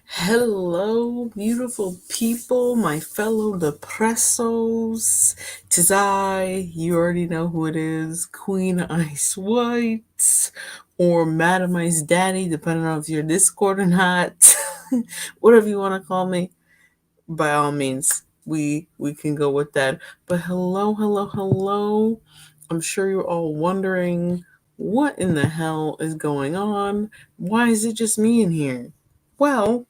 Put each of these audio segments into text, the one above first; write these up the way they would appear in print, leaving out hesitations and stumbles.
Hello, beautiful people, my fellow Depressos. 'Tis I, you already know who it is, Queen Ice White, or Madam Ice Daddy, depending on if you're Discord or not. Whatever you want to call me, by all means, we can go with that. But hello. I'm sure you're all wondering, what in the hell is going on? Why is it just me in here? Well,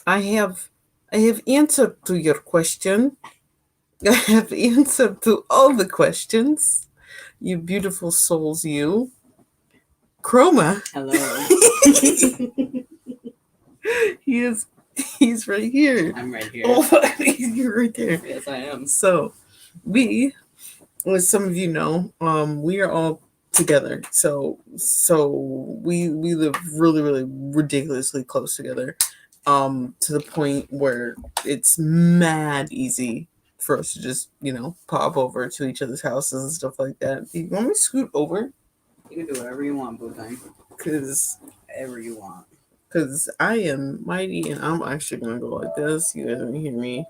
I have I have answered to your question. I have answered to all the questions. You beautiful souls, you. Chroma. Hello. He is he's right here. I'm right here. Oh, you're right there. Yes, I am. So we, as some of you know, we are all together. So we live really ridiculously close together. To the point where it's mad easy for us to just, pop over to each other's houses and stuff like that. Do you want me to scoot over? You can do whatever you want, boo time. Because Whatever you want. I am mighty and I'm actually going to go like this. You guys don't hear me.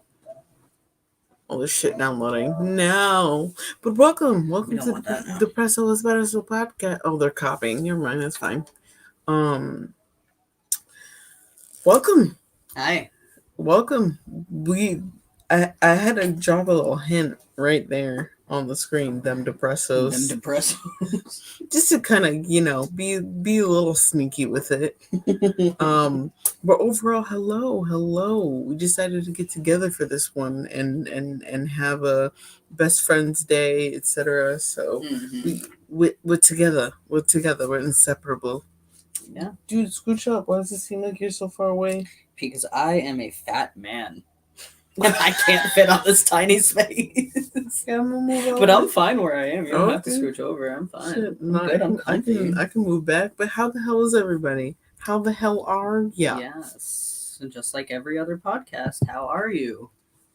All this shit downloading. No. But welcome to the Depresso Espresso podcast. Oh, they're copying. Never mind, that's fine. Welcome. Hi. Welcome. I had to drop a little hint right there on the screen, them Depressos. Them Depresso. Just to kind of, be a little sneaky with it. But overall, hello. We decided to get together for this one and have a best friends day, etc. So we're together. We're inseparable. Yeah. Dude, scooch up. Why does it seem like you're so far away? Because I am a fat man. And I can't fit on this tiny space. Yeah, I'm gonna move over. But I'm fine where I am. You don't have to scooch over. I'm fine. Shit, I'm good. I'm comfy. I can move back. But how the hell is everybody? How the hell are ya? Yes. And just like every other podcast, how are you?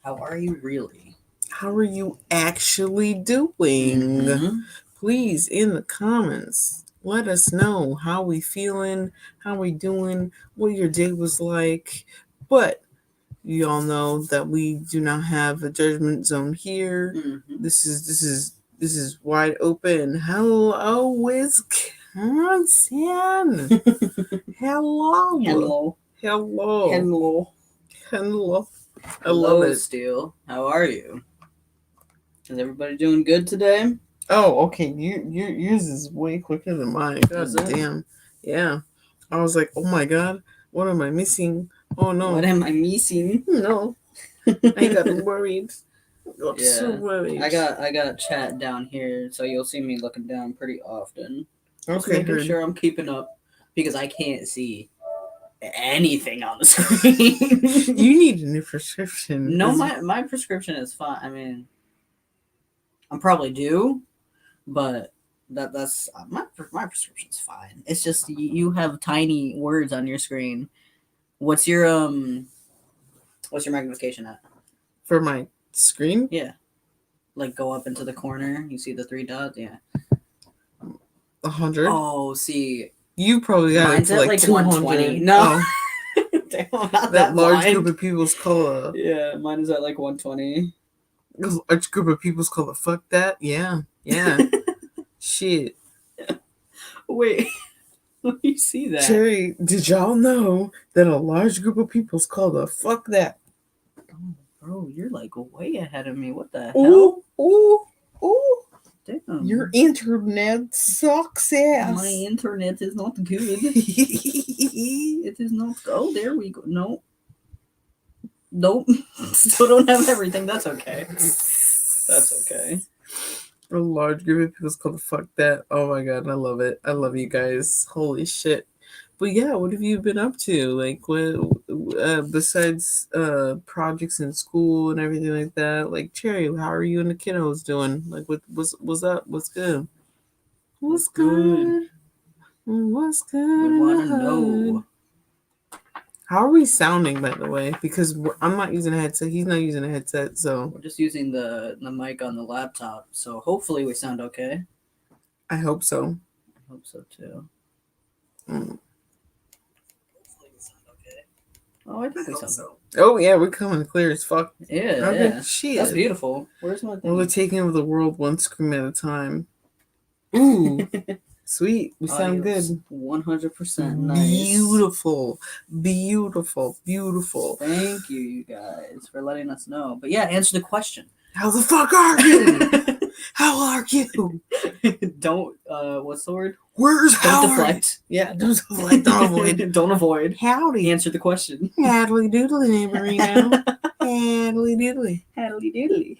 How are you really? How are you actually doing? Please, in the comments, let us know how we feeling, how we doing, what your day was like. But you all know that we do not have a judgment zone here. This is wide open. Hello, Wisconsin. Hello. I love it. Steele. How are you? Is everybody doing good today? Oh, okay. Yours is way quicker than mine. God damn. Yeah. I was like, oh my god, what am I missing? Oh no. What am I missing? No. I got worried. So worried. I got chat down here, so you'll see me looking down pretty often. Just Okay. making sure I'm keeping up because I can't see anything on the screen. You need a new prescription. No, my prescription is fine. I mean, I'm probably due, but that's my prescription's fine. It's just you have tiny words on your screen. What's your magnification at? For my screen? Yeah. Like go up into the corner, you see the 3 dots? Yeah. 100? Oh, see. You probably got mine's it to like 220. No. Damn, not that large group of people's call a... Yeah, mine is at like 120. A large group of people's call a fuck that? Yeah. Shit. Wait. Let me see that. Cherry, did y'all know that a large group of people's called a fuck that? Oh, bro, you're like way ahead of me. What the hell? Ooh. Damn. Your internet sucks ass. My internet is not good. It is not. Oh, there we go. Nope. Still don't have everything. That's okay. A large group of people's called a fuck that. Oh my god, I love it. I love you guys. Holy shit. But yeah, what have you been up to? Like, what besides projects in school and everything like that? Like, Cherry, how are you and the kiddos doing? Like, what's up? What's good? What's good? We want to know. How are we sounding, by the way? Because I'm not using a headset. He's not using a headset, so we're just using the mic on the laptop. So hopefully we sound okay. I hope so. I hope so too. Oh, I think we saw. Oh yeah, we're coming clear as fuck. Yeah, Okay, yeah. shit. That's beautiful. Where's my thing? We're taking over the world one scream at a time. Ooh, sweet. We sound good. 100% nice. Beautiful, beautiful, beautiful. Thank you, you guys, for letting us know. But yeah, answer the question. How the fuck are you? How are you? Don't. What's the word? Where's Don't how deflect. Yeah, don't deflect. Don't avoid. Don't avoid. Howdy. Answer the question. Haddly doodly, neighborino. Haddly doodly. Haddly doodly.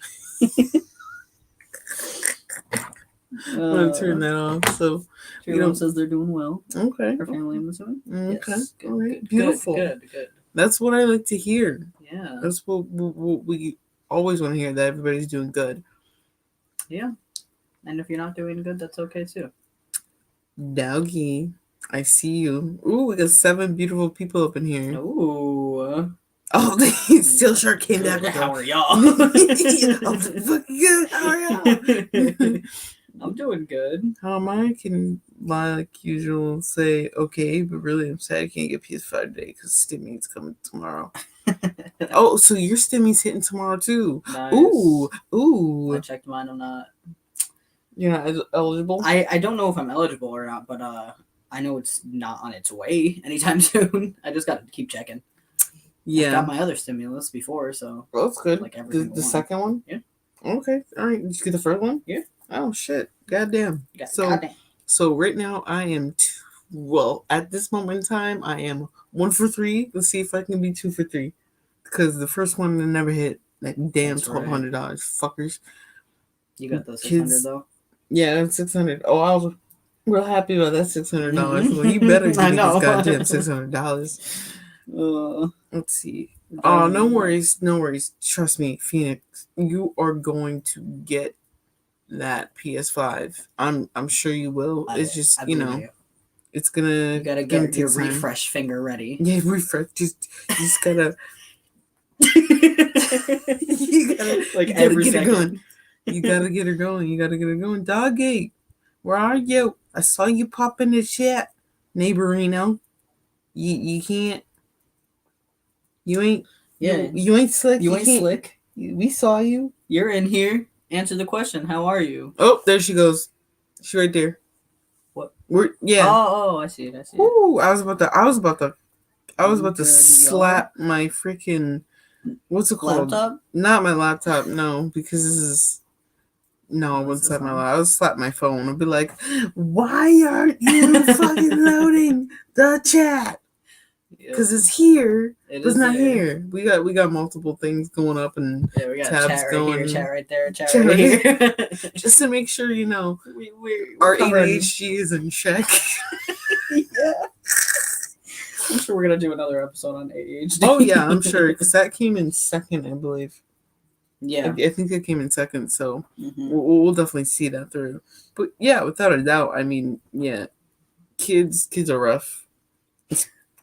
I'm gonna turn that off. So your mom says they're doing well. Okay. Her family, I'm assuming. Okay. Yes. Good, All right. good, Beautiful. Good. That's what I like to hear. Yeah. That's what we always want to hear, that everybody's doing good. Yeah. And if you're not doing good, that's okay too. Doggy, I see you. Ooh, we got 7 beautiful people up in here. Ooh. Oh, they still sure came back with How are y'all? I'm fucking good. How are y'all? I'm doing good. How am I? Can like usual say okay, but really I'm sad I can't get PS5 today because Stimmy's coming tomorrow. Oh, so your Stimmy's hitting tomorrow too. Nice. Ooh. I checked mine. I'm not. You're not eligible? I don't know if I'm eligible or not, but I know it's not on its way anytime soon. I just got to keep checking. Yeah. I got my other stimulus before, so. Well, that's good. Like the second one? Yeah. Okay. All right. Did you get the first one? Yeah. Oh, shit. Goddamn. Goddamn. So right now I am, at this moment in time, I am 1 for 3. Let's see if I can be 2 for 3. Because the first one I never hit that damn $1,200, fuckers. You got the 600 though? Yeah, that's 600. Oh, I was real happy about that $600. Well, you better give me this goddamn $600. Let's see. Oh, no worries. Trust me, Phoenix, you are going to get that PS5. I'm sure you will. It's just it's gonna. You gotta get your refresh finger ready. Yeah, refresh. Just gotta. you gotta get it going. You gotta get her going. Doggy, where are you? I saw you pop in the chat, neighborino. You can't. You ain't. Yeah. You ain't slick. You ain't slick. We saw you. You're in here. Answer the question. How are you? Oh, there she goes. She's right there. What? Yeah. Oh, I see it. Ooh, I was about to slap my freaking, what's it called? Laptop? Not my laptop, no, because this is, no, I wouldn't slap my laptop. I would slap my phone. I'd be like, why aren't you fucking loading the chat? Because it's here, but it's not here. We got multiple things going up and we got tabs chat right going. Here, chat right there, chat right here. Just to make sure, we're our ADHD is in check. Yeah. I'm sure we're going to do another episode on ADHD. Oh, yeah, I'm sure, because that came in second, I believe. Yeah. I think it came in second, so we'll definitely see that through. But, yeah, without a doubt, I mean, yeah, kids are rough.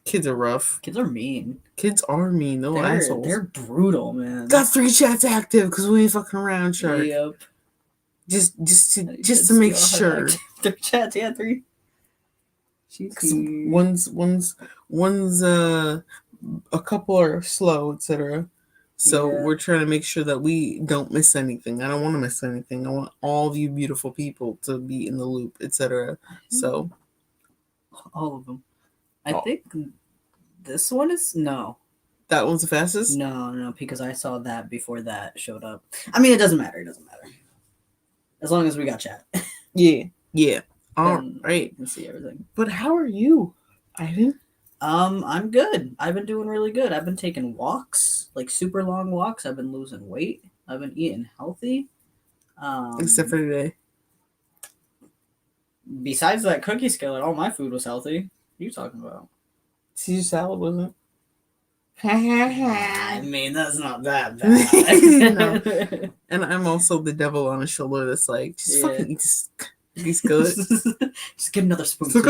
Kids are rough. Kids are mean. Kids are mean. They're assholes. They're brutal, man. Got 3 chats active because we ain't fucking around, Shark. Yep. Just to make sure. 3 chats, 3. One's a couple are slow, etc. So we're trying to make sure that we don't miss anything. I don't want to miss anything. I want all of you beautiful people to be in the loop, etc. So all of them. I think this one is no. That one's the fastest? No, because I saw that before that showed up. I mean, it doesn't matter. As long as we got chat. Yeah. All right. You can see everything. But how are you, Ivan? I'm good. I've been doing really good. I've been taking walks, like super long walks. I've been losing weight. I've been eating healthy. Except for today. Besides that cookie skillet, all my food was healthy. What are you talking about? Caesar salad, wasn't it? I mean, that's not that bad. No. And I'm also the devil on his shoulder that's like, just fucking eat this cookie skillet. Just get another spoon. So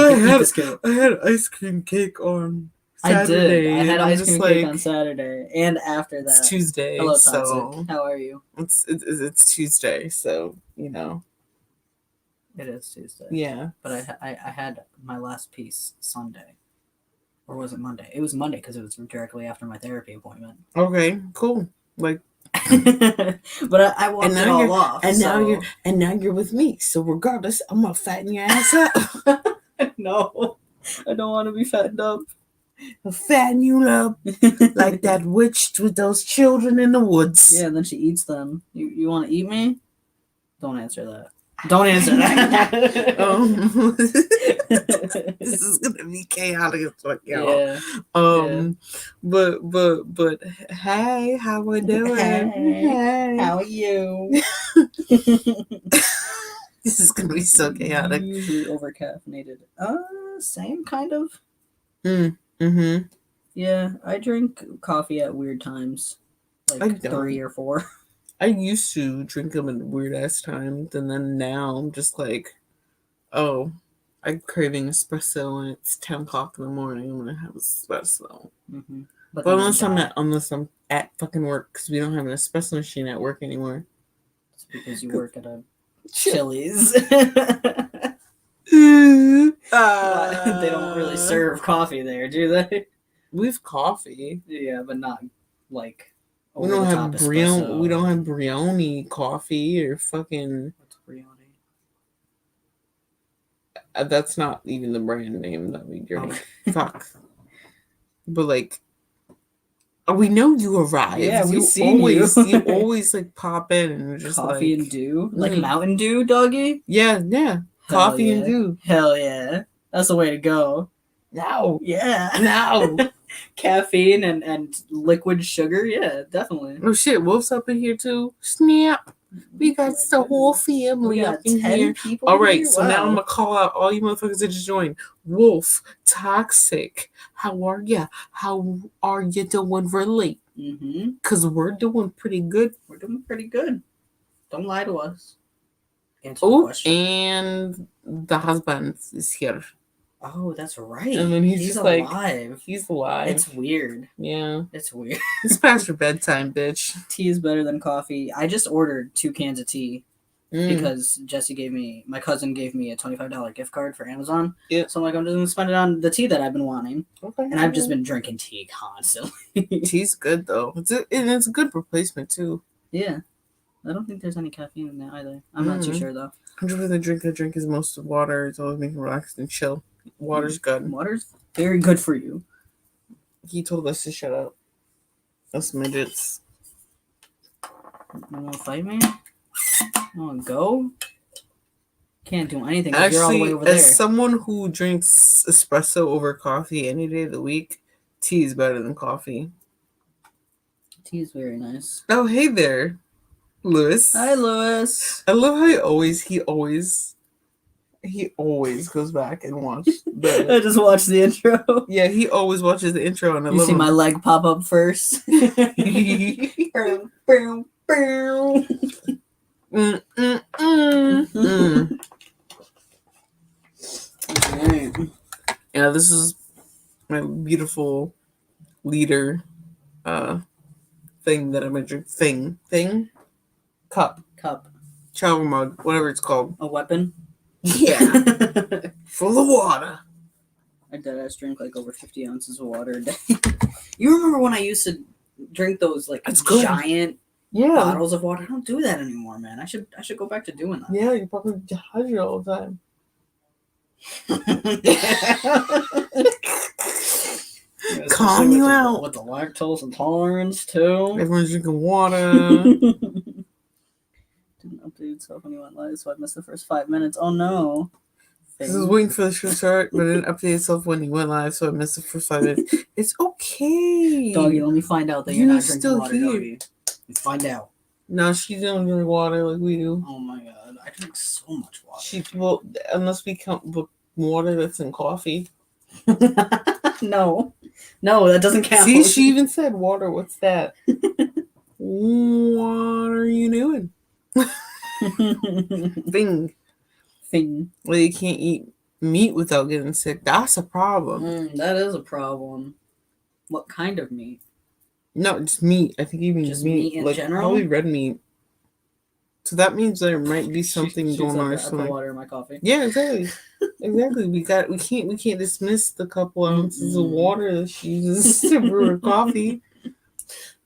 I had ice cream cake on Saturday. I had ice cream cake on Saturday. And after that. It's Tuesday. Hello, Toxic. So how are you? It's Tuesday, so, It is Tuesday. Yeah. But I had my last piece Sunday. Or was it Monday? It was Monday because it was directly after my therapy appointment. Okay, cool. Like, but I walked it all off. And now you're with me. So regardless, I'm gonna fatten your ass up. No, I don't want to be fattened up. I'll fatten you up like that witch with those children in the woods. Yeah, and then she eats them. You want to eat me? Don't answer that. Don't answer that. This is gonna be chaotic as fuck, y'all. Yeah. But hey, how we doing? Hey. How are you? This is gonna be so chaotic. Usually over caffeinated. Same kind of. Mm-hmm. Yeah, I drink coffee at weird times, like 3 or 4. I used to drink them at weird ass times, and then now I'm just like, oh, I'm craving espresso, and it's 10 o'clock in the morning. I'm gonna have espresso. Mm-hmm. But unless I'm at fucking work, because we don't have an espresso machine at work anymore. It's because you work at a Chili's. They don't really serve coffee there, do they? We have coffee. Yeah, but not like we don't have Brioni coffee or fucking. What's Brioni? That's not even the brand name that we drink. Okay. Fuck. But like, we know you arrive. Yeah, we see you. You always like pop in and just coffee and dew, like Mountain Dew, doggy. Yeah. Coffee and dew. Hell yeah, that's the way to go. No. Yeah. No. Caffeine and liquid sugar. Yeah, definitely. Oh shit, Wolf's up in here too. Snap. We got the whole family up in here. All right, so now I'm gonna call out all you motherfuckers that just joined. Wolf, Toxic, how are ya? How are you doing really? Because we're doing pretty good. We're doing pretty good. Don't lie to us. Oh, and the husband is here. Oh, that's right. And then he's just alive. Like, he's alive. It's weird. Yeah. It's weird. It's past your bedtime, bitch. Tea is better than coffee. I just ordered 2 cans of tea because my cousin gave me a $25 gift card for Amazon. Yeah. So I'm like, I'm just going to spend it on the tea that I've been wanting. Okay. And I've just been drinking tea constantly. Tea's good, though. It's a good replacement, too. Yeah. I don't think there's any caffeine in that either. I'm not too sure, though. 100% the drink I drink is most of water. It's always making me relax and chill. Water's good. Water's very good for you. He told us to shut up. Us midgets. You want to fight me? You want to go? Can't do anything. Actually, you're all the way over there. As someone who drinks espresso over coffee any day of the week, tea is better than coffee. Tea is very nice. Oh, hey there, Lewis. Hi, Lewis. I love how he always goes back and watches I just watched the intro. Yeah, he always watches the intro, and I love see my leg pop up first. Yeah, this is my beautiful leader thing that I'm gonna drink. Thing? Cup. Shower mug, whatever it's called. A weapon? Yeah. Full of water. I deadass drink like over 50 ounces of water a day. You remember when I used to drink those like giant bottles of water? I don't do that anymore, man. I should go back to doing that. Yeah, you're probably dehydrated all the time. Calm you out. With the lactose intolerance too. Everyone's drinking water. Didn't update itself when you went live, so I missed the first 5 minutes. Oh no. This is waiting for the show to start, but it didn't update itself when you went live, so I missed the first 5 minutes. It's okay. Doggy, let me find out that you're not drinking water, here. Doggy. Let's find out. No, she don't drink water like we do. Oh my god, I drink so much water. Unless we count water that's in coffee. No, that doesn't count. See, she even said water. What's that? What are you doing? Thing. Well, you can't eat meat without getting sick. That's a problem. That is a problem. What kind of meat? No, just meat. I think you mean just meat in like general. Probably red meat. So that means there might be something She's going on. like, I put water in my coffee. Yeah, exactly. Exactly. We can't dismiss the couple ounces of water that she uses to brew her coffee.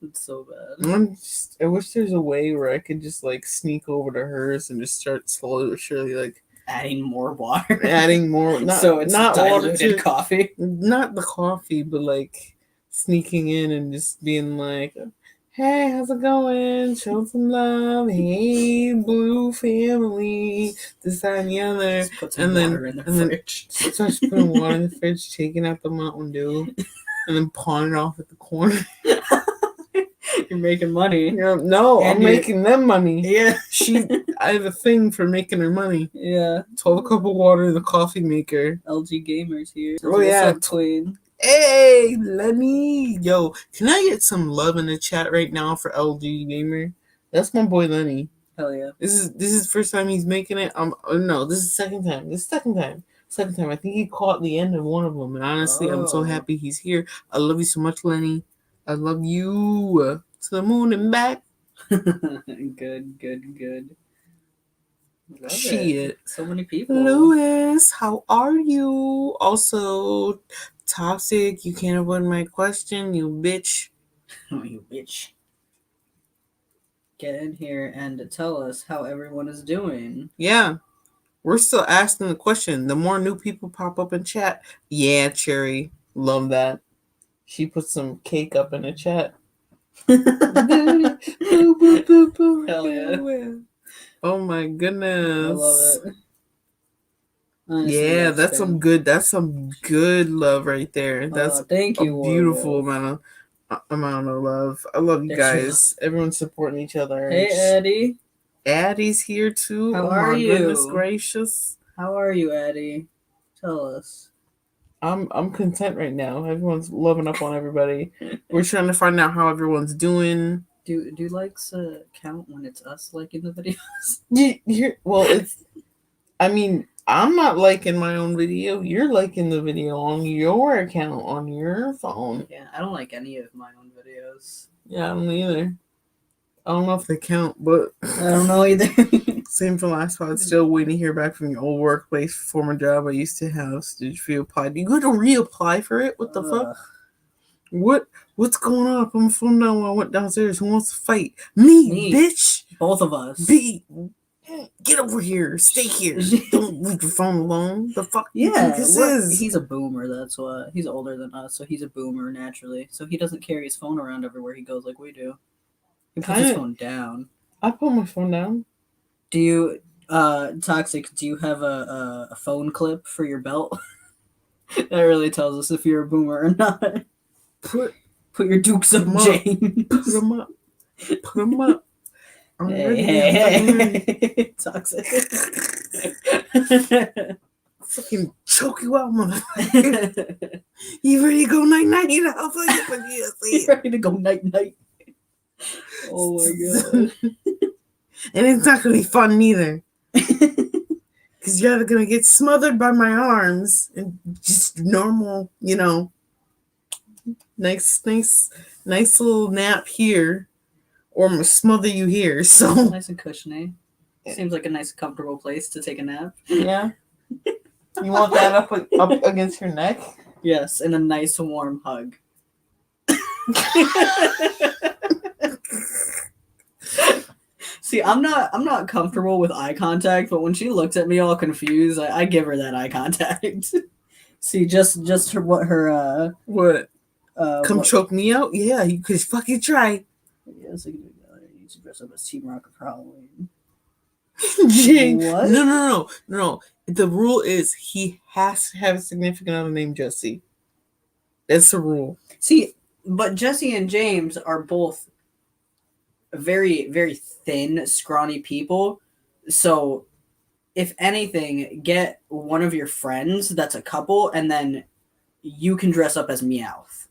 It's so bad. I wish there's a way where I could just like sneak over to hers and just start slowly but surely like adding more water. Adding more, so it's not diluted coffee. Not the coffee, but like sneaking in and just being like, hey, how's it going? Show some love. Hey, Blue family. This, that, and the other. Just put some water in the fridge. Starts putting water in the fridge, taking out the Mountain Dew, and then pawning it off at the corner. You're making money. No, and I'm making them money. Yeah. I have a thing for making her money. Yeah. 12 cup of water in the coffee maker. LG Gamers here. Oh, yeah. What's up, Queen? Hey, Lenny. Yo, can I get some love in the chat right now for LG Gamer? That's my boy Lenny. Hell yeah. This is the first time he's making it. No, this is the second time. Second time. I think he caught the end of one of them. And honestly, I'm so happy he's here. I love you so much, Lenny. I love you. To the moon and back. Good. Shit. So many people. Louis, how are you? Also, toxic. You can't avoid my question, you bitch. Oh, you bitch. Get in here and tell us how everyone is doing. Yeah. We're still asking the question. The more new people pop up in chat. Yeah, Cherry. Love that. She put some cake up in the chat. Hell yeah. Oh my goodness. I love it. Honestly, yeah, that's some good love right there. That's thank you, a beautiful amount of love. I love you guys. Everyone's supporting each other. Hey, Addie. Addie's here too. How are you? Goodness gracious. How are you, Addie? Tell us. I'm content right now. Everyone's loving up on everybody. We're trying to find out how everyone's doing. Do likes count when it's us liking the videos? Well, it's. I mean, I'm not liking my own video. You're liking the video on your account on your phone. Yeah, I don't like any of my own videos. Yeah, I don't either. I don't know if they count, but I don't know either. Same for last pod. Still waiting to hear back from your old workplace, former job I used to have. Did you reapply? Do you go to reapply for it? What the fuck? What's going on? I put my phone down when I went downstairs. Who wants to fight? Me, bitch. Both of us. Get over here. Stay here. Don't leave your phone alone. The fuck? Yeah, this is. He's a boomer. That's why he's older than us, so he's a boomer naturally. So he doesn't carry his phone around everywhere he goes like we do. He puts his phone down. I put my phone down. Do you, Toxic? Do you have a phone clip for your belt? That really tells us if you're a boomer or not. Put your dukes up, James. Put them up. Hey. Toxic. Fucking choke you out, motherfucker. You ready to go night-night? You ready to go night-night? Oh my god. And it's not going to be fun neither. Because you're either going to get smothered by my arms and just normal, nice little nap here, or I'm going to smother you here. So nice and cushiony. Seems like a nice, comfortable place to take a nap. Yeah. You want that up against your neck? Yes, and a nice warm hug. See, I'm not comfortable with eye contact, but when she looks at me all confused, I give her that eye contact. See, just her what? Come choke me out? Yeah, you could fucking try. Yes, I can do that. I need to dress up as Team Rocket for Halloween. What? No. The rule is he has to have a significant other named Jesse. That's the rule. See, but Jesse and James are both very, very thin, scrawny people. So, if anything, get one of your friends that's a couple, and then you can dress up as Meowth.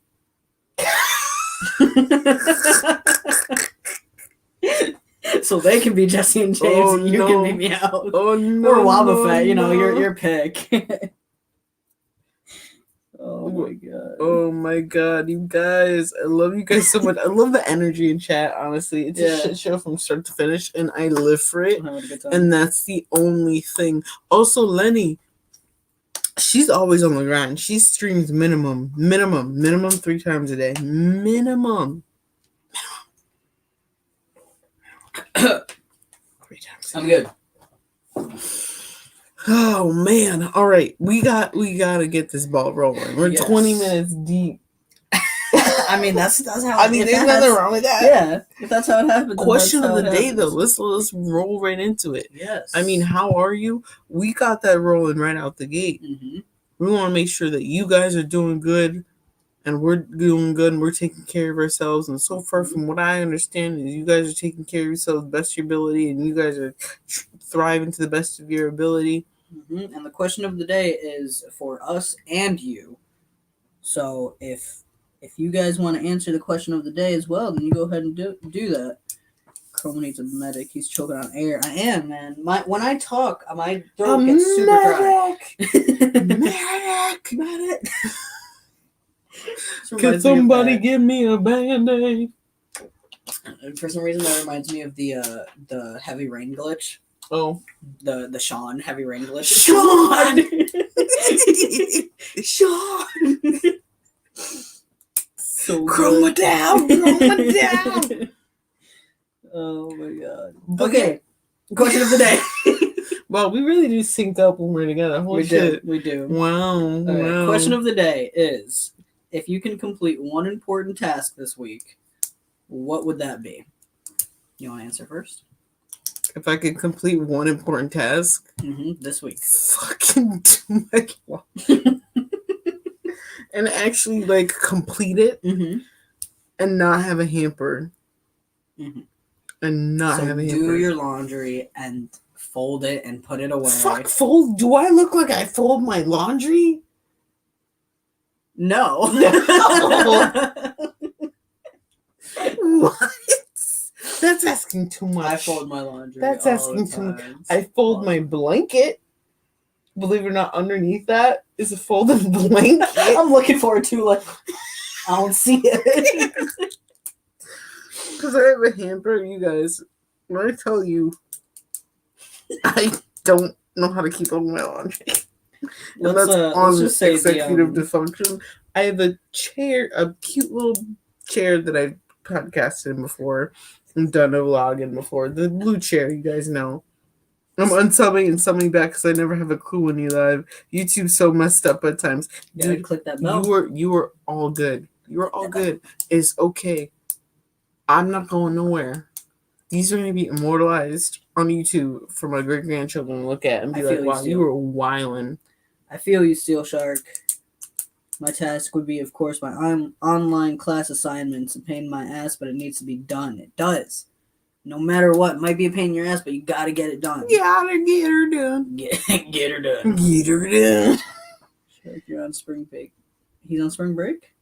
So they can be Jesse and James, and you can be Meowth. Oh no! Or Wobbuffet, your pick. Oh my god. Oh my god, you guys. I love you guys so much. I love the energy in chat, honestly. It's a shit show from start to finish, and I live for it. I'm having a good time. And that's the only thing. Also, Lenny, she's always on the grind. She streams minimum 3 times a day. Minimum. 3 times a day. I'm good. Oh man. All right. We gotta get this ball rolling. We're 20 minutes deep. I mean, that's how. I mean, there's nothing wrong with that. Yeah, if that's how it happens. Question of the day, though. Let's roll right into it. Yes. I mean, how are you? We got that rolling right out the gate. Mm-hmm. We want to make sure that you guys are doing good, and we're doing good, and we're taking care of ourselves. And so far, from what I understand, is you guys are taking care of yourselves best of your ability, and you guys are thriving to the best of your ability. Mm-hmm. And the question of the day is for us and you. So if you guys want to answer the question of the day as well, then you go ahead and do that. Chroma needs a medic. He's choking on air. I am, man. When I talk, my throat gets super dry. Medic. Can somebody give me a Band-Aid? And for some reason, that reminds me of the heavy rain glitch. Oh, the Sean heavy rain glitch. Sean. Sean. So Chroma down. Oh my god. Okay. Question of the day. Well, we really do sync up when we're together. Holy shit. We do. Wow. Wow. Question of the day is, if you can complete one important task this week, what would that be? You want to answer first? If I could complete one important task this week. Fucking do my laundry. And actually, like, complete it and not have a hamper. And not have a hamper. Do your laundry and fold it and put it away. Fuck, fold? Do I look like I fold my laundry? No. What? That's asking too much. I fold my laundry. That's asking too much. I fold my blanket. Believe it or not, underneath that is a folded blanket. I'm looking forward to, like, I don't see it. Because I have a hamper, you guys. When I tell you, I don't know how to keep up my laundry. And that's on let's just say executive dysfunction. I have a chair, a cute little chair that I've podcasted in before and done a vlog in before. The blue chair, you guys know. I'm unsubbing and subbing back because I never have a clue when you live. YouTube's so messed up at times. Dude, click that bell. You were all good. You were all good. It's okay. I'm not going nowhere. These are going to be immortalized on YouTube for my great grandchildren to look at and be like, wow, you were wildin'. I feel you, Steel Shark. My task would be, of course, my online class assignments. A pain in my ass, but it needs to be done. It does. No matter what, it might be a pain in your ass, but you gotta get it done. Gotta get her done. Get her done. Get her done. Shark, you're on spring break. He's on spring break?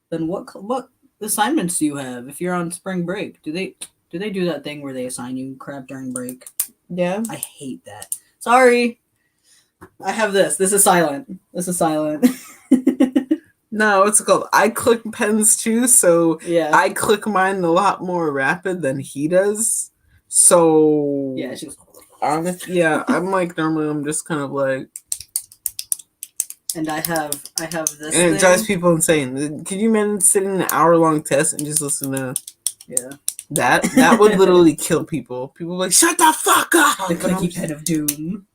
Then what assignments do you have if you're on spring break? Do they do that thing where they assign you crap during break? Yeah. I hate that. Sorry. I have this. This is silent. No, what's it called? I click pens too, so yeah. I click mine a lot more rapid than he does. So yeah, she was honestly, yeah, I'm like normally I'm just kind of like. And I have this. And it drives people insane. Can you imagine sitting an hour-long test and just listen to? Yeah. That would literally kill people. People are like, shut the fuck up. The clicky pen of doom.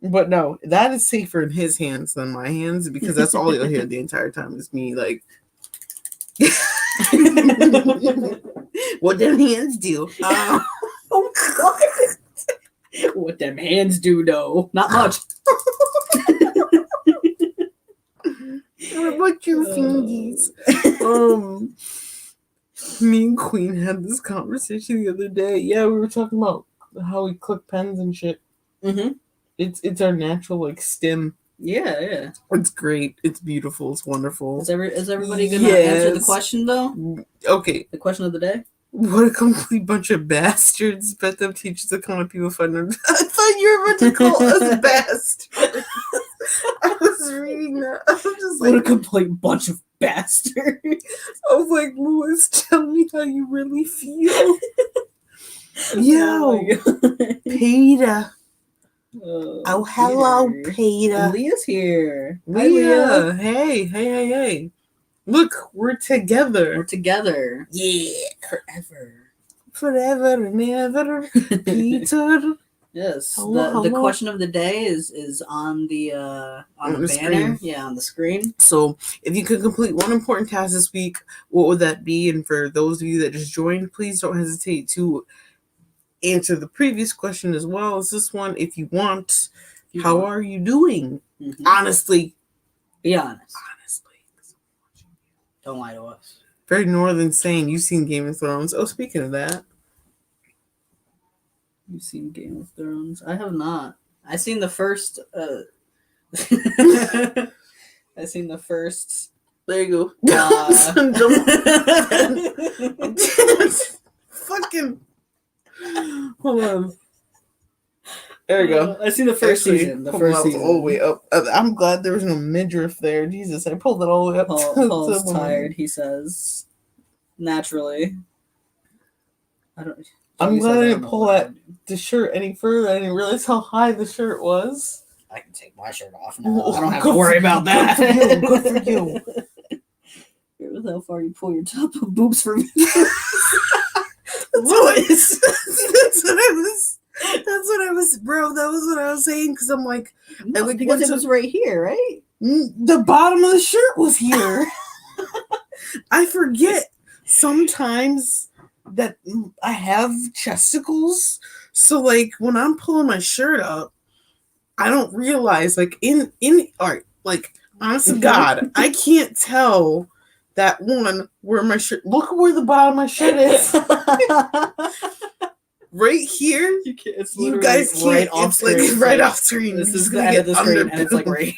But no, that is safer in his hands than my hands because that's all you'll hear the entire time is me like. What them hands do? Oh God! What them hands do, though? Not much. What about your fingies? Me and Queen had this conversation the other day. Yeah, we were talking about how we click pens and shit. It's our natural like stem. Yeah. It's great. It's beautiful. It's wonderful. Is everybody gonna answer the question though? Okay. The question of the day. What a complete bunch of bastards. Bet them teachers the kind of people find them. I thought you were about to call us bastards. I was was reading that, I was just What a like, complete bunch of bastards. I was like, Louis, tell me how you really feel. Yo, Peter. Oh, hello, Peter. Leah's here. Hi, Leah. Leah. Hey. Look, we're together. We're together. Yeah. Forever. And ever. Peter. Yes. Hello, the hello. question of the day is on the banner. Screen. Yeah, on the screen. So if you could complete one important task this week, what would that be? And for those of you that just joined, please don't hesitate to answer the previous question as well as this one if you want. How are you doing? Mm-hmm. Honestly. Be honest. Don't lie to us. Very northern saying. You've seen Game of Thrones. Oh, speaking of that. You've seen Game of Thrones? I have not. I've seen the first. I've seen the first. There you go. Fucking. Hold on. There you go. I've seen the first season. The first season. All the way up. I'm glad there was no midriff there. Jesus, I pulled it all the way up. Paul's tired, he says. Naturally. I'm glad I didn't pull the shirt any further. I didn't realize how high the shirt was. I can take my shirt off now. I don't have to worry about that. Good for you. Here's how far you pull your top of boobs for me. Louis. That's what I was, bro. That was what I was saying because I'm like, no, because it was right here, right? The bottom of the shirt was here. I forget sometimes that I have chesticles, so like when I'm pulling my shirt up, I don't realize like in art, like honest to God, I can't tell that one where my shirt. Look where the bottom of my shirt is. Right here, you guys can't. Right off screen. Like right off screen. This is the end of the screen, and it's like right.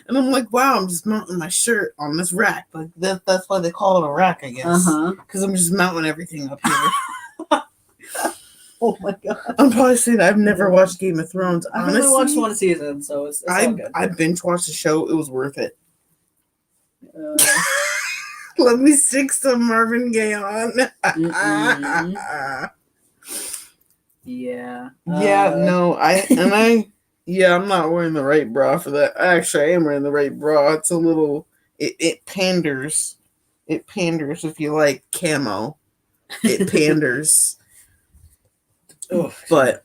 And I'm like, wow, I'm just mounting my shirt on this rack. Like that's why they call it a rack, I guess. Because I'm just mounting everything up here. Oh my God! I'm probably saying I've never watched Game of Thrones. I've only watched one season, so it's all good. I binge watched the show. It was worth it. Let me stick some Marvin Gaye on. Yeah. No, I'm not wearing the right bra for that. Actually, I am wearing the right bra. It's a little, it panders. It panders if you like camo. It panders. But,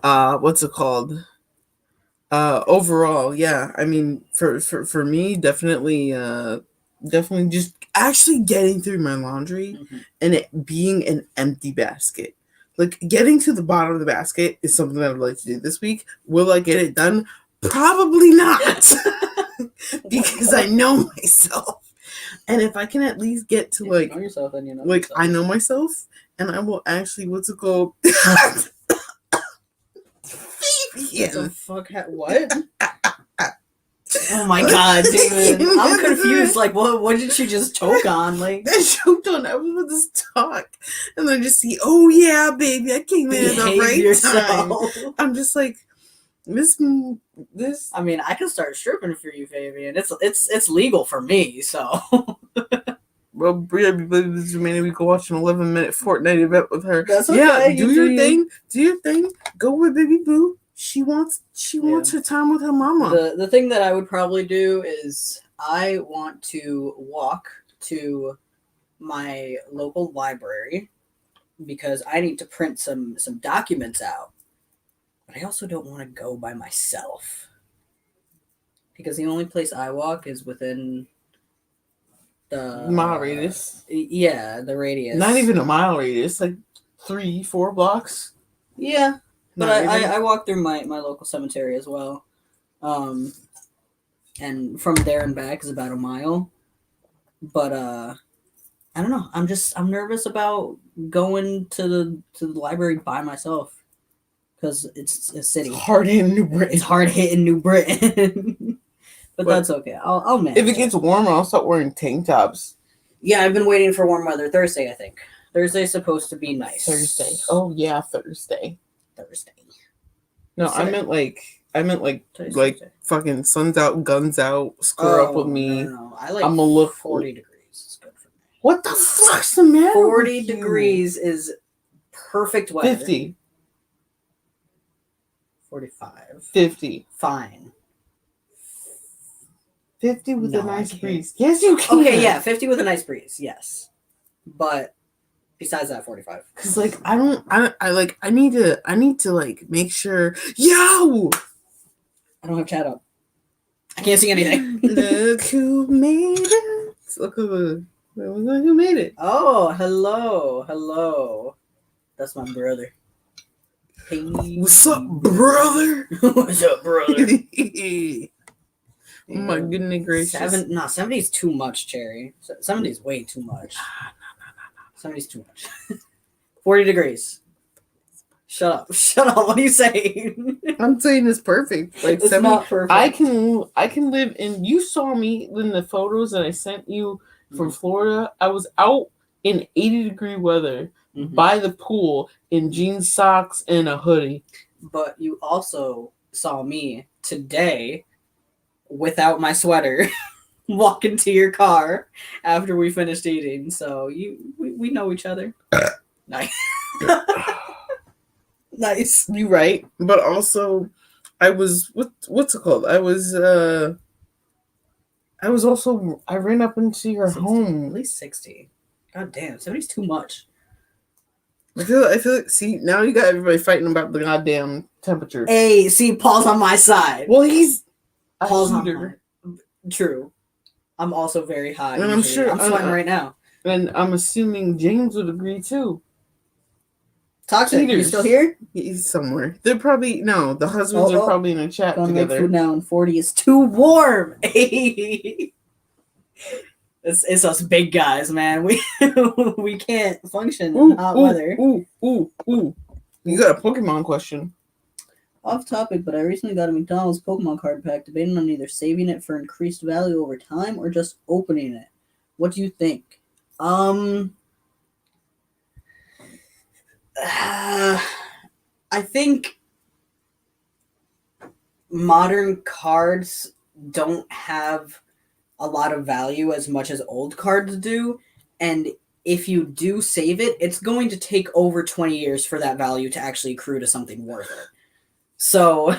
what's it called? Overall, yeah. I mean, for me, definitely just actually getting through my laundry and it being an empty basket. Like, getting to the bottom of the basket is something that I'd like to do this week. Will I get it done? Probably not. Because I know myself. And if I can at least get to, like... You know yourself, then you know like, yourself. I know myself, and I will actually... What's it called? What the fuck? What? Oh my God, David. I'm confused. Like, what did she just choke on? Like, I choked on. I was with this talk, and then just see, oh yeah, baby, I came in at the right time. I'm just like, this. I mean, I can start stripping for you, Fabian. It's legal for me, so. Well, baby, we go watch an 11-minute Fortnite event with her. That's okay. Yeah, do your thing. Do your thing. Go with baby boo. She wants her time with her mama. The thing that I would probably do is I want to walk to my local library because I need to print some documents out. But I also don't want to go by myself because the only place I walk is within the mile radius. Yeah, the radius. Not even a mile radius, like 3-4 blocks. Yeah. But I walk through my local cemetery as well. And from there and back is about a mile. But I don't know. I'm nervous about going to the library by myself. Because it's a city. It's hard hitting New Britain. It's hard hitting New Britain. but that's okay. I'll manage. If it gets warmer, I'll start wearing tank tops. Yeah, I've been waiting for warm weather. Thursday, I think. Thursday's supposed to be nice. Thursday. Oh yeah, Thursday. Thursday. No, I meant like I meant like Today's like Tuesday. fucking sun's out, guns out, square up with me. No. I like I'ma look 40 degrees. It's good for me. What the fuck's the matter? 40 with you? degrees is perfect weather. 50. 45. 50. Fine. 50 with No, a nice I can't. breeze. Yes, you can. Okay, yeah, 50 with a nice breeze, yes. But besides that, 45. Cause like I need to like make sure. Yo, I don't have chat up. I can't see anything. Look who made it. Look who made it. Oh, hello. That's my brother. Hey. What's up, brother? What's up, brother? Oh my goodness gracious. 70 is too much, Cherry. 70 is way too much. 70 is too much. 40 degrees. Shut up. What are you saying? I'm saying it's perfect. Like It's 70, not perfect. I can live in. You saw me in the photos that I sent you from Florida. I was out in 80-degree weather by the pool in jeans, socks, and a hoodie. But you also saw me today without my sweater walk into your car after we finished eating. So we know each other. Nice. Nice. You right. But also I was what's it called? I ran up into your 60, home. At least 60. God damn, 70 is too much. I feel like, see, now you got everybody fighting about the goddamn temperature. Hey, see, Paul's on my side. Well, he's Paul's a on heater. True. I'm also very hot. And I'm sure I'm sweating right now. And I'm assuming James would agree too. Toxic, Heaters. you still here? He's somewhere. They're probably the husbands are probably in a chat Gonna together. make food now, and 40 is too warm. It's us big guys, man. We can't function in hot weather. Ooh. You got a Pokemon question. Off topic, but I recently got a McDonald's Pokemon card pack, debating on either saving it for increased value over time or just opening it. What do you think? I think modern cards don't have a lot of value as much as old cards do, and if you do save it, it's going to take over 20 years for that value to actually accrue to something worth it. So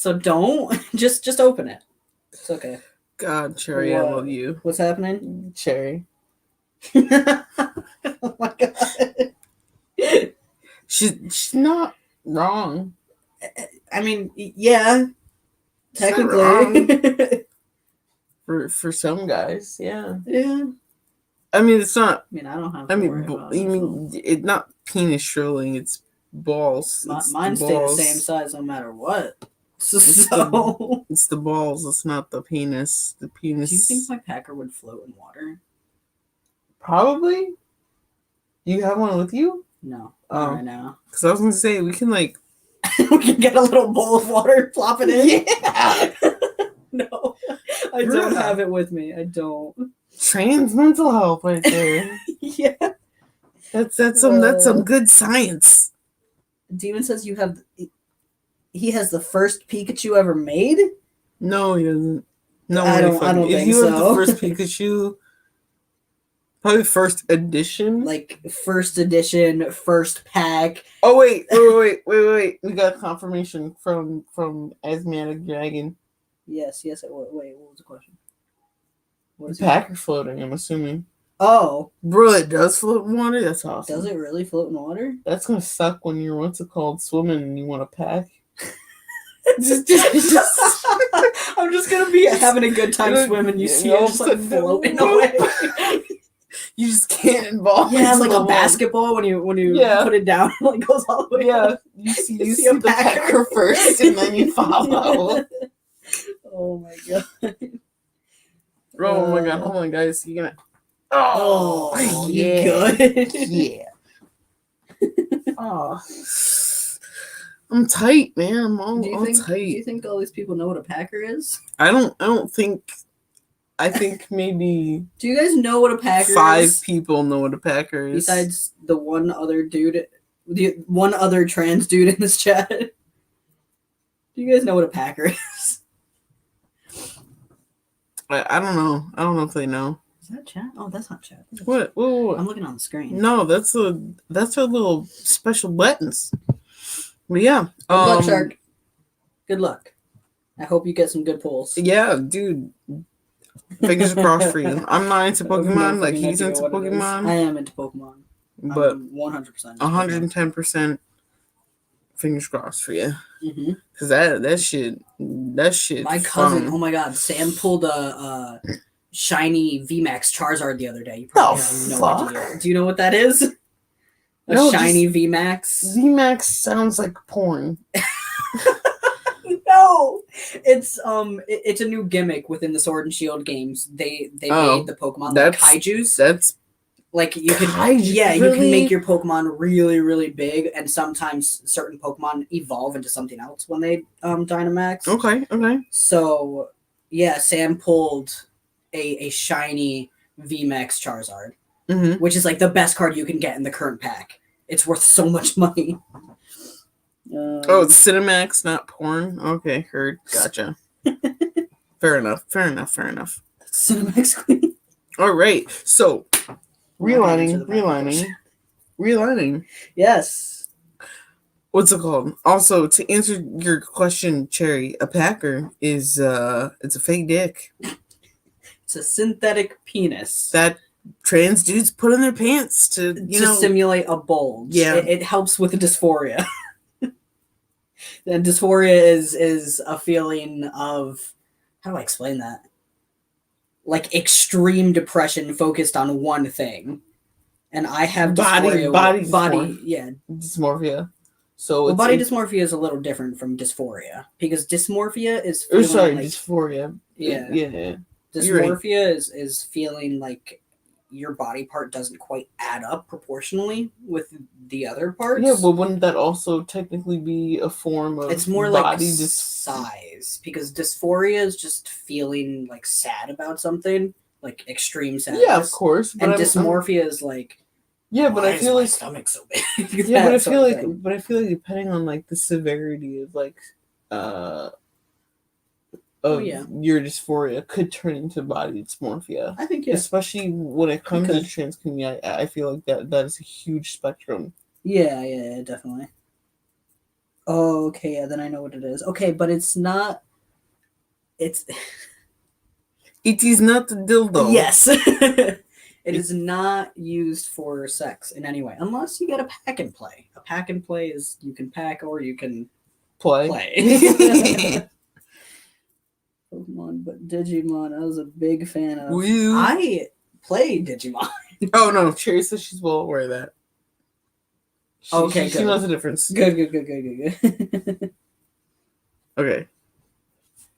don't just open it. It's okay. God, Cherry, I love you. What's happening? Cherry. Oh my god. She's not wrong. I mean, yeah. Technically. For some guys, yeah. Yeah. I mean, it's not. I mean, I don't have. It's not penis shrilling. It's balls. Mine stay the same size no matter what. It's the balls. It's not the penis. The penis. Do you think my packer would float in water? Probably. You have one with you? No. Right now. Because I was gonna say we can like. We can get a little bowl of water, plop it in. Yeah. No, I don't have it with me. I don't. Trans mental health right there. Yeah. That's some good science. Demon says he has the first Pikachu ever made? No, he doesn't. No, I don't think if you so. have the first Pikachu, probably first edition. Like first edition, first pack. Oh wait. We got confirmation from Asthmatic Dragon. Yes. Wait, what was the question? What is packer floating, I'm assuming. Oh. Bro, it does float in water? That's awesome. Does it really float in water? That's gonna suck when you're swimming and you want to pack. I'm just gonna be having a good time swimming. You see it just like floating away. You just can't involve. Yeah, like a basketball when you put it down, it like goes all the way. Yeah, up. you see the packer first, and then you follow. Oh my god. Oh my god! Hold on, guys. You gonna? Oh, yeah. Good. Yeah. Oh, I'm tight, man. I'm all tight. Do you think all these people know what a packer is? I don't think. I think maybe. Do you guys know what a packer is? 5 people know what a packer is. Besides the one other dude, the one other trans dude in this chat. Do you guys know what a packer is? I don't know. I don't know if they know. Is that chat? Oh, that's not chat. That's What? What? I'm looking on the screen. No, that's our little special buttons. But yeah. Good luck, Shark. Good luck. I hope you get some good pulls. Yeah, dude. Fingers crossed for you. I'm not into Pokemon. Like, he's idea into what it is. Pokemon. I am into Pokemon. But 100%. 110% fingers crossed for you. Mm-hmm. Cause that shit. My cousin, fun. oh my god, Sam pulled a shiny VMAX Charizard the other day. You probably have no idea. Do you know what that is? A shiny VMAX. VMAX sounds like porn. No, it's a new gimmick within the Sword and Shield games. They made the Pokemon like kaijus. That's like you can you can make your Pokemon really, really big, and sometimes certain Pokemon evolve into something else when they Dynamax. Okay. So yeah, Sam pulled a shiny VMAX Charizard, which is like the best card you can get in the current pack. It's worth so much money. It's Cinemax, not porn. Okay, heard. Gotcha. Fair enough. Cinemax Queen. All right. So, realigning. Yes. What's it called? Also, to answer your question, Cherry, a packer is it's a fake dick. It's a synthetic penis that trans dudes put in their pants to simulate a bulge. Yeah, it helps with the dysphoria. And dysphoria is a feeling of, how do I explain that? Like extreme depression focused on one thing. And I have dysphoria. Body, yeah. Dysmorphia. So body dysmorphia is a little different from dysphoria, because dysmorphia is feeling dysphoria. Yeah. Dysmorphia is feeling like your body part doesn't quite add up proportionally with the other parts. Yeah, but wouldn't that also technically be a form of it's more like size, because dysphoria is just feeling like sad about something, like extreme sadness. Yeah, of course. But and dysmorphia is like, but I feel like my stomach so big. Yeah, but I feel like depending on like the severity of like your dysphoria could turn into body dysmorphia. I think especially when it comes to trans community, I feel like that is a huge spectrum. Yeah, definitely. Oh, okay, yeah, then I know what it is. Okay, but it's not. It is not a dildo. Yes. It is not used for sex in any way, unless you get a pack and play. A pack and play is you can pack or you can play. Pokemon, but Digimon, I was a big fan of. I played Digimon. Oh no, Cherry says she's well aware of that. She knows the difference. Good. Okay.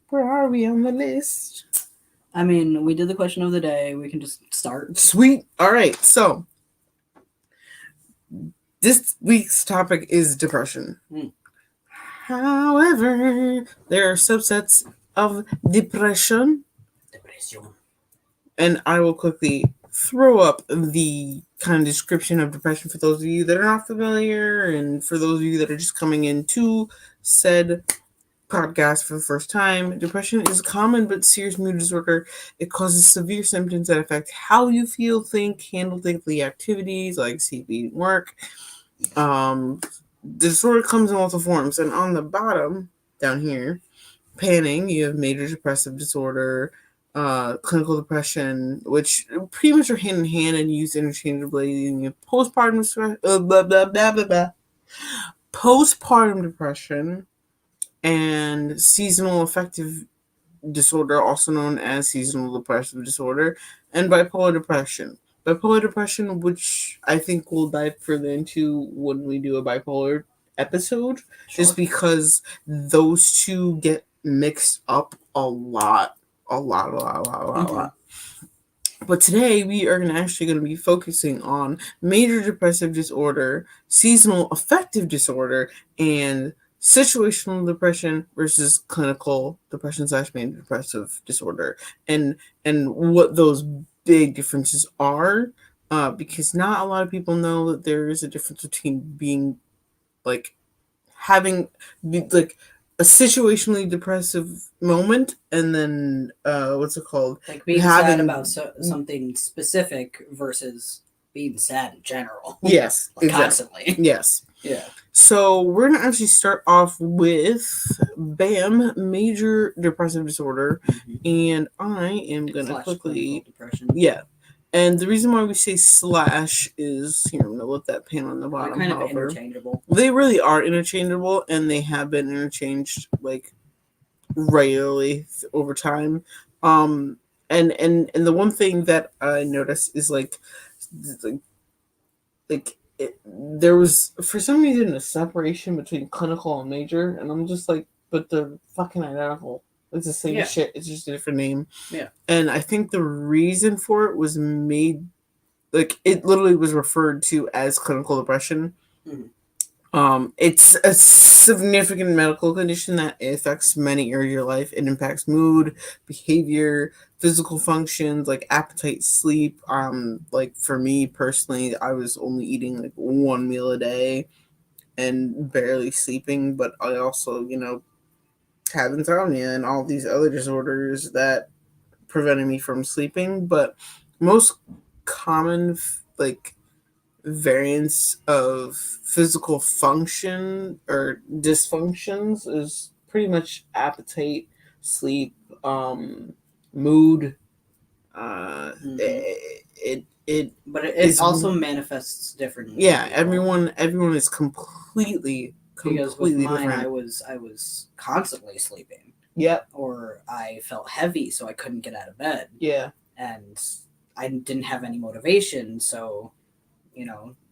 Where are we on the list? I mean, we did the question of the day. We can just start. Sweet. All right. So, this week's topic is depression. However, there are subsets of depression. And I will quickly throw up the kind of description of depression for those of you that are not familiar, and for those of you that are just coming into said podcast for the first time. Depression is a common but serious mood disorder. It causes severe symptoms that affect how you feel, think, handle daily activities like sleep, eat, work. The disorder comes in multiple forms, and on the bottom down here, panning, you have major depressive disorder, clinical depression, which pretty much are hand in hand and used interchangeably. And you have postpartum depression, and seasonal affective disorder, also known as seasonal depressive disorder, and bipolar depression. Bipolar depression, which I think we'll dive further into when we do a bipolar episode, just because those two get mixed up a lot. But today we are actually going to be focusing on major depressive disorder, seasonal affective disorder, and situational depression versus clinical depression / major depressive disorder, and what those big differences are, because not a lot of people know that there is a difference between being like having like a situationally depressive moment, and then what's it called? Like being sad about something specific versus being sad in general. Yes, like exactly. Constantly. Yes. Yeah. So we're gonna actually start off with BAM, major depressive disorder, and I am gonna quickly depression. Yeah. And the reason why we say slash is, here, I'm going to let that pan on the bottom. They're kind of interchangeable. They really are interchangeable, and they have been interchanged, like, regularly over time. And the one thing that I noticed is, like there was, for some reason, a separation between clinical and major, and I'm just like, but they're fucking identical. It's the same shit. It's just a different name. Yeah. And I think the reason for it was made, like, it literally was referred to as clinical depression. Mm-hmm. It's a significant medical condition that affects many areas of your life. It impacts mood, behavior, physical functions like appetite, sleep. Like for me personally, I was only eating like one meal a day and barely sleeping, but I also, have insomnia and all these other disorders that prevented me from sleeping. But most common, like, variants of physical function or dysfunctions is pretty much appetite, sleep, mood. But it also manifests differently. Yeah, everyone is completely because with mine, different. I was constantly sleeping. Yep. Or I felt heavy, so I couldn't get out of bed. Yeah. And I didn't have any motivation, so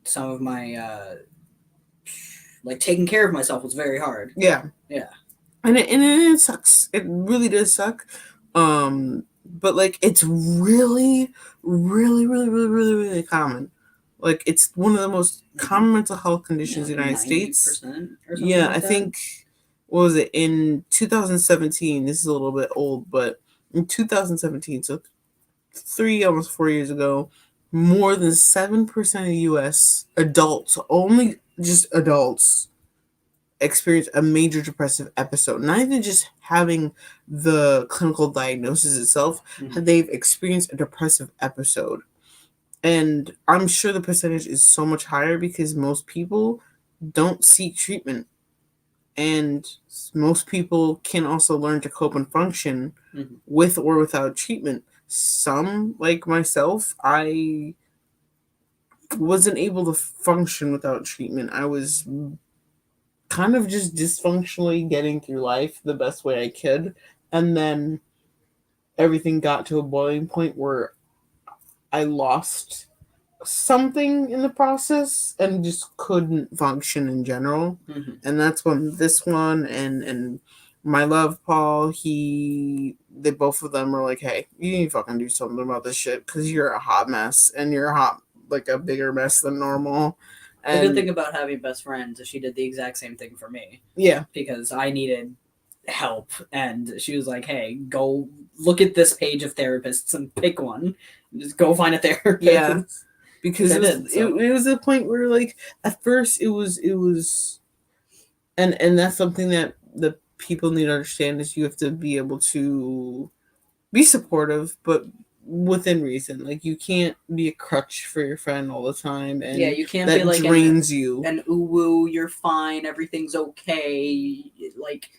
some of my like taking care of myself was very hard. Yeah. Yeah. And it sucks. It really does suck. But like it's really, really, really, really, really, really common. Like it's one of the most common mental health conditions in the United States. Yeah, I think, what was it, in 2017? This is a little bit old, but in 2017, so almost 4 years ago, more than 7% of U.S. adults, only just adults, experience a major depressive episode. Not even just having the clinical diagnosis itself, they've experienced a depressive episode. And I'm sure the percentage is so much higher because most people don't seek treatment. And most people can also learn to cope and function with or without treatment. Some, like myself, I wasn't able to function without treatment. I was kind of just dysfunctionally getting through life the best way I could. And then everything got to a boiling point where I lost something in the process and just couldn't function in general. And that's when this one and my love Paul, they both of them were like, hey, you need to fucking do something about this shit because you're a hot mess and you're like a bigger mess than normal. And the good thing about having best friends is she did the exact same thing for me. Yeah. Because I needed help and she was like, hey, go look at this page of therapists and pick one. Just go find a therapist. Yeah. Because it was a point where, like, at first it was and that's something that the people need to understand is you have to be able to be supportive, but within reason. Like, you can't be a crutch for your friend all the time, and you can't that be like drains you. And ooh woo, you're fine, everything's okay, like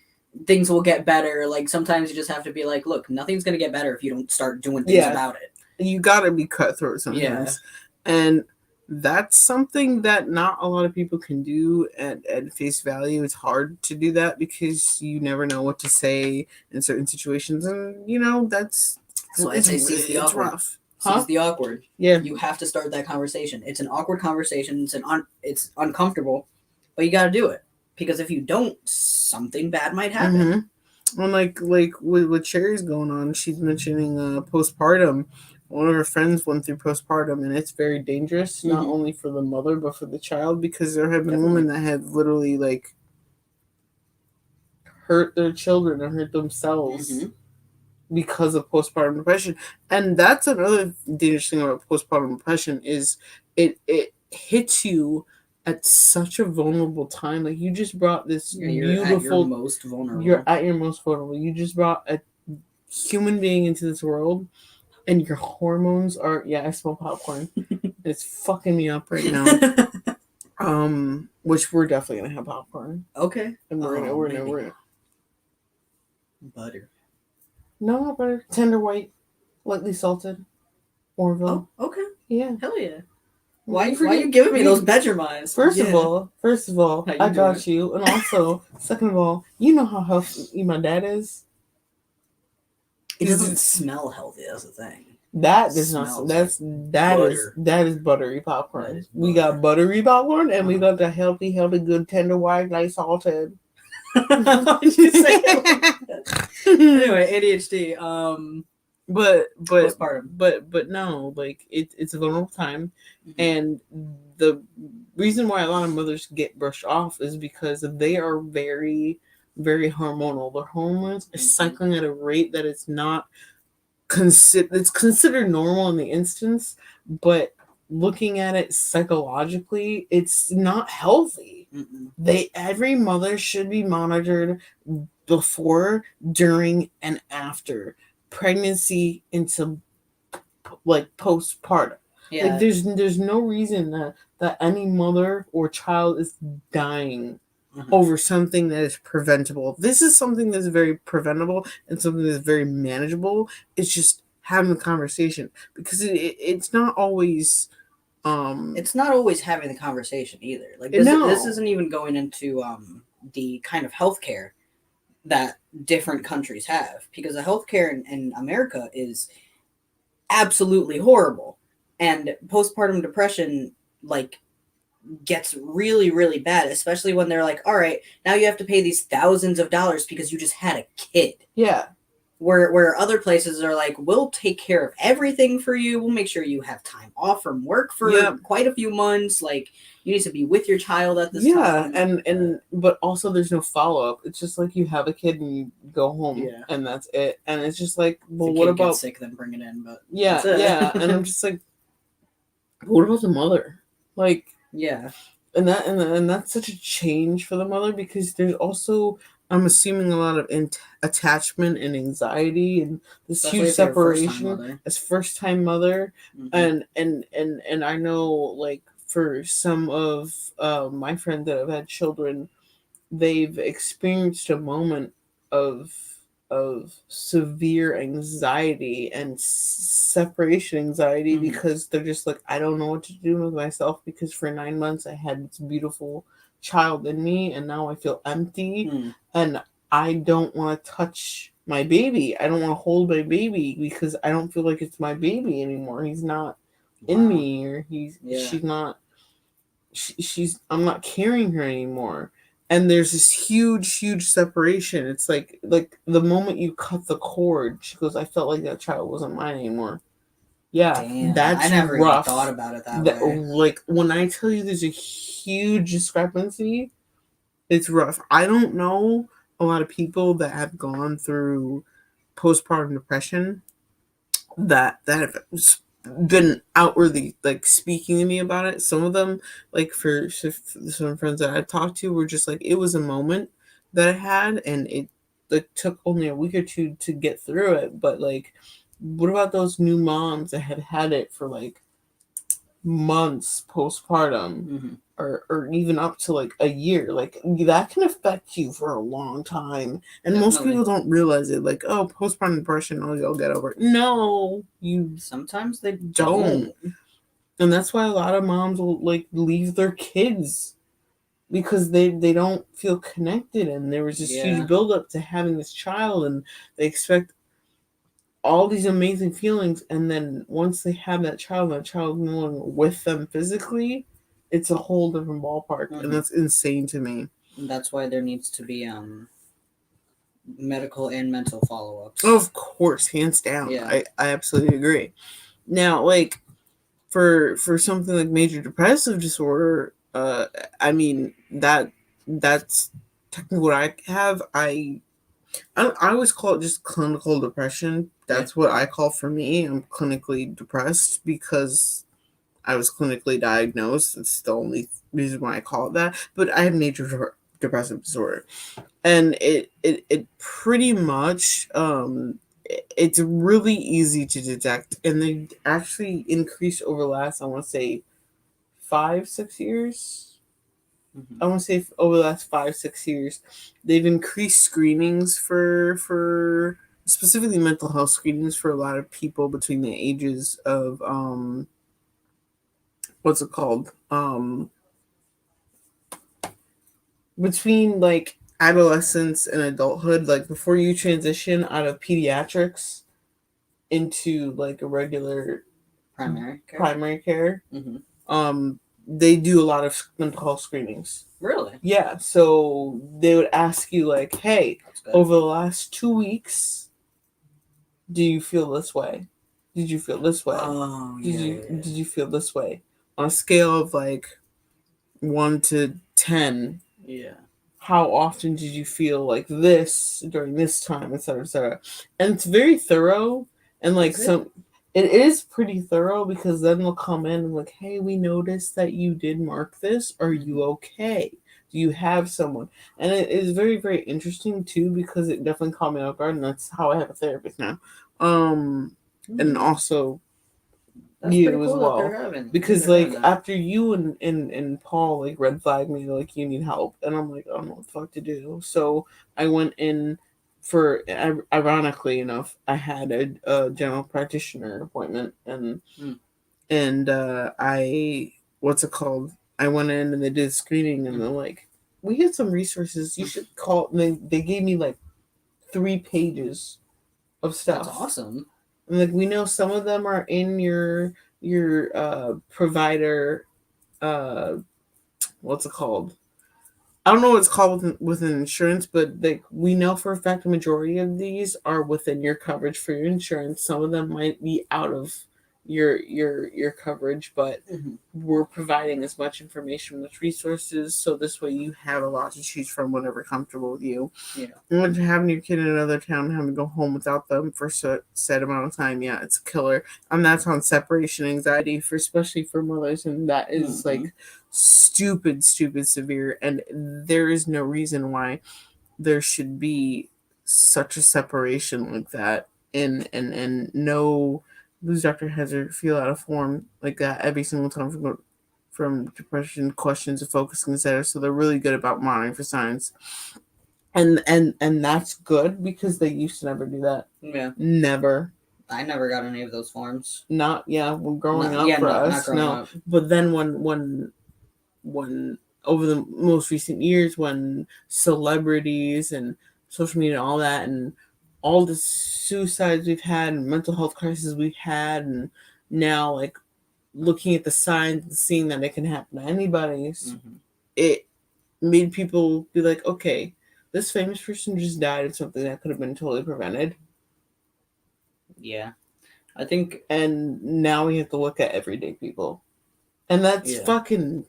things will get better. Like sometimes you just have to be like, look, nothing's gonna get better if you don't start doing things about it. You gotta be cutthroat sometimes. And that's something that not a lot of people can do at face value. It's hard to do that because you never know what to say in certain situations, and that's why I say seize the awkward. Rough. Seize the awkward. Yeah, you have to start that conversation. It's an awkward conversation. It's uncomfortable, but you got to do it because if you don't, something bad might happen. Well, like with Cherry's going on, she's mentioning postpartum. One of her friends went through postpartum, and it's very dangerous, not only for the mother but for the child, because there have been women that have literally like hurt their children or hurt themselves because of postpartum depression. And that's another dangerous thing about postpartum depression is it hits you at such a vulnerable time. Like, you just brought this You're beautiful. at your most vulnerable. You're at your most vulnerable. You just brought a human being into this world, and your hormones are. Yeah, I smell popcorn. It's fucking me up right now. Which we're definitely gonna have popcorn, Okay. and we're gonna butter. No, not butter. Tender white, lightly salted, Orville. Oh, okay. Yeah. Hell yeah. Why are you giving me those Vegemines? First of all, I got you, and also, second of all, you know how healthy my dad is. It doesn't smell healthy. That's the thing. That does not. That is buttery popcorn. We got buttery popcorn, and we got the healthy, good tender white, light salted. Why'd you say it like that? Anyway, ADHD. But no, like it's a vulnerable time, and the reason why a lot of mothers get brushed off is because they are very, very hormonal. Their hormones are cycling at a rate that it's not it's considered normal in the instance, but looking at it psychologically, it's not healthy. Every mother should be monitored before, during, and after pregnancy into like postpartum. Yeah. Like there's no reason that any mother or child is dying over something that is preventable. This is something that's very preventable and something that's very manageable. It's just having the conversation, because it's not always it's not always having the conversation either. Like this isn't even going into the kind of healthcare that different countries have, because the healthcare in America is absolutely horrible, and postpartum depression like gets really, really bad, especially when they're like, all right, now you have to pay these thousands of dollars because you just had a kid. Yeah. Where other places are like, we'll take care of everything for you. We'll make sure you have time off from work for quite a few months. Like, you need to be with your child at this time. Yeah, but also there's no follow-up. It's just like you have a kid and you go home, and that's it. And it's just like, well, what about gets sick, then bring it in. But and I'm just like, what about the mother? Like, and that's such a change for the mother, because there's also, I'm assuming, a lot of attachment and anxiety and this huge separation as first-time mother. And I know, like, for some of my friends that have had children, they've experienced a moment of severe anxiety and separation anxiety, because they're just like, I don't know what to do with myself, because for 9 months I had this beautiful child in me, and now I feel empty, and I don't want to touch my baby. I don't want to hold my baby, because I don't feel like it's my baby anymore. He's not in me, or she's not. I'm not carrying her anymore. And there's this huge separation. It's like the moment you cut the cord, she goes, I felt like that child wasn't mine anymore. Yeah. Damn, that's I never rough. Even thought about it that way. Like, when I tell you there's a huge discrepancy, it's rough. I don't know a lot of people that have gone through postpartum depression that have been outwardly like speaking to me about it. Some of them, like for some friends that I talked to, were just like, it was a moment that I had, and it like took only a week or two to get through it. But like, what about those new moms that had it for like months postpartum, or even up to like a year? Like, that can affect you for a long time, and most people don't realize it. Like, oh, postpartum depression, oh, you'll get over it. No, you sometimes they don't. And that's why a lot of moms will like leave their kids, because they don't feel connected, and there was this huge buildup to having this child, and they expect all these amazing feelings, and then once they have that child no longer with them physically, it's a whole different ballpark, and that's insane to me. And that's why there needs to be medical and mental follow-ups. Of course, hands down. I absolutely agree. Now, like, for something like major depressive disorder, I mean, that's technically what I have. I always call it just clinical depression. That's what I call for me. I'm clinically depressed because I was clinically diagnosed. It's the only reason why I call it that. But I have major depressive disorder, and it pretty much it's really easy to detect, and they actually increased over the last, I want to say, 5-6 years. I want to say over the last 5-6 years, they've increased screenings for specifically mental health screenings for a lot of people between the ages of what's it called, between like adolescence and adulthood, like before you transition out of pediatrics into like a regular primary care. They do a lot of mental health screenings. Really? Yeah, so they would ask you like, hey, over the last 2 weeks, do you feel this way? Did you feel this way? Oh, Did you feel this way? On a scale of like 1 to 10, yeah, how often did you feel like this during this time, etc., etc. And it's very thorough, and like it is pretty thorough, because then they'll come in and like, hey, we noticed that you did mark this. Are you okay? Do you have someone? And it is very, very interesting too, because it definitely caught me off guard, and that's how I have a therapist now. And also that's you pretty as cool well, that they're having, because like after you and Paul like red flagged me, like, you need help, and I'm like, I don't know what the fuck to do. So I went in for, ironically enough, I had a general practitioner appointment, and I, what's it called, I went in and they did screening, and they're like, we have some resources, you should call. And they gave me like 3 pages of stuff. That's awesome. And like, we know some of them are in your provider, what's it called? I don't know what it's called within insurance, but like, we know for a fact the majority of these are within your coverage for your insurance. Some of them might be out of your coverage, but we're providing as much information with resources, so this way you have a lot to choose from, whatever comfortable with you. Yeah. And having your kid in another town and having to go home without them for a set amount of time, yeah, it's a killer. And that's on separation anxiety, for especially for mothers, and that is like stupid severe, and there is no reason why there should be such a separation like that, and no blues doctor has her feel out of form like that every single time from depression questions and focusing, etc. So they're really good about monitoring for signs, and that's good, because they used to never do that. Yeah, never. I never got any of those forms. Not when growing up for us, no. But then when over the most recent years, when celebrities and social media and all that, and all the suicides we've had and mental health crises we've had, and now like looking at the signs and seeing that it can happen to anybody, it made people be like, okay, this famous person just died of something that could have been totally prevented. Yeah, I think. And now we have to look at everyday people, and that's fucking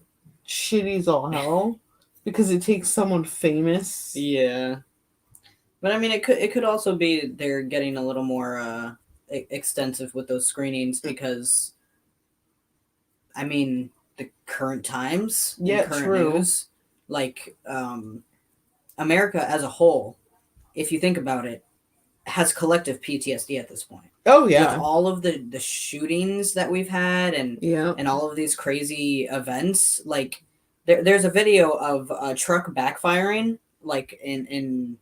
shitty as all hell, because it takes someone famous. Yeah, but I mean, it could also be they're getting a little more extensive with those screenings, because I mean, the current times, current news, like America as a whole, if you think about it, has collective PTSD at this point. Oh yeah, with all of the shootings that we've had, and all of these crazy events. Like there's a video of a truck backfiring, like in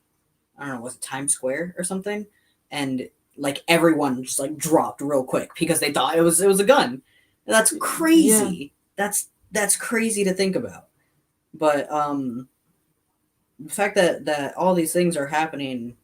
I don't know, was it Times Square or something, and like everyone just like dropped real quick because they thought it was a gun. That's crazy. Yeah. That's crazy to think about. But the fact that all these things are happening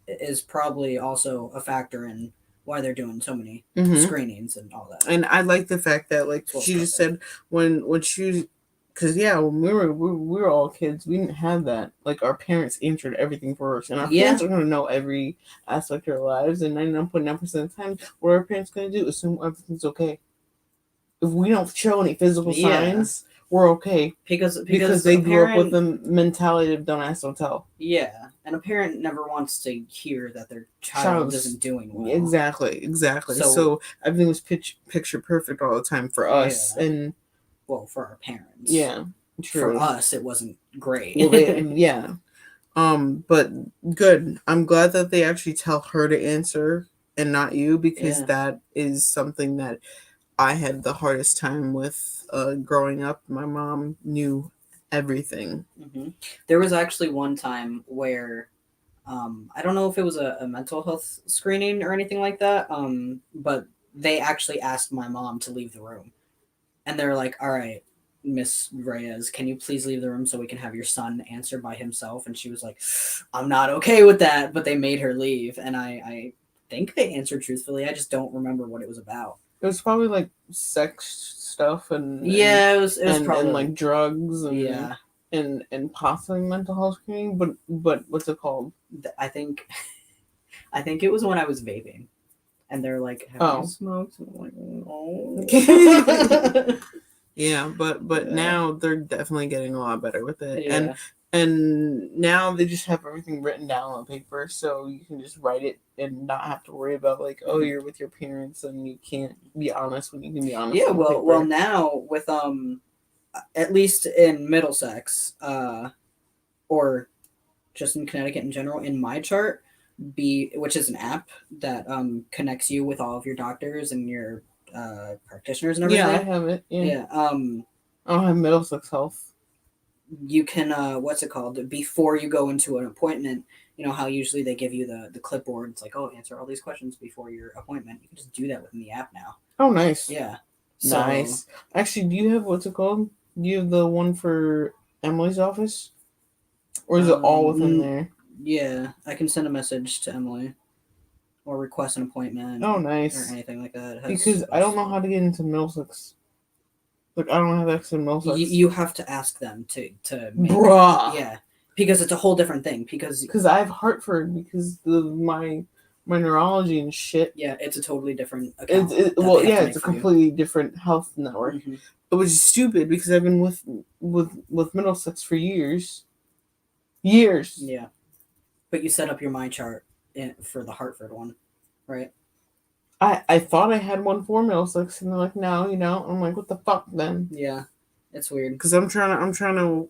is probably also a factor in why they're doing so many screenings and all that. And I like the fact that, like she just said, when she, because when we were all kids, we didn't have that. Like, our parents answered everything for us, and our parents are going to know every aspect of our lives. And 99.9% of the time, what our parents going to do is assume everything's okay. If we don't show any physical signs, we're okay, because they grew up with the mentality of don't ask, don't tell. Yeah, And a parent never wants to hear that their child Child's- isn't doing well. Exactly. So- So everything was picture perfect all the time for us, Yeah. and Well, for our parents. yeah, For true. us, it wasn't great. Well, yeah. But good. I'm glad that they actually tell her to answer and not you, because Yeah. that is something that I had the hardest time with growing up. My mom knew everything. Mhm. There was actually one time where I don't know if it was a mental health screening or anything like that, but they actually asked my mom to leave the room. And they're like, all right, Miss Reyes, can you please leave the room so we can have your son answer by himself? And she was like, I'm not okay with that. But they made her leave. And I think they answered truthfully. I just don't remember what it was about. It was probably like sex stuff and Yeah, it was probably and like drugs and yeah. and possibly mental health screening, but what's it called? I think it was when I was vaping. And they're like, have you smoked? And I'm like, no. Yeah, but Yeah. now they're definitely getting a lot better with it. Yeah. And now they just have everything written down on paper, so you can just write it and not have to worry about like, oh, you're with your parents and you can't be honest when you can be honest. Yeah, on well paper. now with at least in Middlesex, or just in Connecticut in general, in My Chart, which is an app that connects you with all of your doctors and your practitioners and everything. Yeah, I have it. Yeah. Yeah. I don't have Middlesex Health. You can what's it called? Before you go into an appointment, you know how usually they give you the clipboard. It's like, oh, answer all these questions before your appointment. You can just do that within the app now. Oh, nice. Yeah. Nice. Actually, do you have what's it called? Do you have the one for Emily's office? Or is it all within there? Yeah, I can send a message to Emily or request an appointment. Oh, nice. Or anything like that. Because I don't know how to get into Middlesex. Like, I don't have access to Middlesex. You have to ask them to make Bruh. Yeah, because it's a whole different thing. Because I have Hartford because my neurology and shit. Yeah, it's a totally different account. It's a completely different health network. Mm-hmm. Which is stupid because I've been with Middlesex for years. Years. Yeah, but you set up your My Chart for the Hartford one, right? I thought I had one for Middlesex, and they're like, no, I'm like, what the fuck then? Yeah, it's weird. Because I'm trying to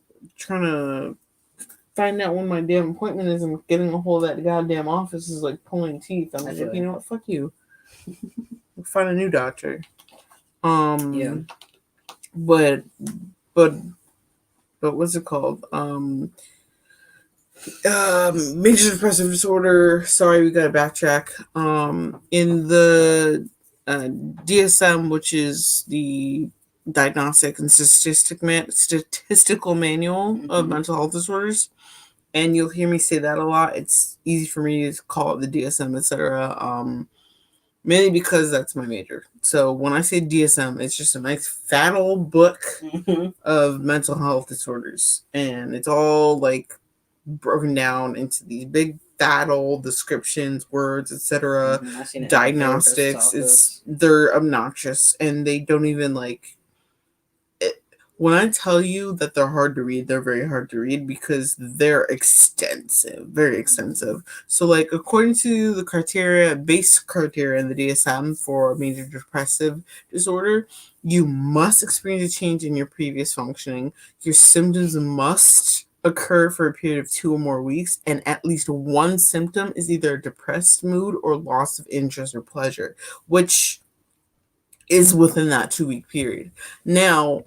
find out when my damn appointment is, and getting a hold of that goddamn office is like pulling teeth. I'm like, you know what? Fuck you. Find a new doctor. Yeah. But what's it called? Major depressive disorder. Sorry, we gotta backtrack. In the DSM, which is the Diagnostic and Statistical Manual of Mental Health Disorders, and you'll hear me say that a lot. It's easy for me to call it the DSM, etc. Mainly because that's my major. So when I say DSM, it's just a nice fat old book of mental health disorders, and it's all like broken down into these big fat old descriptions, words, etc. Diagnostics. They're obnoxious, and they don't even like it. When I tell you that they're hard to read, they're very hard to read because they're extensive, very extensive. So, like, according to the basic criteria in the DSM for major depressive disorder, you must experience a change in your previous functioning. Your symptoms must occur for a period of 2 or more weeks, and at least one symptom is either a depressed mood or loss of interest or pleasure, which is within that 2-week period. Now,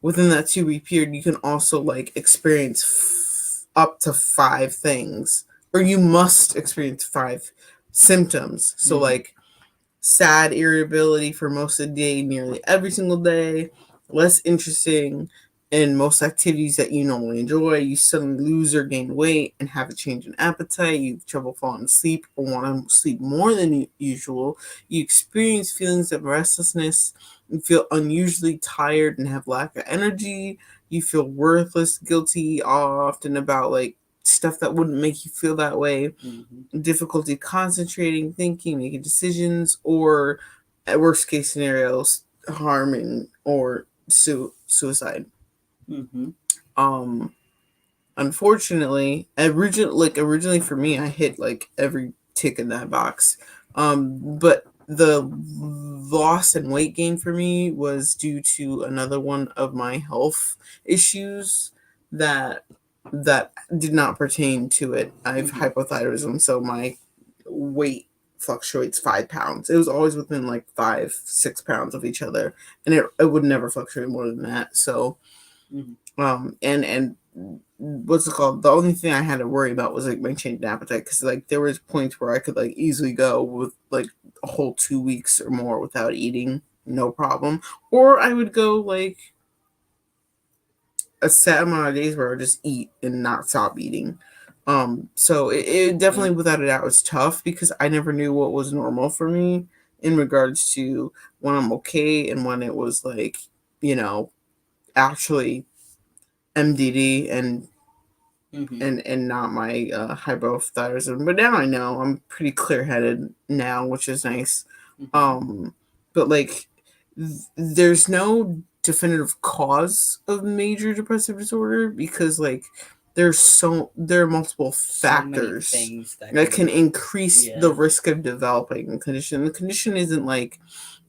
within that 2-week period, you can also like experience up to 5 things, or you must experience 5 symptoms. So like sad irritability for most of the day, nearly every single day, less interesting in most activities that you normally enjoy. You suddenly lose or gain weight and have a change in appetite. You have trouble falling asleep or want to sleep more than usual. You experience feelings of restlessness. You feel unusually tired and have lack of energy. You feel worthless, guilty, often about like stuff that wouldn't make you feel that way. Difficulty concentrating, thinking, making decisions, or at worst case scenarios, harming or suicide. unfortunately, originally for me, I hit like every tick in that box. But the loss and weight gain for me was due to another one of my health issues that did not pertain to it. I have hypothyroidism, so my weight fluctuates 5 pounds. It was always within like 5-6 pounds of each other, and it would never fluctuate more than that. So, and what's it called? The only thing I had to worry about was like my change in appetite, because like there was points where I could like easily go with like a whole 2 weeks or more without eating, no problem, or I would go like a set amount of days where I would just eat and not stop eating. So it definitely, without a doubt, was tough because I never knew what was normal for me in regards to when I'm okay and when it was like, actually MDD and not my hypothyroidism. But now I know I'm pretty clear headed now, which is nice. But like, there's no definitive cause of major depressive disorder because like there are multiple factors that can increase the risk of developing the condition. The condition isn't like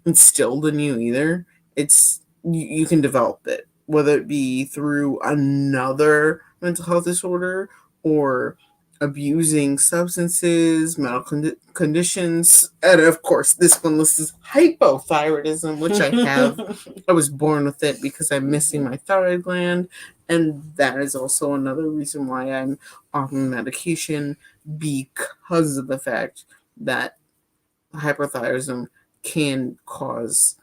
instilled in you either. It's you can develop it, whether it be through another mental health disorder or abusing substances, medical conditions, and of course, this one lists hypothyroidism, which I have. I was born with it because I'm missing my thyroid gland, and that is also another reason why I'm on medication, because of the fact that hypothyroidism can cause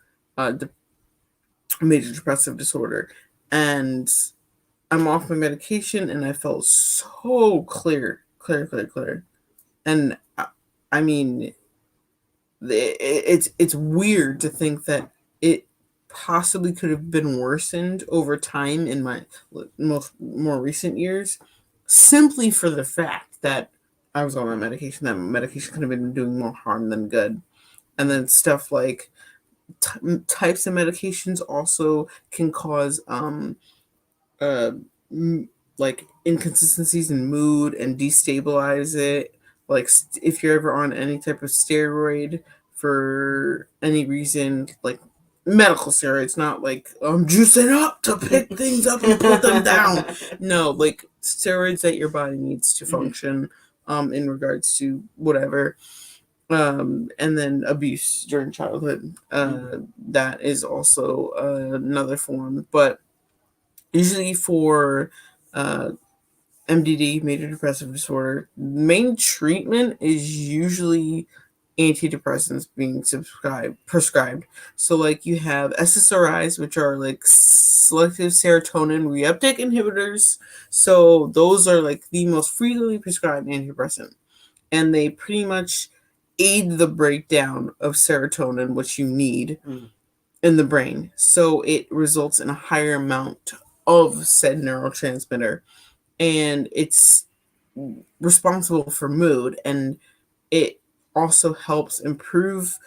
major depressive disorder. And I'm off my medication, and I felt so clear. And I mean, it's weird to think that it possibly could have been worsened over time in my more recent years, simply for the fact that I was on my medication. That medication could have been doing more harm than good. And then stuff like types of medications also can cause uh, like inconsistencies in mood and destabilize it. Like if you're ever on any type of steroid for any reason, like medical steroids, not like I'm juicing up to pick things up and put them down. No, like steroids that your body needs to function in regards to whatever. And then abuse during childhood. That is also another form, but usually for uh, MDD, major depressive disorder, main treatment is usually antidepressants being prescribed. So like you have SSRIs, which are like selective serotonin reuptake inhibitors. So those are like the most frequently prescribed antidepressant, and they pretty much aid the breakdown of serotonin, which you need in the brain. So it results in a higher amount of said neurotransmitter, and it's responsible for mood, and it also helps improve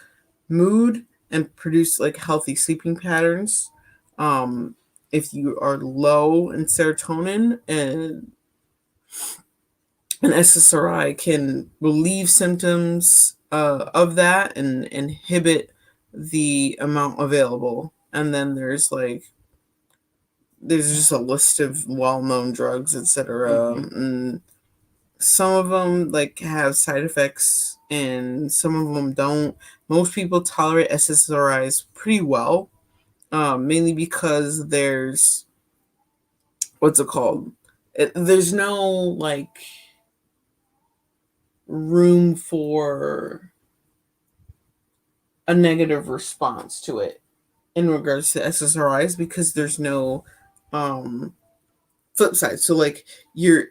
mood and produce like healthy sleeping patterns. If you are low in serotonin, and an SSRI can relieve symptoms of that and inhibit the amount available. And then there's just a list of well-known drugs, etc. And some of them like have side effects, and some of them don't. Most people tolerate SSRIs pretty well, mainly because there's what's it called? There's no like room for a negative response to it in regards to SSRIs, because there's no flip side. So like you're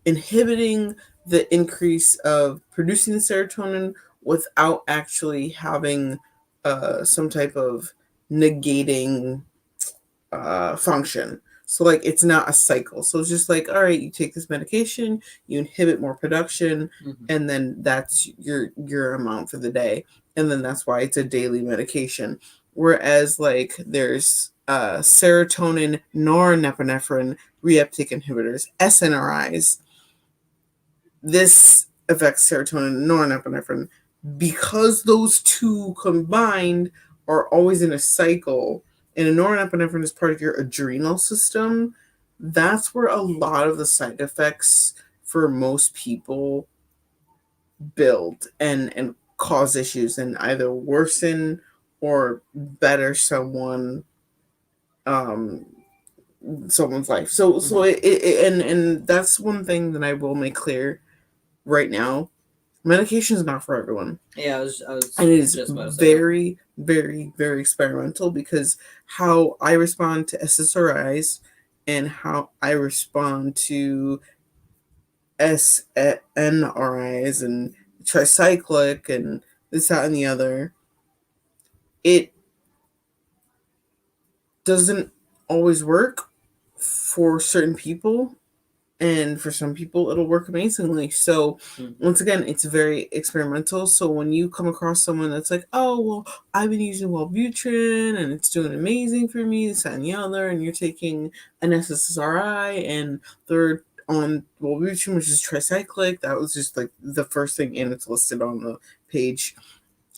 inhibiting the increase of producing the serotonin without actually having some type of negating function. So like it's not a cycle. So it's just like, all right, you take this medication, you inhibit more production, and then that's your amount for the day. And then that's why it's a daily medication. Whereas like there's serotonin norepinephrine reuptake inhibitors, SNRIs. This affects serotonin and norepinephrine. Because those two combined are always in a cycle, and norepinephrine is part of your adrenal system, that's where a lot of the side effects for most people build and cause issues and either worsen or better um someone's life. So and that's one thing that I will make clear right now. Medication is not for everyone. Yeah, I was and it is just about to say very, very, very experimental, because how I respond to SSRIs and how I respond to SNRIs and tricyclic and this, that, and the other, it doesn't always work for certain people, and for some people it'll work amazingly. So once again, it's very experimental. So when you come across someone that's like, oh well, I've been using Wellbutrin and it's doing amazing for me, this, that, and the other, and you're taking an SSRI and they're on Wellbutrin, which is tricyclic, that was just like the first thing, and it's listed on the page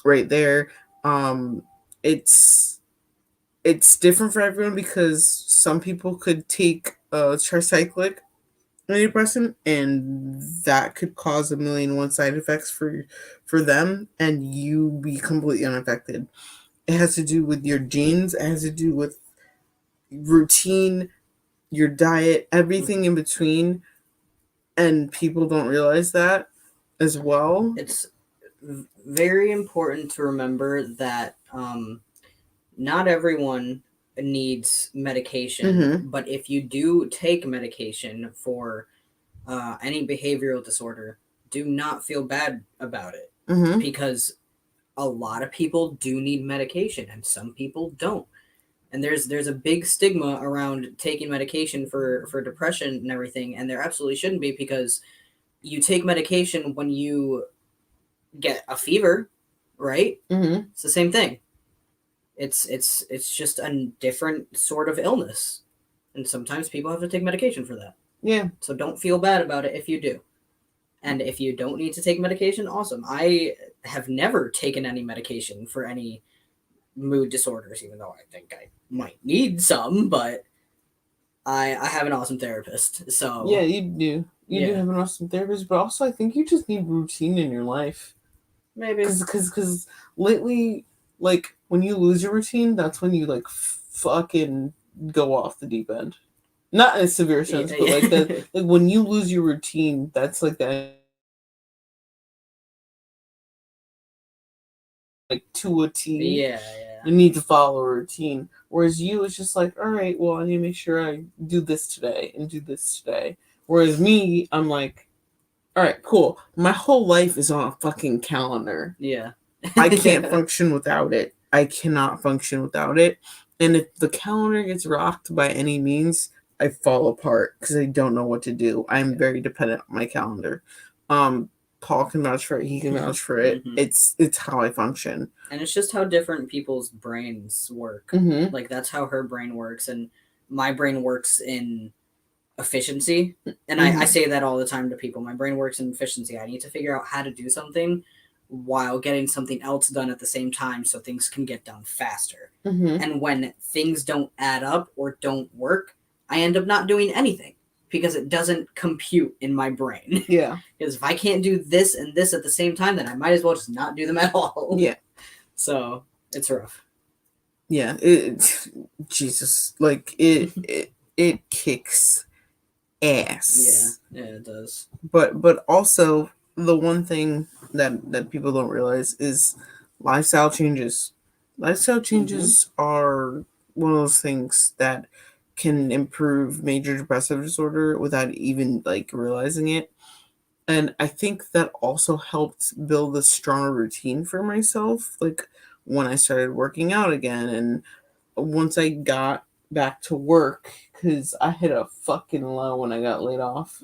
right there. It's different for everyone, because some people could take a tricyclic antidepressant and that could cause a million one side effects for them, and you be completely unaffected. It has to do with your genes, it has to do with routine, your diet, everything in between, and people don't realize that as well. It's very important to remember that not everyone needs medication, but if you do take medication for any behavioral disorder, do not feel bad about it, because a lot of people do need medication and some people don't. And there's a big stigma around taking medication for depression and everything, and there absolutely shouldn't be, because you take medication when you get a fever, right? It's the same thing. It's just a different sort of illness, and sometimes people have to take medication for that. Yeah. So don't feel bad about it if you do. And if you don't need to take medication, awesome. I have never taken any medication for any mood disorders, even though I think I might need some, but I have an awesome therapist. So yeah, you do. You do have an awesome therapist, but also I think you just need routine in your life. Maybe. Because lately, like, when you lose your routine, that's when you, like, fucking go off the deep end. Not in a severe sense, but, like, that, like, when you lose your routine, that's, like, that, like, to a T. Yeah. You need to follow a routine. Whereas you, it's just like, all right, well, I need to make sure I do this today and do this today. Whereas me, I'm like, all right, cool. My whole life is on a fucking calendar. Yeah. I can't function without it. I cannot function without it. And if the calendar gets rocked by any means, I fall apart because I don't know what to do. I'm very dependent on my calendar. Paul can vouch for it. He can vouch for it. It's how I function. And it's just how different people's brains work. Like, that's how her brain works, and my brain works in efficiency. And I say that all the time to people. My brain works in efficiency. I need to figure out how to do something while getting something else done at the same time, so things can get done faster. And when things don't add up or don't work, I end up not doing anything, because it doesn't compute in my brain. Yeah. Because if I can't do this and this at the same time, then I might as well just not do them at all. Yeah. So it's rough. Yeah. Jesus. Like, it kicks ass. Yeah, it does. But also, the one thing that people don't realize is lifestyle changes. Lifestyle changes are one of those things that can improve major depressive disorder without even, like, realizing it. And I think that also helped build a stronger routine for myself, like when I started working out again, and once I got back to work, because I hit a fucking low when I got laid off.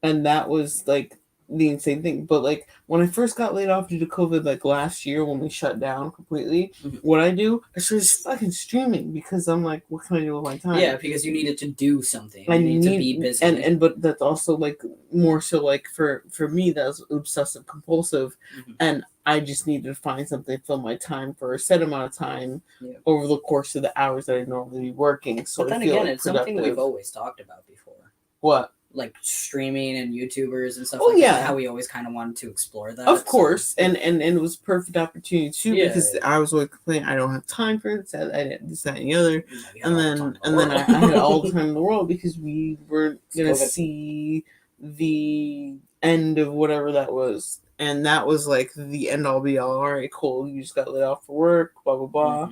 And that was like the insane thing. But like when I first got laid off due to COVID, like last year when we shut down completely, what I do, I started fucking streaming because I'm like, what can I do with my time? Yeah, because you needed to do something. I You need to be busy. And but that's also like more so like for me that was obsessive compulsive, and I just needed to find something to fill my time for a set amount of time over the course of the hours that I normally be working. So but then I feel again, like it's productive. something we've always talked about before. What? Like streaming and YouTubers and stuff Oh, like yeah. that. How we always kind of wanted to explore that. Of course, and it was perfect opportunity too because Yeah. I was always complaining I don't have time for this, I didn't this, that, and the other, You and had then I had all the time in the world because we were gonna COVID. see the end of whatever that was, and that was like the end all be all. All right, cool. You just got laid off for work, blah blah blah.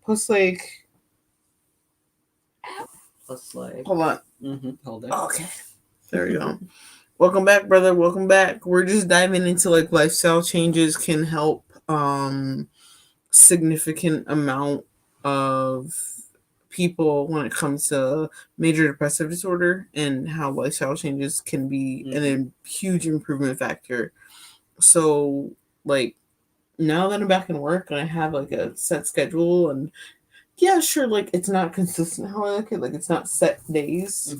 Plus, like, hold on. Hold it. Okay, there we go. Welcome back, brother. Welcome back. We're just diving into like lifestyle changes can help significant amount of people when it comes to major depressive disorder and how lifestyle changes can be a huge improvement factor. So like now that I'm back in work and I have like a set schedule and yeah, sure, like it's not consistent how I like it. Like it's not set days.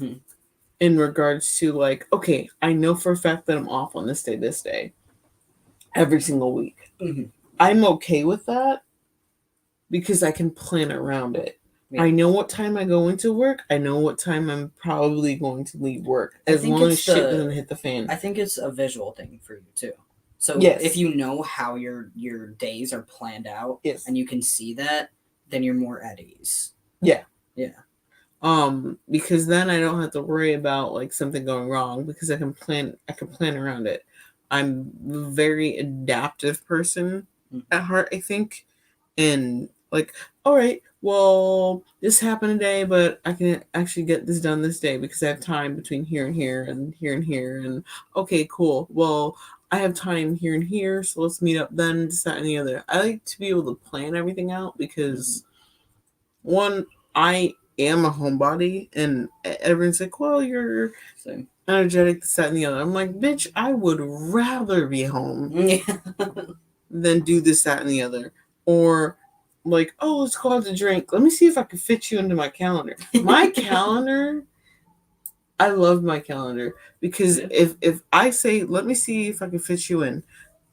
In regards to like, okay, I know for a fact that I'm off on this day, every single week. I'm okay with that because I can plan around it. Yeah. I know what time I go into work. I know what time I'm probably going to leave work. As long as shit doesn't hit the fan. I think it's a visual thing for you too. So if you know how your days are planned out and you can see that, then you're more at ease. Yeah. Because then I don't have to worry about like something going wrong because I can plan around it. I'm a very adaptive person at heart, I think. And like, all right, well, this happened today, but I can actually get this done this day because I have time between here and here and here and here. And okay, cool. Well, I have time here and here, so let's meet up then, this, that, and the other. I like to be able to plan everything out because one, I am a homebody, and everyone's like, well, you're energetic, this, that, and the other. I'm like, bitch, I would rather be home than do this, that, and the other. Or like, oh, let's go out to drink. Let me see if I can fit you into my calendar. My calendar, I love my calendar because if I say, let me see if I can fit you in,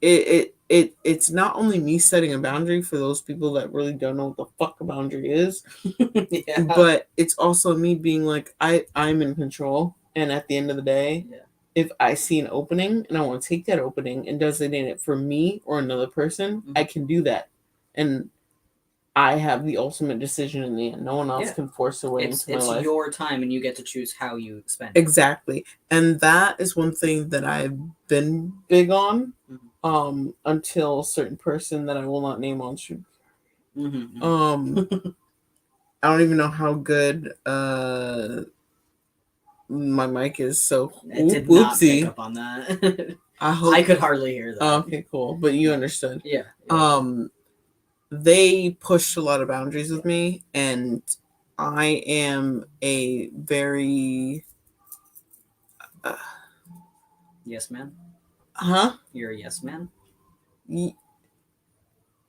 it's not only me setting a boundary for those people that really don't know what the fuck a boundary is, but it's also me being like, I'm in control. And at the end of the day, if I see an opening and I want to take that opening and designate it for me or another person, I can do that. And I have the ultimate decision in the end. No one else can force their way into my life. It's your time and you get to choose how you spend it. Exactly. And that is one thing that I've been big on until a certain person that I will not name on stream. I don't even know how good my mic is, so it did not pick up on that. I could hardly hear that. Okay, cool. But you understood. Yeah. They pushed a lot of boundaries with me, and I am a very yes man. Huh? You're a yes man.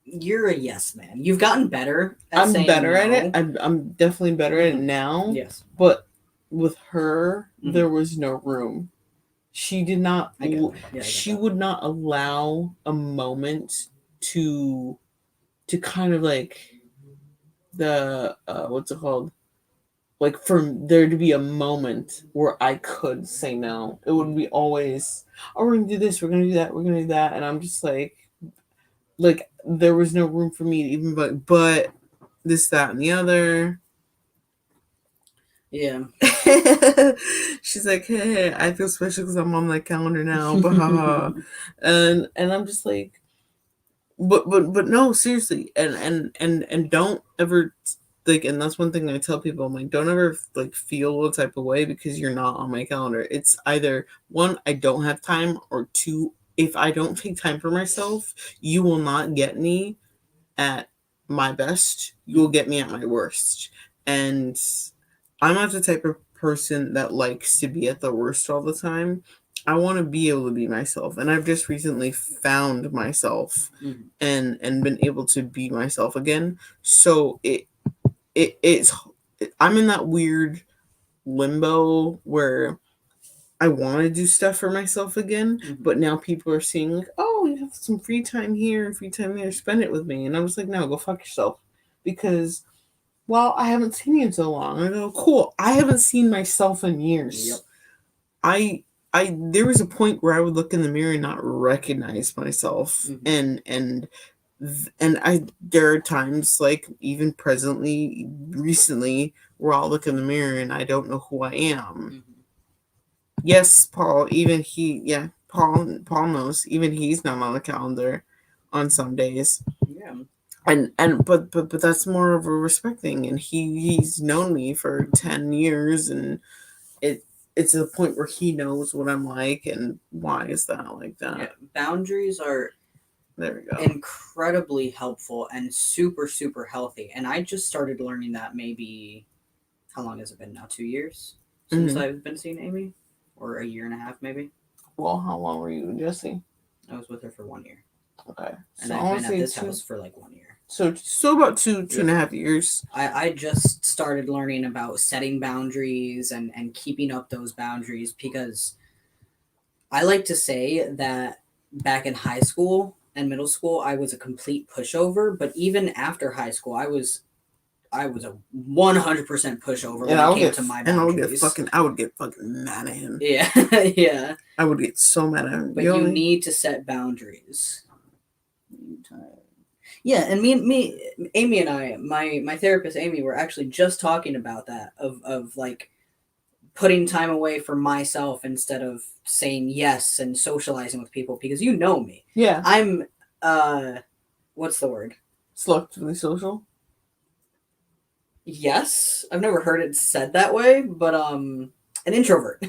You're a yes man. You've gotten better at I'm saying better no. at it. I'm definitely better at it now. Yes. But with her, there was no room. She did not. She would not allow a moment to kind of like the what's it called? Like for there to be a moment where I could say no. It would be always, oh, we're gonna do this, we're gonna do that, we're gonna do that, and I'm just like there was no room for me to even but this, that, and the other. Yeah. She's like, hey, I feel special because I'm on my calendar now. and I'm just like, but no, seriously, and don't ever like, and that's one thing I tell people. I'm like, don't ever like feel a type of way because you're not on my calendar. It's either one, I don't have time, or two, if I don't take time for myself, you will not get me at my best. You'll get me at my worst. And I'm not the type of person that likes to be at the worst all the time. I want to be able to be myself, and I've just recently found myself Mm-hmm. and been able to be myself again. So it's I'm in that weird limbo where I want to do stuff for myself again, Mm-hmm. but now people are seeing like, oh, you have some free time here and free time there, spend it with me, and I was like, no, go fuck yourself, because well, I haven't seen you in so long. I go, cool. I haven't seen myself in years. Yep. I there was a point where I would look in the mirror and not recognize myself, and I there are times like even presently recently where I'll look in the mirror and I don't know who I am. Mm-hmm. Yes, Paul, even he, yeah, Paul knows, even he's not on the calendar on some days. Yeah. But that's more of a respect thing, and he's known me for 10 years, and it's to the point where he knows what I'm like and why is that like that. Yeah. Boundaries are There we go. incredibly helpful and super, super healthy. And I just started learning that maybe, how long has it been now? 2 years since I've been seeing Amy? Or a year and a half, maybe? Well, how long were you with Jesse? I was with her for 1 year. Okay. And I've been at this house for like 1 year. So about two and a half years. I just started learning about setting boundaries and keeping up those boundaries, because I like to say that back in high school and middle school, I was a complete pushover. But even after high school, I was a 100% pushover when it came to my boundaries. I would get fucking mad at him. Yeah, yeah. I would get so mad at him. But you need to set boundaries. Yeah, and Amy and I, my therapist Amy, were actually just talking about that of like putting time away for myself instead of saying yes and socializing with people, because you know me. Yeah. I'm what's the word? Selectively social? Yes. I've never heard it said that way, but an introvert.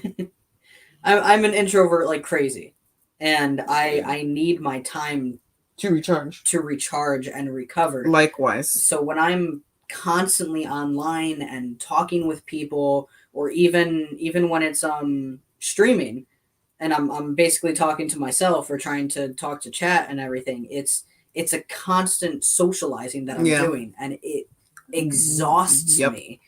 I'm an introvert like crazy. And I need my time to recharge and recover. Likewise. So when I'm constantly online and talking with people, or even when it's streaming and I'm basically talking to myself or trying to talk to chat and everything, it's a constant socializing that I'm doing, and it exhausts me,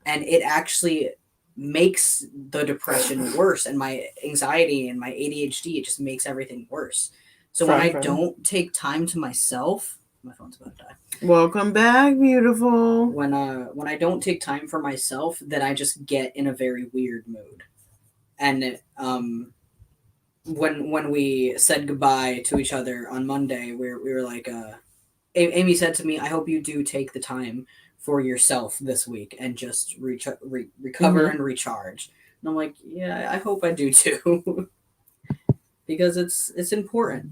and it actually makes the depression worse, and my anxiety and my ADHD, it just makes everything worse. So when I don't take time to myself, my phone's about to die. Welcome back, beautiful. When I don't take time for myself, then I just get in a very weird mood. And when we said goodbye to each other on Monday, we were like, Amy said to me, "I hope you do take the time for yourself this week and just recover and recharge." And I'm like, yeah, I hope I do too, because it's important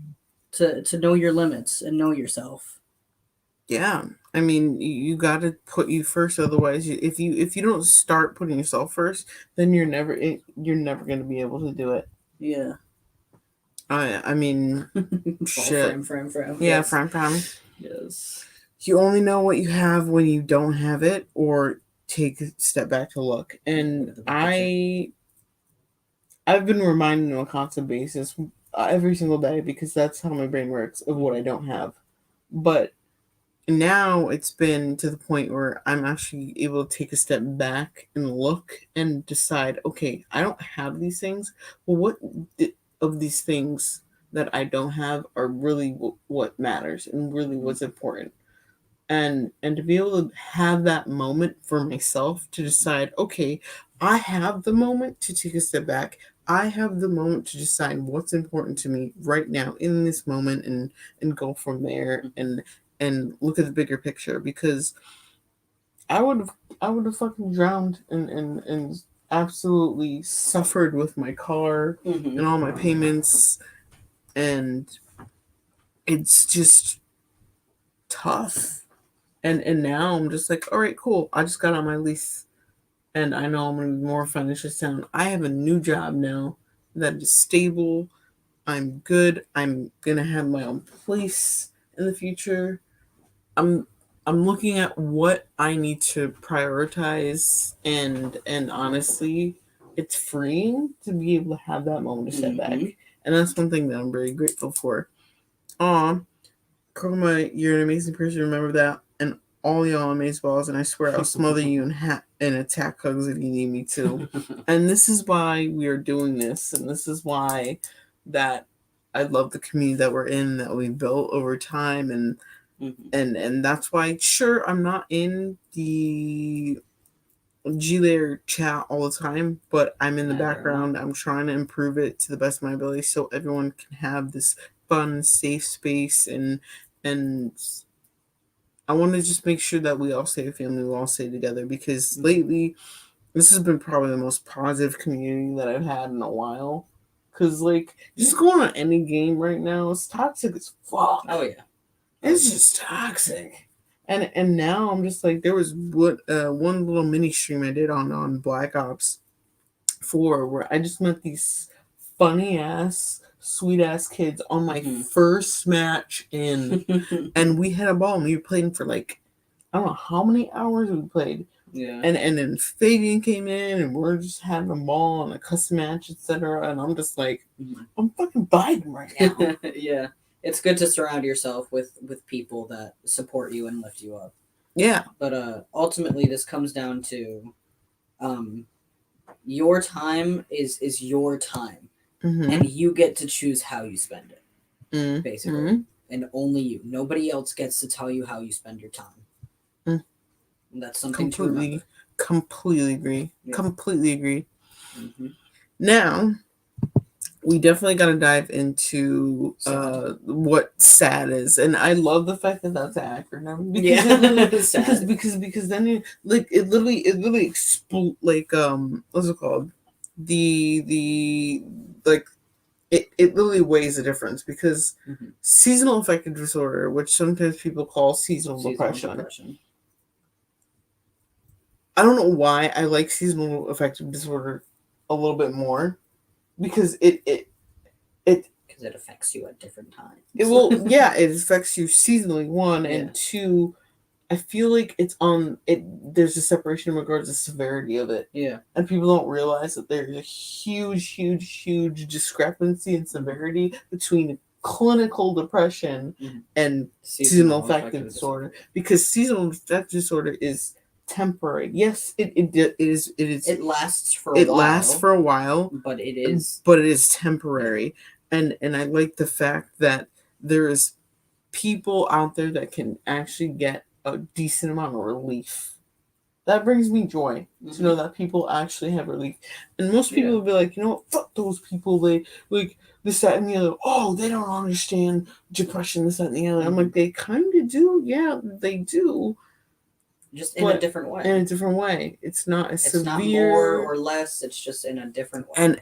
to know your limits and know yourself. Yeah, I mean, you got to put you first. Otherwise, if you don't start putting yourself first, then you're never going to be able to do it. Yeah. I mean, shit. Frame. Yeah, yes. frame. Yes. You only know what you have when you don't have it, or take a step back to look. And I've been reminding on a constant basis every single day, because that's how my brain works, of what I don't have. But now it's been to the point where I'm actually able to take a step back and look and decide, okay, I don't have these things. Well, what of these things that I don't have are really what matters and really what's important? And to be able to have that moment for myself to decide, okay, I have the moment to take a step back. I have the moment to decide what's important to me right now in this moment, and go from there, and look at the bigger picture, because I would have fucking drowned and absolutely suffered with my car and all my payments, and it's just tough. And now I'm just like, all right, cool. I just got on my lease, and I know I'm gonna be more financially sound. I have a new job now that is stable. I'm good. I'm gonna have my own place in the future. I'm looking at what I need to prioritize, and honestly, it's freeing to be able to have that moment of setback. Mhm. And that's one thing that I'm very grateful for. Karma, you're an amazing person. Remember that. And all y'all amaze balls. And I swear I'll smother you in attack hugs if you need me to. And this is why we are doing this. And this is why that I love the community that we're in, that we built over time. And and that's why, sure, I'm not in the G-Layer chat all the time, but I'm in the background. I'm trying to improve it to the best of my ability so everyone can have this fun, safe space, and I want to just make sure that we all stay a family, we all stay together, because lately this has been probably the most positive community that I've had in a while. Because, like, just going on any game right now, it's toxic as fuck. Oh yeah, it's just toxic. And now I'm just like, there was one little mini stream I did on Black Ops 4 where I just met these funny ass, sweet ass kids on my first match in, and we had a ball and we were playing for like, I don't know how many hours we played. Yeah. And then Fabian came in and we're just having a ball and a custom match, etc. And I'm just like, I'm fucking vibing right now. Yeah. It's good to surround yourself with people that support you and lift you up. Yeah. But ultimately this comes down to your time is your time. And you get to choose how you spend it. Basically. And only you. Nobody else gets to tell you how you spend your time. And that's something to remember. Completely agree. Yeah. Completely agree. Now, we definitely got to dive into what SAD is, and I love the fact that that's an acronym. Because then it literally like what's it called? The like it literally weighs the difference, because seasonal affective disorder, which sometimes people call seasonal depression. I don't know why I like seasonal affective disorder a little bit more, because it affects you at different times. It affects you seasonally, one, and two, I feel like there's a separation in regards to severity of it. Yeah. And people don't realize that there's a huge discrepancy in severity between clinical depression and seasonal affective disorder. Because seasonal affective disorder is temporary. Yes, it is. It lasts for a while. But it is temporary. And I like the fact that there's people out there that can actually get a decent amount of relief. That brings me joy to know that people actually have relief. And most people will be like, you know what, fuck those people. They like this, that, and the other. Oh, they don't understand depression, this, that, and the other. I'm like, they kind of do. Yeah, they do. Just in a different way. In a different way. It's not as severe. It's not more or less. It's just in a different way. And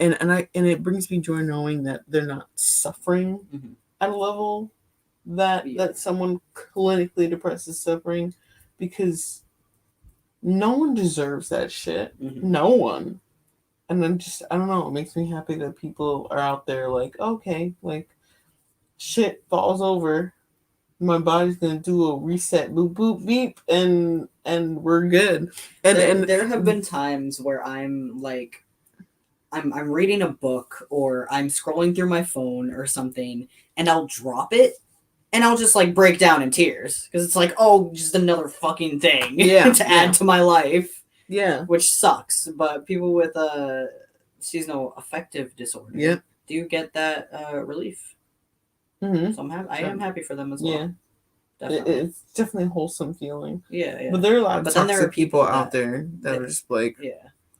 it brings me joy knowing that they're not suffering at a level that someone clinically depressed is suffering, because no one deserves that shit. No one. And then I don't know, it makes me happy that people are out there like, okay, like, shit falls over, my body's gonna do a reset, boop boop beep, and we're good. And there have been times where I'm like, I'm reading a book or I'm scrolling through my phone or something, and I'll drop it and I'll just like break down in tears, because it's like, oh, just another fucking thing to add to my life. Yeah, which sucks. But people with seasonal affective disorder do get that relief. So I am happy for them as well. Yeah. Definitely. It's definitely a wholesome feeling. Yeah. But there are a lot of toxic people out there that are just like,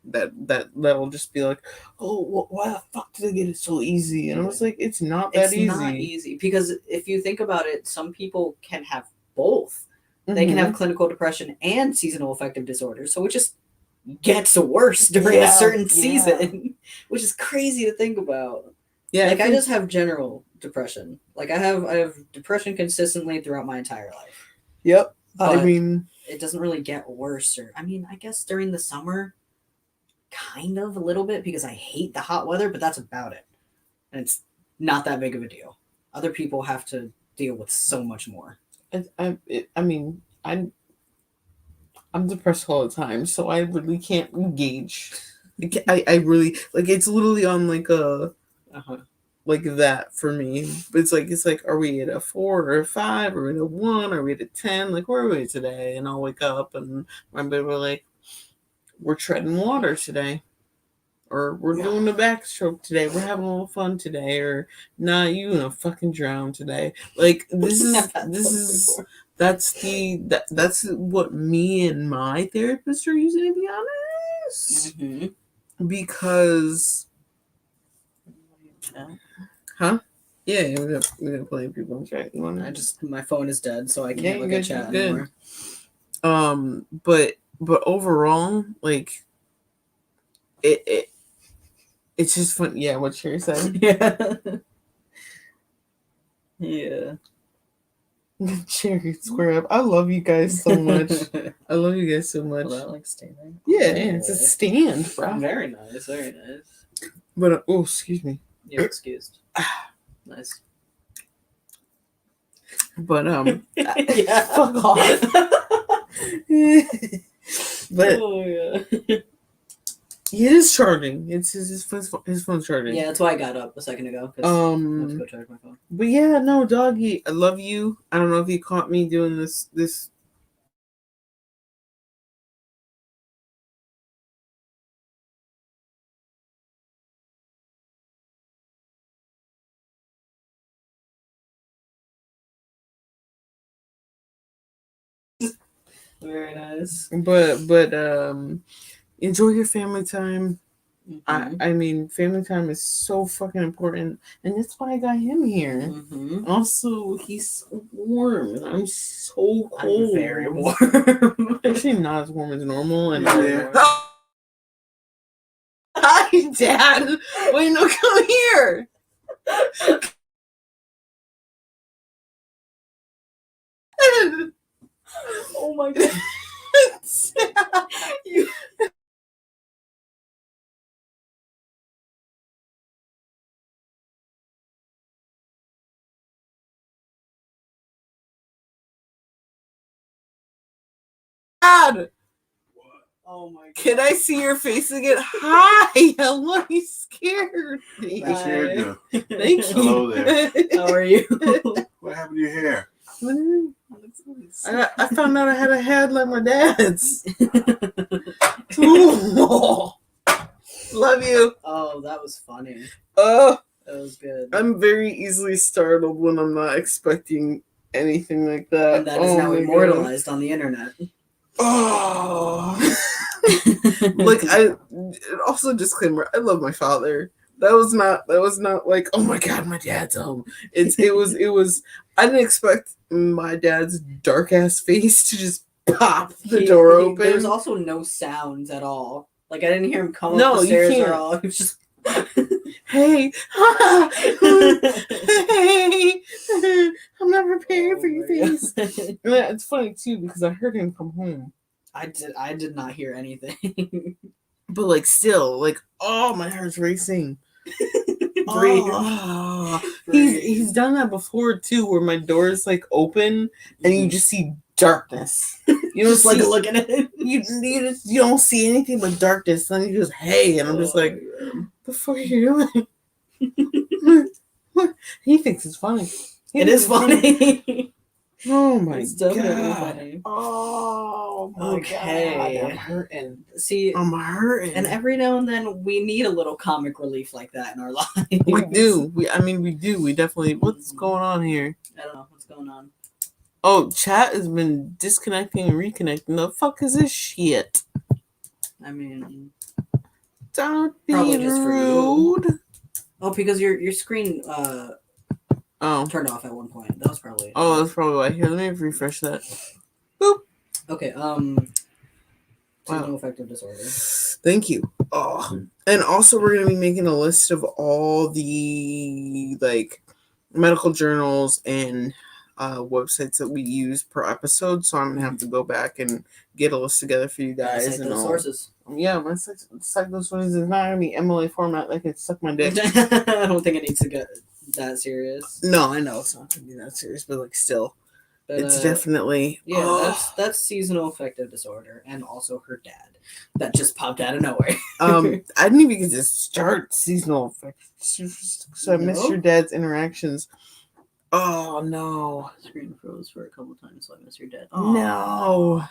that'll just be like, oh, why the fuck did they get it so easy? And I was like, it's not that easy. It's not easy, because if you think about it, some people can have both. They can have clinical depression and seasonal affective disorder, so it just gets worse during a certain season, which is crazy to think about. Yeah, like I just have general depression. Like I have depression consistently throughout my entire life. Yep. But I mean, it doesn't really get worse. Or I mean, I guess during the summer, kind of a little bit, because I hate the hot weather, but that's about it. And it's not that big of a deal. Other people have to deal with so much more. I'm depressed all the time, so I really can't gauge I really like. It's literally on like a Uh-huh. like that for me. But it's like, are we at a 4 or a 5? Are we at a 1? Are we at a 10? Like, where are we today? And I'll wake up and my baby will like, we're treading water today. Or we're doing the backstroke today. We're having a little fun today. Or nah, you gonna fucking drown today. Like that's what me and my therapist are using, to be honest. Mm-hmm. Because Yeah. huh? Yeah, we got plenty of people in chat. You want My phone is dead, so I can't look at chat anymore. But overall, like it's just fun. Yeah, what Sherry said. Yeah. Yeah. Cherry square up. I love you guys so much. I love you guys so much. Well, that like standing. Yeah, it's a stand, bro. Very nice, very nice. But oh, excuse me. You're excused. Nice. But yeah. fuck off. But oh yeah. It is charging. It's his phone's charging. Yeah, that's why I got up a second ago. I went to go charge my phone. But yeah, no, doggy, I love you. I don't know if you caught me doing this. Very nice. But enjoy your family time. Mm-hmm. I mean, family time is so fucking important, and that's why I got him here. Mm-hmm. Also, he's so warm, and I'm so cold. I'm very warm. Actually, not as warm as normal. And Yeah. Hi, Dad. Wait, no, come here. Oh my god. You... Dad. Oh my god. Can I see your face again? Hi. Hello. You scared me. I scared you. Thank you. Hello there. How are you? What happened to your hair? I found out I had a head like my dad's. Love you. Oh, that was funny. That was good. I'm very easily startled when I'm not expecting anything like that. And that is now immortalized on the internet. Oh. Like also disclaimer, I love my father. That was not like, oh my god, my dad's home. It was I didn't expect my dad's dark ass face to just pop the door open. There was also no sounds at all. Like I didn't hear him come up the stairs at all. It was just hey, hey, I'm not prepared for your face. And it's funny too because I heard him come home. I did not hear anything. But like still, like, oh, my heart's racing. He's done that before too, where my door is like open and you just see darkness. You don't just like looking at it. You don't see anything but darkness. And then you just hey, and I'm just like, the fuck are you doing? He thinks it's funny. It is funny. Oh my it's definitely god! Funny. Oh my okay. god! I'm hurting. See, I'm hurting. And every now and then we need a little comic relief like that in our lives. We do. We do. We definitely. What's going on here? I don't know what's going on. Oh, chat has been disconnecting and reconnecting. The fuck is this shit? I mean, don't be rude. Oh, because your screen turned off at one point. That was probably. Oh, that's probably why. Here, let me refresh that. Boop. Okay. Wow. Affective disorder. Thank you. Oh, and also we're gonna be making a list of all the like medical journals and websites that we use per episode. So I'm gonna have to go back and get a list together for you guys and all. Sources. Yeah, my cite those sources is not gonna be MLA format. That can suck my dick. I don't think it needs to get that serious. No, I know it's not gonna be that serious, but like still. But, it's definitely that's seasonal affective disorder, and also her dad that just popped out of nowhere. I didn't even get to start seasonal affective, so I missed No? your dad's interactions. Oh no, Screen froze for a couple times, so I missed your dad. no,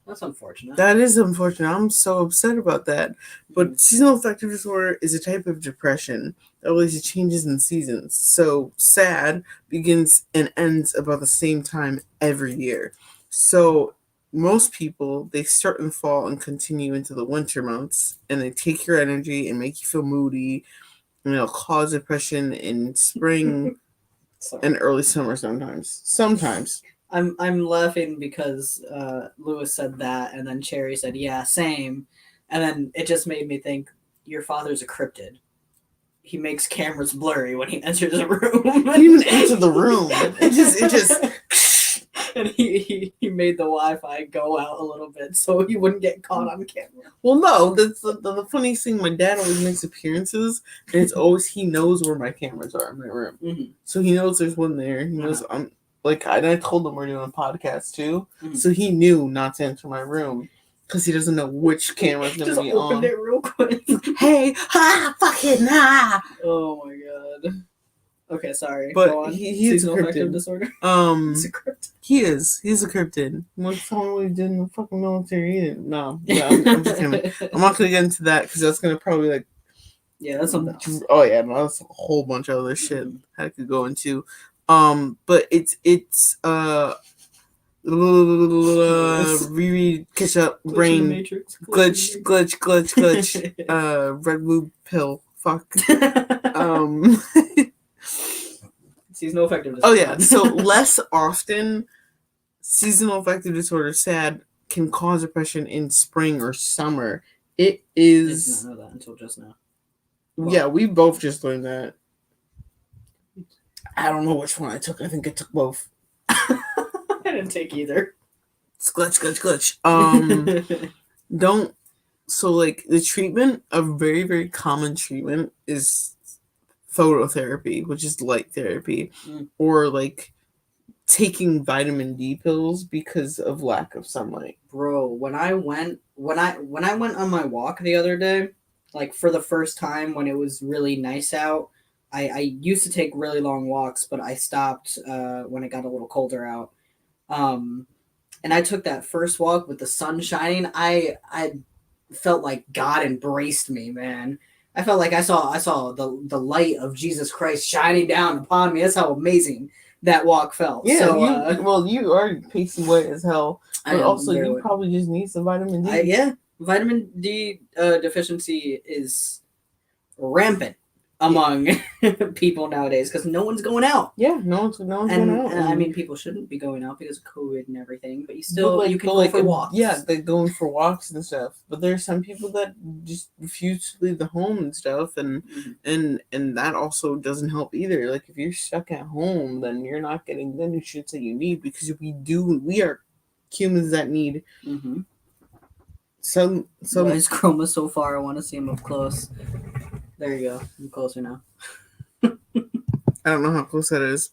That's unfortunate. that is unfortunate. I'm so upset about that. But seasonal affective disorder is a type of depression that relates to changes in seasons. So SAD begins and ends about the same time every year. So most people, they start in the fall and continue into the winter months, and they take your energy and make you feel moody, and it'll cause depression in spring Sorry. and early summer sometimes. I'm laughing because Lewis said that, and then Cherry said, "Yeah, same," and then it just made me think, your father's a cryptid. He makes cameras blurry when he enters a room. He didn't even enter the room. It just and he made the Wi-Fi go out a little bit so he wouldn't get caught on camera. Well, no, that's the funniest thing. My dad always makes appearances, and it's always he knows where my cameras are in my room, Mm-hmm. so he knows there's one there. He knows I'm like I told him we're doing a podcast too, Mhm. so he knew not to enter my room because he doesn't know which camera's gonna Just be opened on. it real quick. Hey, fucking Oh my god. Okay, sorry. But Go on. he's Seasonal a affective cryptid. disorder. It's a cryptid. He's a cryptid. What's wrong with did in the fucking military? Either. No, yeah, I'm just kidding. I'm not gonna get into that because that's gonna probably like. Yeah, that's something else. Oh yeah, no, that's a whole bunch of other shit I could go into. But it's reread, catch up, brain, glitch, red blue pill, fuck. Seasonal affective disorder. Oh yeah, so less often, seasonal affective disorder, SAD, can cause depression in spring or summer. It is. I did not know that until just now. Yeah, we both just learned that. I don't know which one I took. I think I took both. I didn't take either. It's glitch. Don't. So, like, the treatment, a very, very common treatment is phototherapy, which is light therapy, or like taking vitamin D pills because of lack of sunlight. Bro, when I went on my walk the other day, like for the first time when it was really nice out, I used to take really long walks, but I stopped when it got a little colder out. And I took that first walk with the sun shining. I felt like God embraced me, man. I felt like I saw the light of Jesus Christ shining down upon me. That's how amazing that walk felt. Yeah, so, you are pasty white as hell, but also you probably just need some vitamin D. Yeah, vitamin D deficiency is rampant among people nowadays because no one's going out. Yeah, no one's going out. And I mean, people shouldn't be going out because of COVID and everything, but you can go for walks. Yeah, they're going for walks and stuff. But there's some people that just refuse to leave the home and stuff, and that also doesn't help either. Like if you're stuck at home, then you're not getting the nutrients that you need because we are humans that need some. Why is Chroma so far? I want to see him up close. There you go. I'm closer now. I don't know how close that is.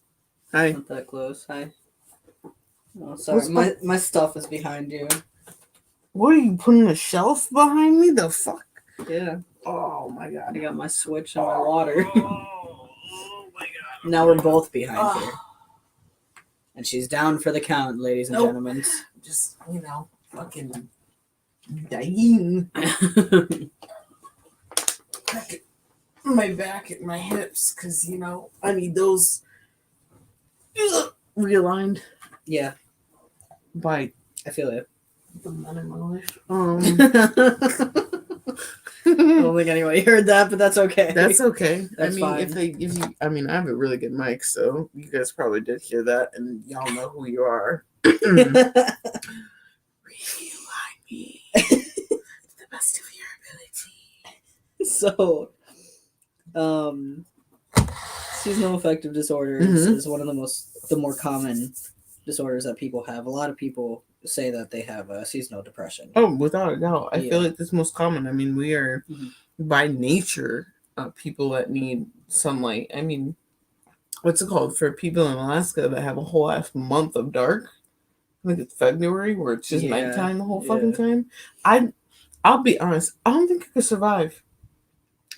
Hi. Not that close. Hi. Oh, sorry. My stuff is behind you. What are you putting a shelf behind me? The fuck? Yeah. Oh my god. I got my Switch and my water. Oh my god. Now we're both behind her. And she's down for the count, ladies and gentlemen. Just, fucking dying. My back and my hips, because, I need those realigned. Yeah. By I feel it. the men in my life. I don't think anybody heard that, but that's okay. That's okay. That's fine. If they give you, I have a really good mic, so you guys probably did hear that, and y'all know who you are. Realign me to the best of your ability. So, seasonal affective disorders is one of the more common disorders that people have. A lot of people say that they have seasonal depression. Oh, without a doubt. I feel like that's most common. We are, by nature, people that need sunlight. what's it called for people in Alaska that have a whole half month of dark? I think it's February where it's just nighttime the whole fucking time. I'll be honest, I don't think I could survive.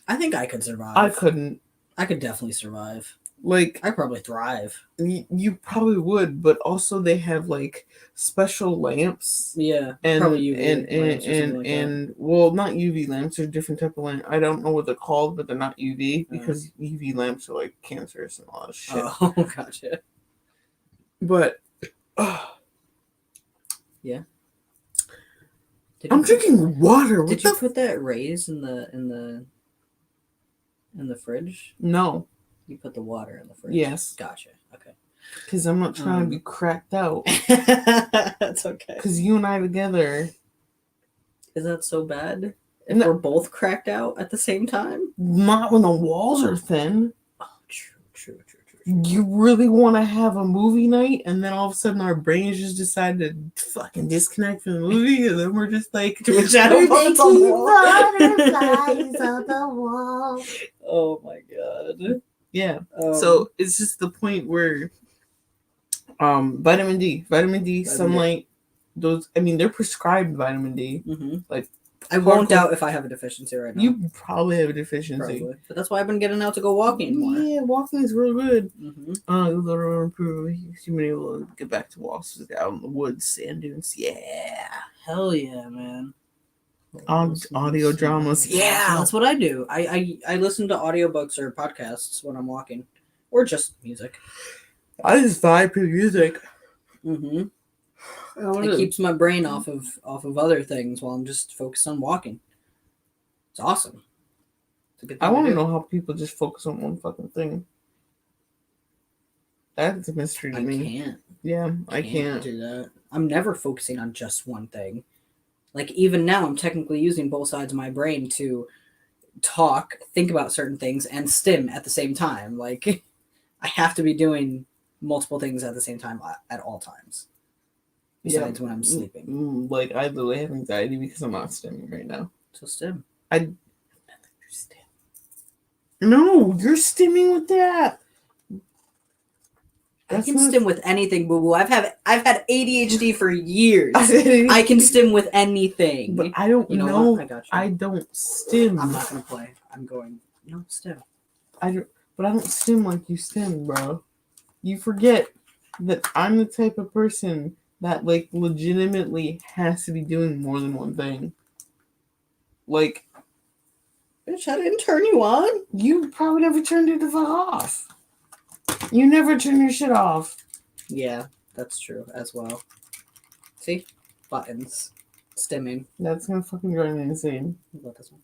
I think I could survive. I couldn't. I could definitely survive. Like, I'd probably thrive. You probably would, but also they have like special lamps. Yeah, and probably UV lamps or something like and well, not UV lamps. They're a different type of lamp. I don't know what they're called, but they're not UV because UV lamps are like cancerous and all that shit. Oh, gotcha. But yeah. I'm drinking water. Did you put that Raise in the fridge? No. You put the water in the fridge. Yes. Gotcha. Okay. Because I'm not trying to be cracked out. That's okay. Because you and I together. Is that so bad? If we're both cracked out at the same time? Not when the walls are thin. Oh, true. You really want to have a movie night, and then all of a sudden our brains just decide to fucking disconnect from the movie, and then we're just like, doing shadow puppets on the wall. Butterflies on the wall. Oh my god. Yeah. So it's just the point where vitamin D, sunlight, those, I mean, they're prescribed vitamin D. Mm-hmm. Like, I won't doubt if I have a deficiency right now. You probably have a deficiency. Probably. But that's why I've been getting out to go walking more. Yeah, walking is real good. Mm-hmm. It'll improve human able to get back to walks out in the woods, sand dunes. Yeah. Hell yeah, man. Audio dramas. Yeah. That's what I do. I listen to audiobooks or podcasts when I'm walking. Or just music. I just vibe to music. Mm-hmm. It keeps my brain off of other things while I'm just focused on walking. It's awesome. It's a good thing I want to know how people just focus on one fucking thing. That's a mystery to me. I can't. Yeah, I can't do that. I'm never focusing on just one thing. Like, even now, I'm technically using both sides of my brain to talk, think about certain things, and stim at the same time. Like, I have to be doing multiple things at the same time at all times. Besides when I'm sleeping. Like, I literally have anxiety because I'm not stimming right now. So stim. I stim. No, you're stimming with that. I can stim with anything, boo boo. I've had ADHD for years. I can stim with anything. But I don't know. I got you. I don't stim. I'm not gonna play. I'm going. No stim. But I don't stim like you stim, bro. You forget that I'm the type of person that, like, legitimately has to be doing more than one thing. Like, bitch, I didn't turn you on. You probably never turned it the fuck off. You never turn your shit off. Yeah, that's true as well. See? Buttons. Stimming. That's gonna fucking drive me insane. What about this one?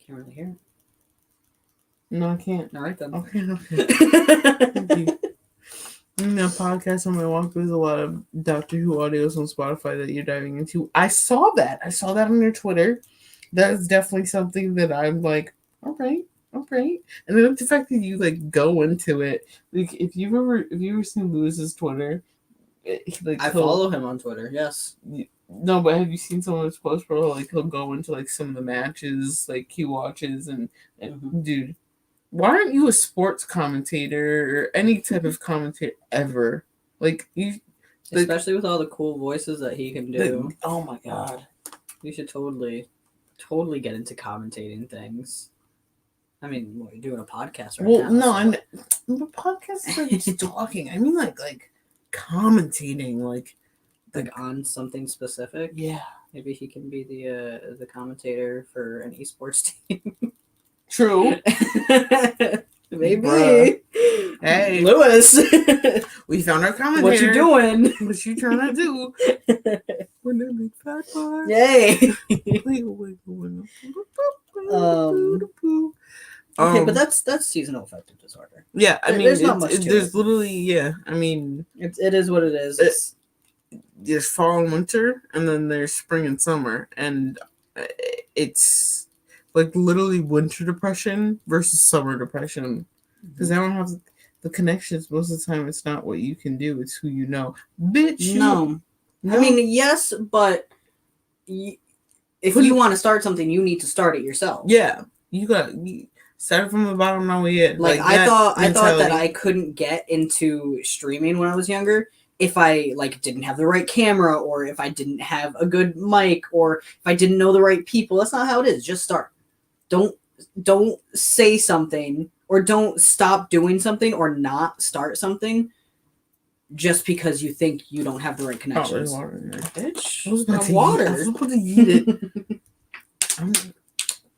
Can't really hear it. No, I can't. All right, then. Okay. Thank you. In that podcast on my walk, there's a lot of Doctor Who audios on Spotify that you're diving into. I saw that on your Twitter. That is definitely something that I'm like, all right. And then the fact that you like go into it, like if you've ever seen Lewis's Twitter, I follow him on Twitter. Yes. No, but have you seen some of his posts, bro? Like he'll go into like some of the matches, like he watches, and dude. Why aren't you a sports commentator or any type of commentator ever? Like you, especially with all the cool voices that he can do. Oh my god, you should totally get into commentating things. I mean, what, you're doing a podcast right now? Well, no, the podcast is like just talking. I mean, like commentating, like on something specific. Yeah, maybe he can be the commentator for an esports team. True. Maybe. Bruh. Hey, Lewis. We found our commentator. What you doing? What you trying to do? We're the big fat part. Yay. Okay, but that's seasonal affective disorder. Yeah, I mean, there's not much to there's it. literally, yeah. I mean, it is what it is. There's fall and winter, and then there's spring and summer, and it's like literally winter depression versus summer depression, because I don't have the connections most of the time. It's not what you can do; it's who you know. Bitch, no. I mean, yes, but if you want to start something, you need to start it yourself. Yeah, you got. Start from the bottom, now we it. Like I that thought that mentality. I couldn't get into streaming when I was younger if I like didn't have the right camera, or if I didn't have a good mic, or if I didn't know the right people. That's not how it is. Just start. Don't say something, or don't stop doing something, or not start something just because you think you don't have the right Oh, there's connections. water in there. Bitch, I was about not to water. I was about to eat it.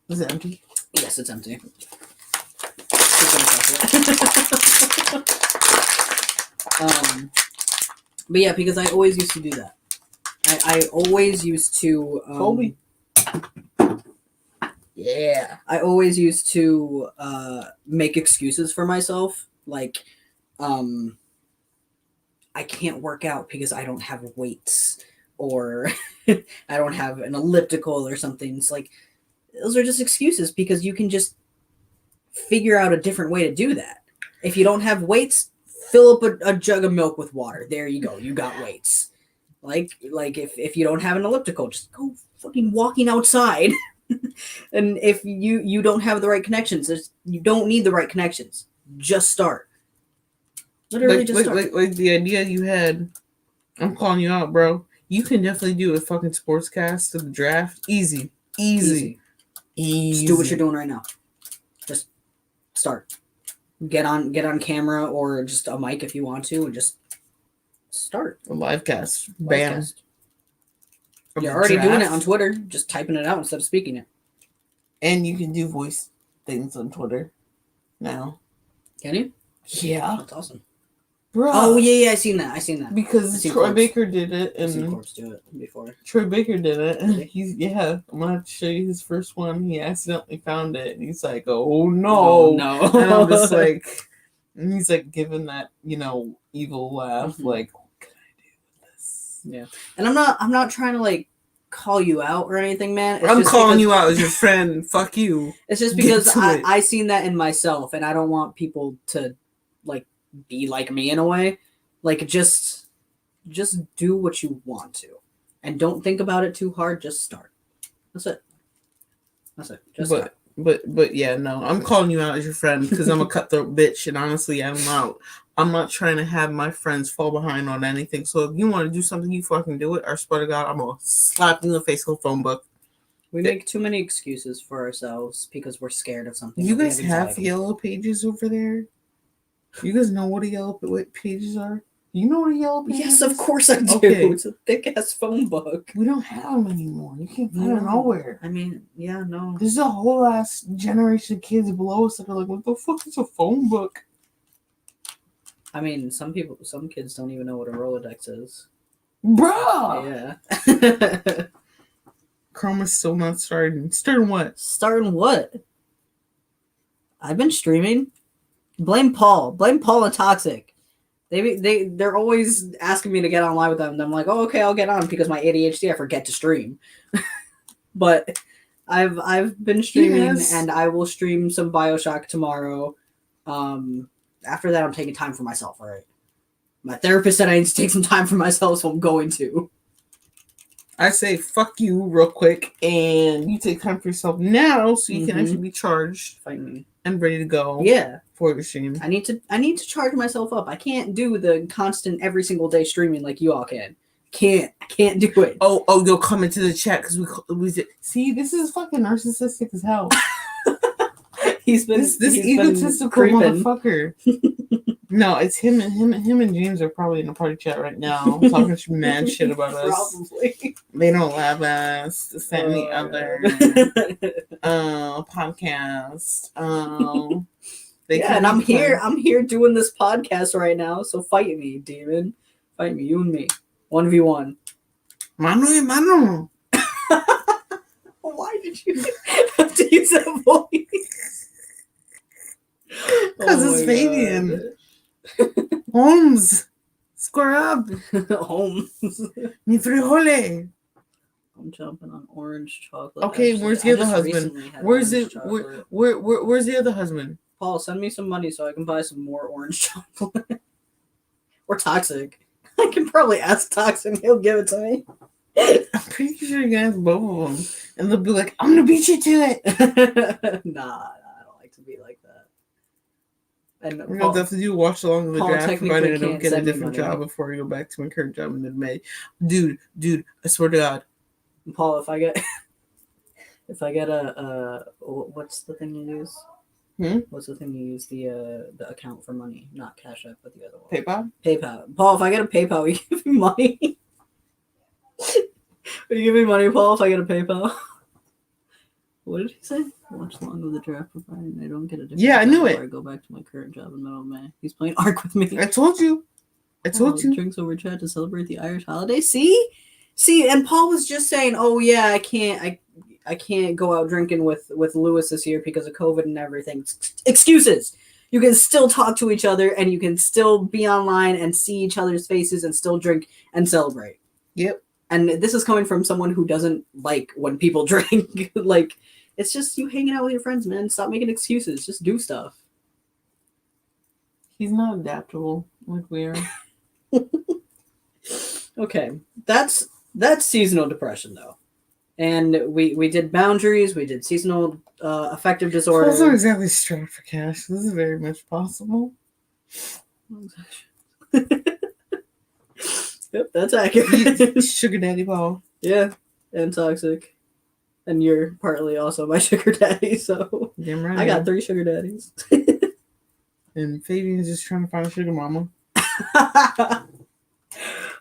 Is it empty? Yes, it's empty. Just gonna touch it. But yeah, because I always used to do that. I always used to. Kobe. Yeah. I always used to make excuses for myself, like, I can't work out because I don't have weights, or I don't have an elliptical or something. It's like, those are just excuses, because you can just figure out a different way to do that. If you don't have weights, fill up a jug of milk with water. There you go. You got weights. Like if you don't have an elliptical, just go fucking walking outside. And if you don't have the right connections, you don't need the right connections. Just start. Literally, just start. Like the idea you had, I'm calling you out, bro. You can definitely do a fucking sportscast to the draft. Easy. Just do what you're doing right now. Just start. Get on camera, or just a mic if you want to, and just start. A live cast. Bam. You're already doing it on Twitter. Just typing it out instead of speaking it. And you can do voice things on Twitter now. Can you? Yeah. That's awesome. Bro. Oh, yeah, I seen that. Because Troy Baker did it, I've seen and Corpse do it before. Troy Baker did it, and I'm gonna have to show you his first one. He accidentally found it, and he's like, "Oh no, no!" And I'm just like, and he's like giving that evil laugh, Mhm. like, what can I do with this? Yeah, and I'm not trying to like call you out or anything, man. I'm calling you out as your friend. Fuck you. It's just because I seen that in myself, and I don't want people to like be like me in a way. Like just do what you want to, and don't think about it too hard. Just start. That's it. Just start. But yeah, no, I'm calling you out as your friend because I'm a cutthroat bitch, and honestly, I'm not trying to have my friends fall behind on anything. So if you want to do something, you fucking do it. I swear to God, I'm gonna slap you in the face with a phone book. We make too many excuses for ourselves because we're scared of something. You guys have yellow pages over there? You guys know what yellow pages are? You know what a yellow page is? Yes, of course I do. Okay. It's a thick-ass phone book. We don't have them anymore. You can't find them nowhere. I mean, yeah, no. There's a whole ass generation of kids below us that are like, what the fuck is a phone book? I mean, some kids don't even know what a Rolodex is. Bruh! Yeah. Chrome is still not starting. Starting what? Starting what? I've been streaming. Blame Paul. Blame Paul and Toxic. They're always asking me to get online with them. And I'm like, oh, okay, I'll get on because my ADHD, I forget to stream. But I've been streaming, and I will stream some BioShock tomorrow. After that, I'm taking time for myself. All right. My therapist said I need to take some time for myself, so I'm going to. I say fuck you real quick, and you take time for yourself now, so you can actually be charged, Fight me, and ready to go. Yeah. For your stream. I need to charge myself up. I can't do the constant every single day streaming like you all can. I can't do it. Oh, you'll come into the chat because we see, this is fucking narcissistic as hell. He's this egotistical motherfucker. No, it's him and James are probably in a party chat right now talking mad shit about us. Probably. They don't love us. This and the other. Podcast. And I'm here doing this podcast right now. So fight me, demon. Fight me, you and me. 1v1. Mano y mano. Why did you have to use that voice? Because it's Fabian. Holmes. Square up. Holmes. Mi frijole. I'm jumping on orange chocolate. Okay, actually. where's the other husband? Where's it? Where's the other husband? Paul, send me some money so I can buy some more orange chocolate. Or Toxic. I can probably ask Toxic, he'll give it to me. I'm pretty sure you can ask both of them, and they'll be like, "I'm gonna beat you to it." Nah, I don't like to be like that. And We're gonna definitely do watch along with the Paul draft, technically provided I don't can't get a send me different money. job before I go back to my current job in mid-May. Dude, I swear to God. Paul, if I get a what's the thing you use? What's the thing you use? The account for money, not Cash App, but the other one. PayPal? PayPal. Paul, if I get a PayPal, will you give me money? Will you give me money, Paul, if I get a PayPal? What did he say? Watch along with the draft provided I don't get a different Yeah, I job knew before it. I go back to my current job in the middle of May. He's playing Ark with me. I told you. Drinks over chat to celebrate the Irish holiday. See, and Paul was just saying, "Oh yeah, I can't go out drinking with Lewis this year because of COVID and everything." Excuses. You can still talk to each other and you can still be online and see each other's faces and still drink and celebrate. Yep. And this is coming from someone who doesn't like when people drink. Like, it's just you hanging out with your friends, man. Stop making excuses. Just do stuff. He's not adaptable like we are. Okay, that's seasonal depression though, and we did boundaries. We did seasonal affective disorder. Paul's not exactly strapped for cash. This is very much possible. Yep, that's accurate. Sugar daddy Paul. Yeah, and toxic, and you're partly also my sugar daddy. So Damn right. I got 3 sugar daddies. And Fabian's just trying to find a sugar mama.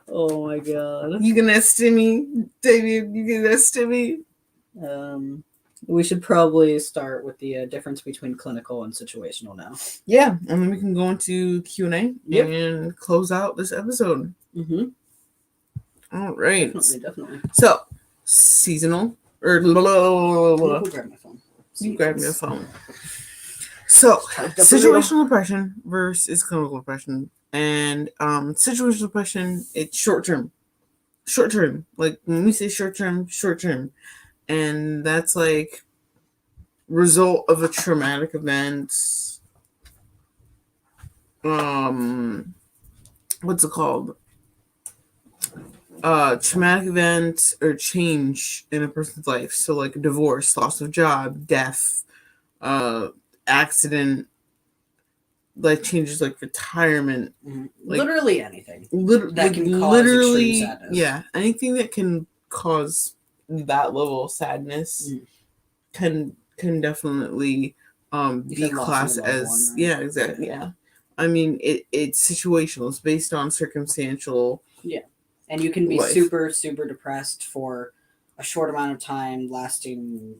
Oh my god. You can estimate, David. You can estimate. We should probably start with the difference between clinical and situational now. Yeah, and then we can go into Q&A Yep. and close out this episode. Mm-hmm. All right. Definitely. So, seasonal or I'll grab my phone. you grab your phone. So, situational depression versus clinical depression. And situational depression, it's short term. Like when we say short term. And that's like result of a traumatic event. What's it called? Traumatic event or change in a person's life. So like a divorce, loss of job, death, accident, life changes like retirement. Mm-hmm. Like, literally anything. That can cause extreme sadness. Yeah, anything that can cause that level of sadness can definitely be classed as one, right? Yeah, exactly. Yeah. I mean it's situational. It's based on circumstantial. Yeah. And you can be life. super, super depressed for a short amount of time, lasting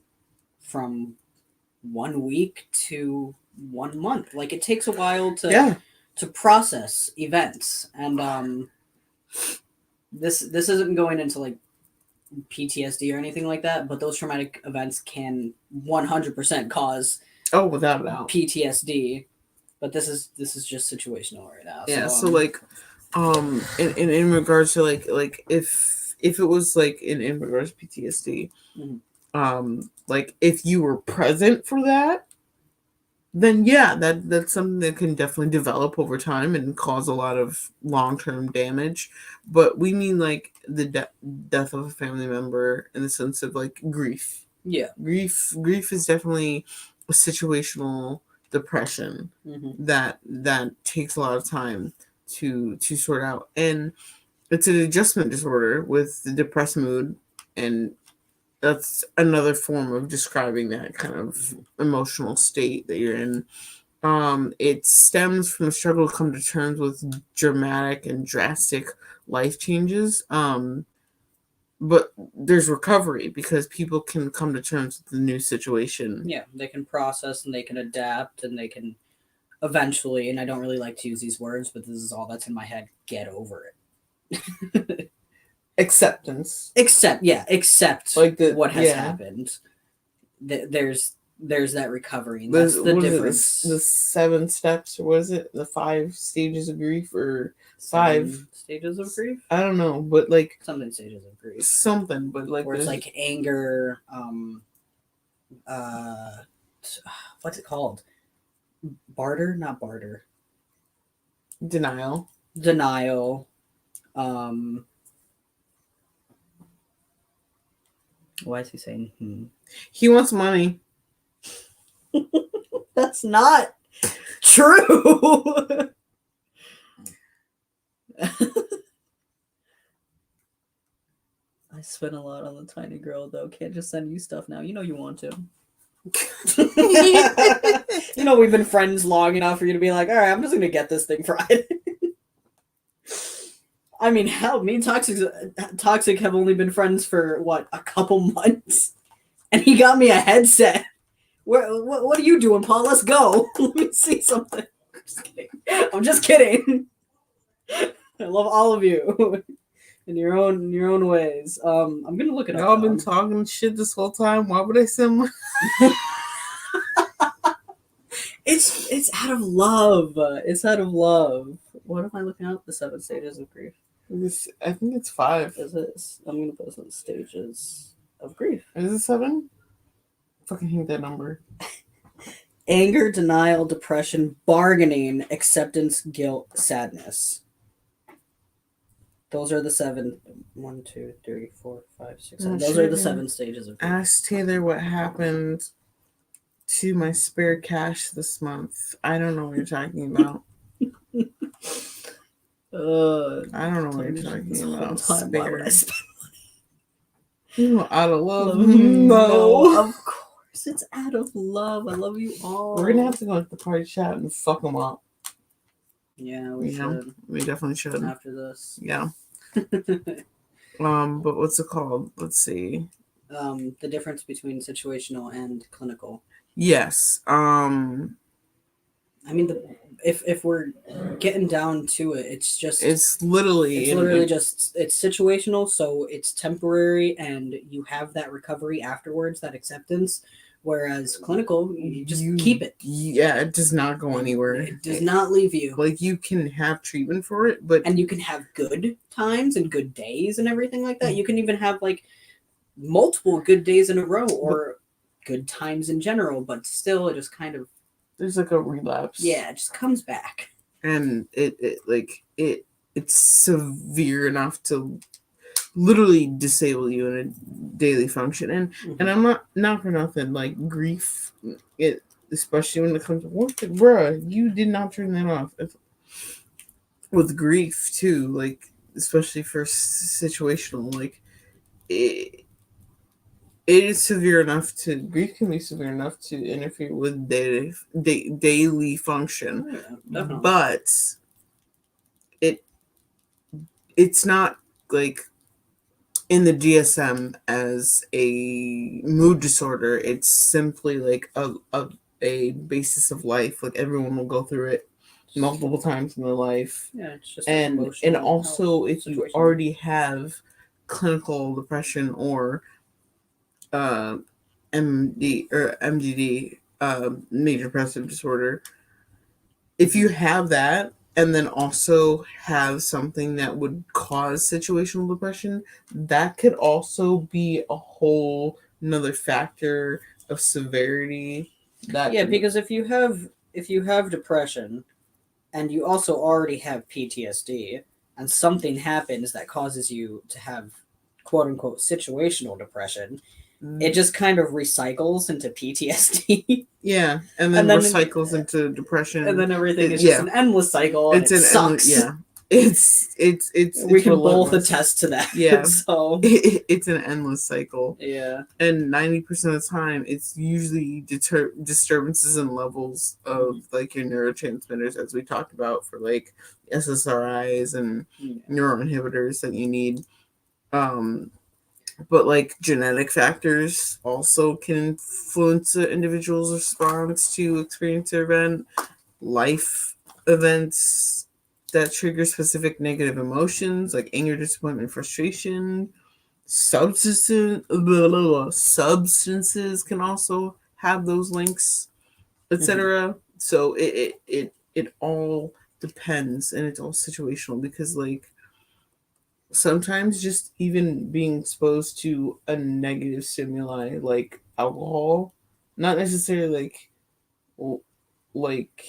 from 1 week to 1 month. Like it takes a while to process events. And this isn't going into like PTSD or anything like that, but those traumatic events can 100% cause without a doubt PTSD. But this is just situational right now. Yeah. So like in regards to like if it was like in regards to PTSD, like if you were present for that, then yeah, that's something that can definitely develop over time and cause a lot of long-term damage. But we mean like the death of a family member in the sense of like grief. Yeah. Grief is definitely a situational depression that takes a lot of time to sort out. And it's an adjustment disorder with the depressed mood, and that's another form of describing that kind of emotional state that you're in. It stems from a struggle to come to terms with dramatic and drastic life changes. But there's recovery because people can come to terms with the new situation. Yeah, they can process and they can adapt and they can eventually, and I don't really like to use these words, but this is all that's in my head, get over it. Acceptance. Accept like what has yeah. happened. There's that recovery. And that's the difference. The 7 steps, or what is it? The 5 stages of grief, or 5 stages of grief? I don't know, but like something stages of grief. Something, but like where it's like anger, what's it called? Not barter. Denial. Why is he saying He wants money. That's not true. I spent a lot on the tiny girl, though. Can't just send you stuff now. You know you want to. You know we've been friends long enough for you to be like, all right, I'm just gonna get this thing Friday. I mean, hell, me and Toxic have only been friends for what, a couple months, and he got me a headset. What are you doing, Paul? Let's go. Let me see something. I'm just kidding. I love all of you in your own ways. I'm gonna look it up. Y'all been talking shit this whole time. Why would I send my... It's out of love. It's out of love. What am I looking up? The 7 stages of grief. I think it's 5. Is it? I'm gonna put some stages of grief. Is it 7? Fucking hate that number. Anger, denial, depression, bargaining, acceptance, guilt, sadness. Those are the 7. 1, 2, 3, 4, 5, 6, 7. Those are the 7 stages of grief. Ask Taylor what happened to my spare cash this month. I don't know what you're talking about. I don't know what you're talking about. Why would I spend money? Out of love? No, of course it's out of love. I love you all. We're gonna have to go into the party chat and fuck them up. Yeah, we should. We definitely should. After this. Yeah. But what's it called? Let's see. The difference between situational and clinical. Yes. I mean, if we're getting down to it, it's literally just situational, so it's temporary, and you have that recovery afterwards, that acceptance. Whereas clinical, you just keep it. Yeah, it does not go anywhere. It does not leave you. Like, you can have treatment for it, and you can have good times and good days and everything like that. You can even have like multiple good days in a row, or good times in general, but still, it just kind of, there's like a relapse. Yeah, it just comes back. And it's severe enough to literally disable you in a daily function. And I'm not for nothing, like, grief, especially when it comes to work, bruh, you did not turn that off. With grief too, like, especially for situational, like, grief can be severe enough to interfere with daily function. Yeah, definitely. But it's not like in the DSM as a mood disorder. It's simply like a basis of life. Like, everyone will go through it multiple times in their life. Yeah, it's just and also if situation. You already have clinical depression or MDD, major depressive disorder, if you have that and then also have something that would cause situational depression, that could also be a whole another factor of severity. Because if you have depression and you also already have PTSD and something happens that causes you to have quote unquote situational depression, it just kind of recycles into PTSD. Yeah, and then recycles into depression, and then everything is just an endless cycle. And it sucks. It's we can both attest to that. Yeah, so it's an endless cycle. Yeah, and 90% of the time, it's usually disturbances in levels of like your neurotransmitters, as we talked about for like SSRIs and neuroinhibitors that you need. But like genetic factors also can influence an individual's response to experience or event. Life events that trigger specific negative emotions like anger, disappointment, frustration. Substances can also have those links, etc. So it all depends, and it's all situational, because like sometimes just even being exposed to a negative stimuli like alcohol, not necessarily like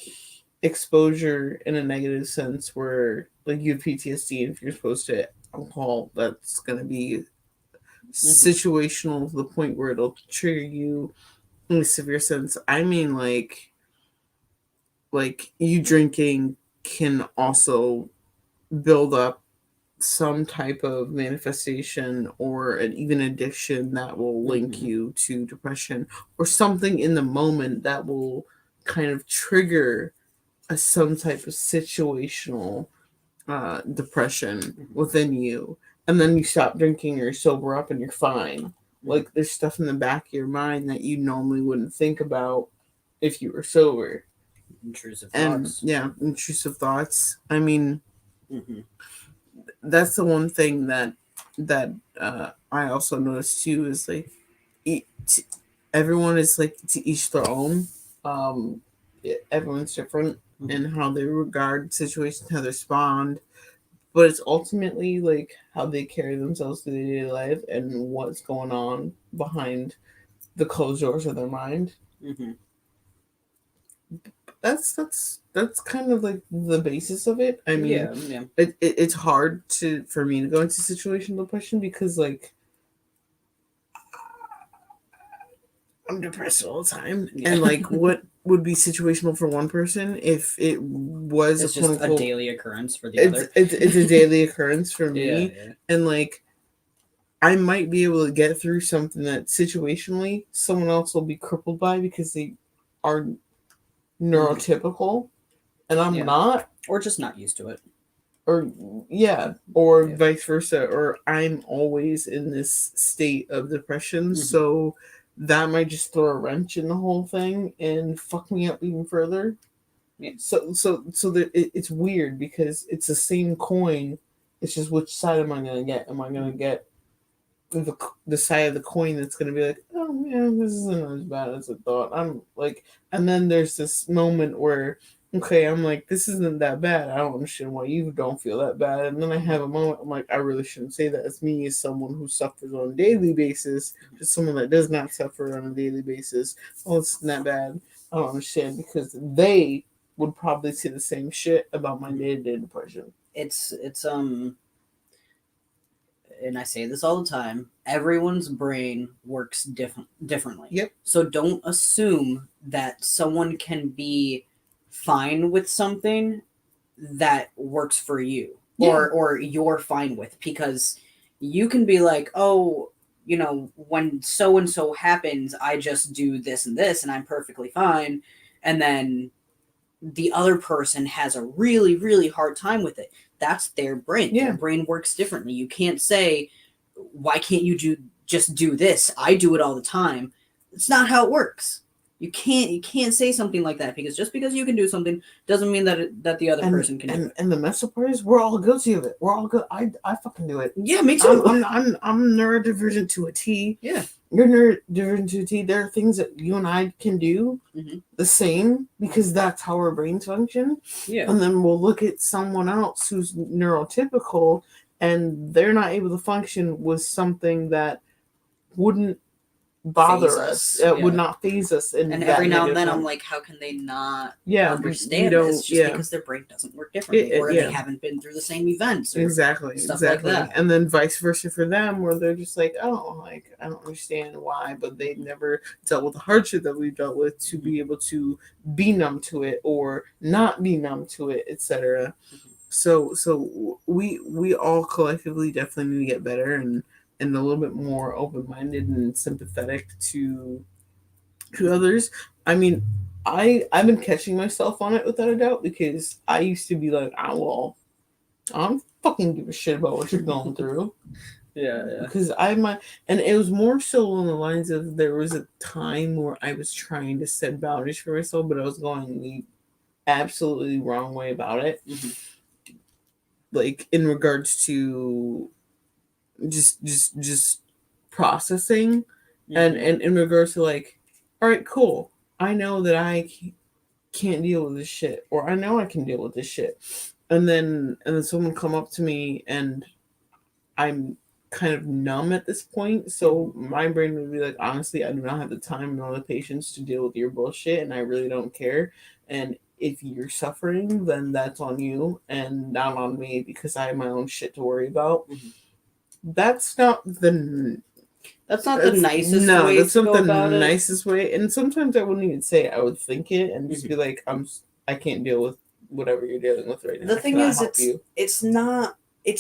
exposure in a negative sense where like you have PTSD, and if you're exposed to alcohol, that's going to be situational to the point where it'll trigger you in a severe sense. I mean, like, like you drinking can also build up some type of manifestation or an even addiction that will link you to depression, or something in the moment that will kind of trigger some type of situational depression within you, and then you stop drinking or sober up and you're fine. Like there's stuff in the back of your mind that you normally wouldn't think about if you were sober. Intrusive And thoughts. yeah, intrusive thoughts. I mean, Mm-hmm. that's the one thing that I also noticed too is like everyone is like to each their own. Everyone's different in how they regard situations, how they respond, but it's ultimately like how they carry themselves through their daily life and what's going on behind the closed doors of their mind. Mm-hmm. That's kind of like the basis of it. I mean, Yeah. it's hard for me to go into situational depression because like I'm depressed all the time, Yeah. and like what would be situational for one person if it was It's a quote just a unquote daily occurrence for the other. it's a daily occurrence for me, Yeah. and like I might be able to get through something that situationally someone else will be crippled by because they are neurotypical and I'm Yeah. not. Or just not used to it. Or Yeah. vice versa, or I'm always in this state of depression, so that might just throw a wrench in the whole thing and fuck me up even further. Yeah. So it's weird because it's the same coin. It's just which side am I gonna get? Am I gonna get the side of the coin that's gonna be like, oh man, this isn't as bad as I thought. I'm like, and then there's this moment where, okay, I'm like, this isn't that bad. I don't understand why you don't feel that bad. And then I have a moment, I'm like, I really shouldn't say that. It's me as someone who suffers on a daily basis, to someone that does not suffer on a daily basis. Oh, it's not bad. I don't understand because they would probably say the same shit about my day-to-day depression. It's and I say this all the time, everyone's brain works differently. Yep. So don't assume that someone can be fine with something that works for you, or you're fine with, because you can be like, oh, when so and so happens, I just do this and this and I'm perfectly fine, and then the other person has a really, really hard time with it. That's their brain. Yeah. Their brain works differently. You can't say, why can't you just do this? I do it all the time. It's not how it works. You can't say something like that, because just because you can do something doesn't mean that the other person can do it. And the mess up part is we're all guilty of it. We're all good. I fucking do it. Yeah, me too. I'm neurodivergent to a T. Yeah. You're neurodivergent to a T. There are things that you and I can do the same because that's how our brains function. Yeah. And then we'll look at someone else who's neurotypical and they're not able to function with something that wouldn't bother us. It would not phase us. And every now and then I'm like, how can they not understand this? Just because their brain doesn't work differently, or they haven't been through the same events, or exactly like that. And then vice versa for them, where they're just like, oh, like I don't understand why, but they never dealt with the hardship that we dealt with to be able to be numb to it or not be numb to it, etc. So we all collectively definitely need to get better and a little bit more open-minded and sympathetic to others. I mean, I've been catching myself on it without a doubt, because I used to be like, oh, well, I don't fucking give a shit about what you're going through. Yeah. Because and it was more so along the lines of, there was a time where I was trying to set boundaries for myself, but I was going the absolutely wrong way about it. Like in regards to just processing, and in regards to like, all right, cool, I know that I can't deal with this shit, or I know I can deal with this shit, and then someone come up to me and I'm kind of numb at this point, so my brain would be like, honestly, I do not have the time nor the patience to deal with your bullshit, and I really don't care, and if you're suffering, then that's on you and not on me, because I have my own shit to worry about. That's not the nicest way to go about it. Nicest way. And sometimes I wouldn't even say it. I would think it and just be like, I'm I can't deal with whatever you're dealing with right now. The thing Can I is, help you? it's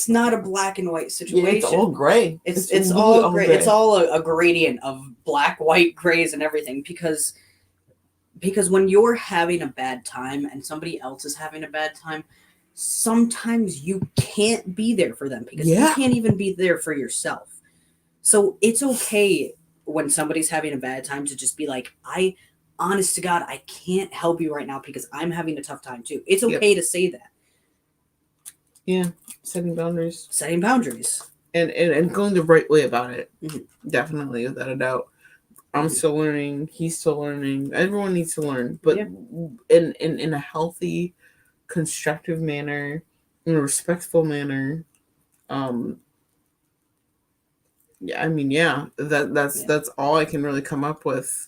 not a black and white situation. Yeah, it's all gray. It's literally all gray. It's all a gradient of black, white, grays, and everything. Because when you're having a bad time and somebody else is having a bad time, sometimes you can't be there for them because you can't even be there for yourself. So it's okay when somebody's having a bad time to just be like, honest to God, I can't help you right now because I'm having a tough time too. It's okay to say that. Yeah, setting boundaries. And going the right way about it. Mm-hmm. Definitely, without a doubt. I'm still learning. He's still learning. Everyone needs to learn, but in a healthy, constructive manner, in a respectful manner. That's all I can really come up with.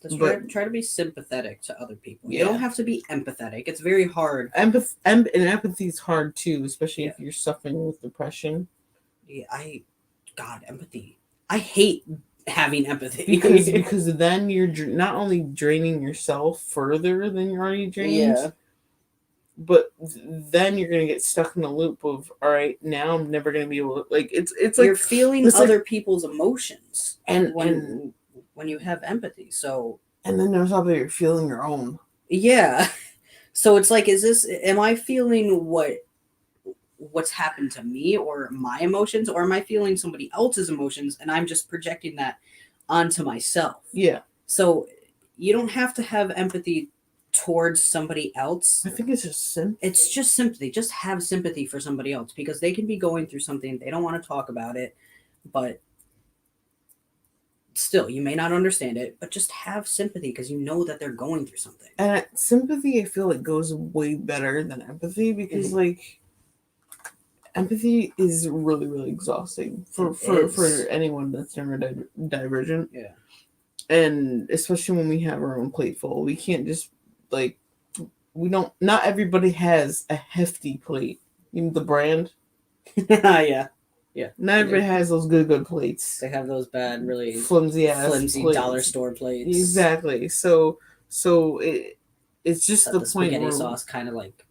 Try to be sympathetic to other people. You don't have to be empathetic. It's very hard. Empathy is hard too, especially if you're suffering with depression. Yeah, empathy. I hate having empathy because then you're not only draining yourself further than you're already drained, but then you're gonna get stuck in a loop of, all right, now I'm never gonna be able to, like, it's like you're feeling other people's emotions and when you have empathy. So and then there's other you're feeling your own. So it's like, am I feeling what's happened to me or my emotions, or am I feeling somebody else's emotions and I'm just projecting that onto myself? So you don't have to have empathy towards somebody else. I think it's just sympathy. It's just sympathy. Just have sympathy for somebody else because they can be going through something. They don't want to talk about it, but still, you may not understand it, but just have sympathy because you know that they're going through something. And sympathy, I feel like, goes way better than empathy because, like, empathy is really, really exhausting for anyone that's neurodivergent. Yeah. And especially when we have our own plate full, we can't just, like, not everybody has a hefty plate. Even the brand. Yeah. Not everybody has those good plates. They have those bad, really flimsy plates. Dollar store plates. Exactly. So it's just that the the point spaghetti where sauce kind of like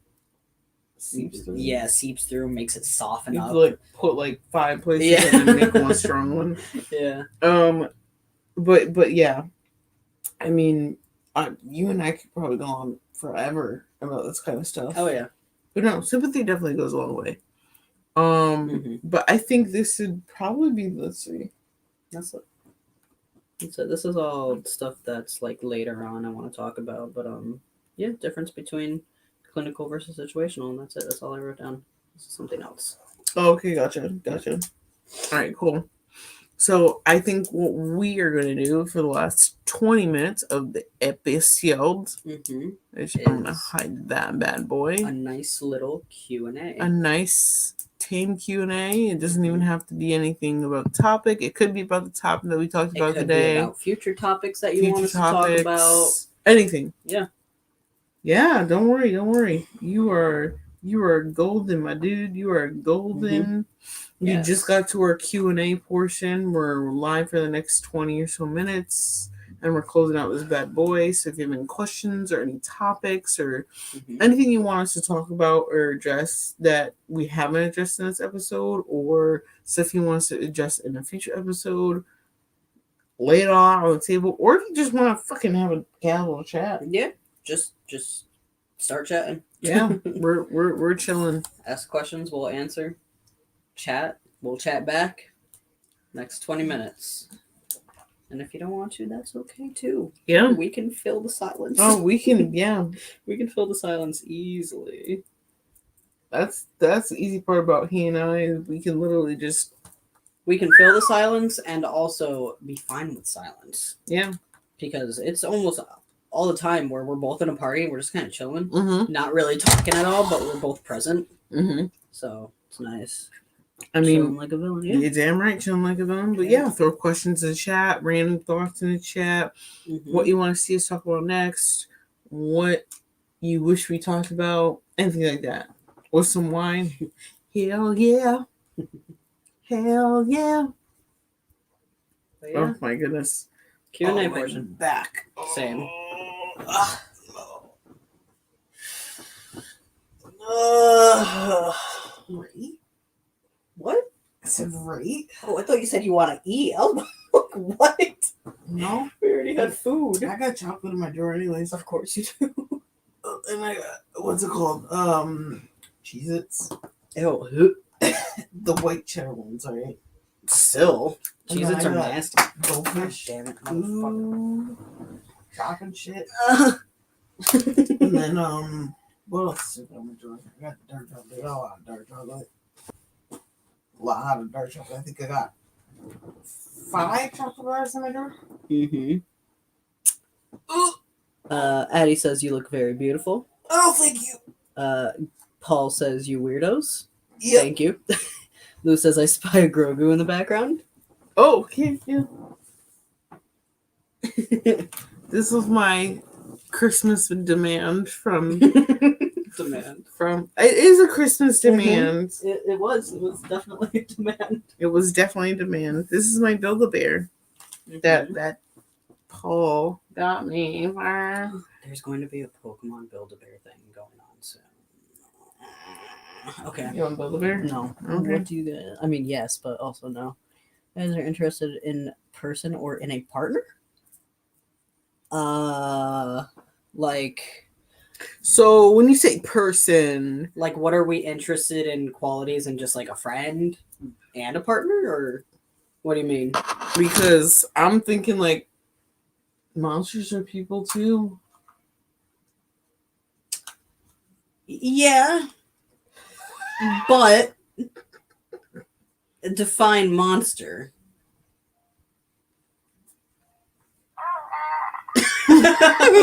seeps through. Yeah, seeps through, makes it soften up. Like put like 5 places and then make one strong one. Yeah. But yeah, I mean, you and I could probably go on forever about this kind of stuff. Oh yeah. But no, sympathy definitely goes a long way. But I think this would probably be, let's see. So this is all stuff that's like later on I want to talk about, but difference between clinical versus situational, and that's it. That's all I wrote down. This is something else. Oh, okay, gotcha. All right, cool. So I think what we are going to do for the last 20 minutes of the episode, which I'm going to hide that bad boy. A nice little Q&A. A nice tame Q&A. It doesn't even have to be anything about the topic. It could be about the topic that we talked about today. It could be about future topics that you want us to talk about. Anything. Yeah. Yeah, don't worry. You are golden, my dude. You are golden. You just got to our Q&A portion. We're live for the next 20 or so minutes, and we're closing out this bad boy. So if you have any questions or any topics or anything you want us to talk about or address that we haven't addressed in this episode, or stuff you want us to address in a future episode, lay it all out on the table. Or if you just want to fucking have a casual chat. Yeah, just start chatting. Yeah, we're chilling. Ask questions, we'll answer. Chat, we'll chat back. Next 20 minutes. And if you don't want to, that's okay too. Yeah. We can fill the silence. Oh, we can, yeah. We can fill the silence easily. That's the easy part about he and I. We can literally just... We can fill the silence and also be fine with silence. Yeah. Because it's almost all the time where we're both in a party and we're just kind of chilling. Not really talking at all, but we're both present. So it's nice. I mean, chilling like a villain, yeah. You're damn right, chilling like a villain. But yeah, throw questions in the chat, random thoughts in the chat, what you want to see us talk about next, what you wish we talked about, anything like that. Or some wine. Hell yeah. Hell yeah. Oh my goodness. Q&A portion. Back. Same. Right? What? I said right. Oh, I thought you said you want to eat. I was like, what? No, We already had food. I got chocolate in my drawer anyways. Of course you do. And I got, what's it called? Cheez-Its. Ew. The white cheddar ones, alright? Still. And then Cheez-Its I are got nasty. Goldfish. Damn it, motherfucker. Ooh. Chocolate shit. Uh, And then, what else is in my drawer? I got dark chocolate. I got a lot of dark chocolate. A lot of dark chocolate. I think I got 5 chocolate bars in my drawer. mm-hmm. Addie says you look very beautiful. Oh, thank you. Paul says you weirdos. Yep. Thank you. Lou says I spy a Grogu in the background. Oh, okay, yeah. This was my Christmas demand from Demand. It is a Christmas demand. It was definitely a demand. It was definitely a demand. This is my Build-A-Bear that Paul got me. There's going to be a Pokemon Build-A-Bear thing going on soon. Okay. You want Build-A-Bear? No. Okay. What do you guys? I mean, yes, but also no. You guys are interested in person or in a partner? Like So when you say person, what are we interested in qualities in just like a friend and a partner, or what do you mean? because I'm thinking like monsters are people too. Yeah. But define monster. I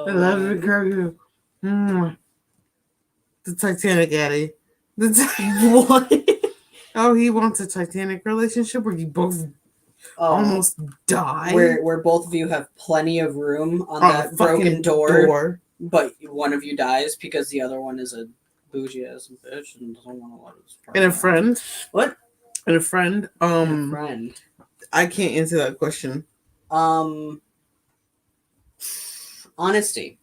love the Grogu. The Titanic Addy. What? Oh, he wants a Titanic relationship where you both almost die. Where both of you have plenty of room on a that fucking broken door, but one of you dies because the other one is a bougie ass bitch and doesn't want to let his partner And a friend. What? And a friend. And a friend. I can't answer that question. Honesty.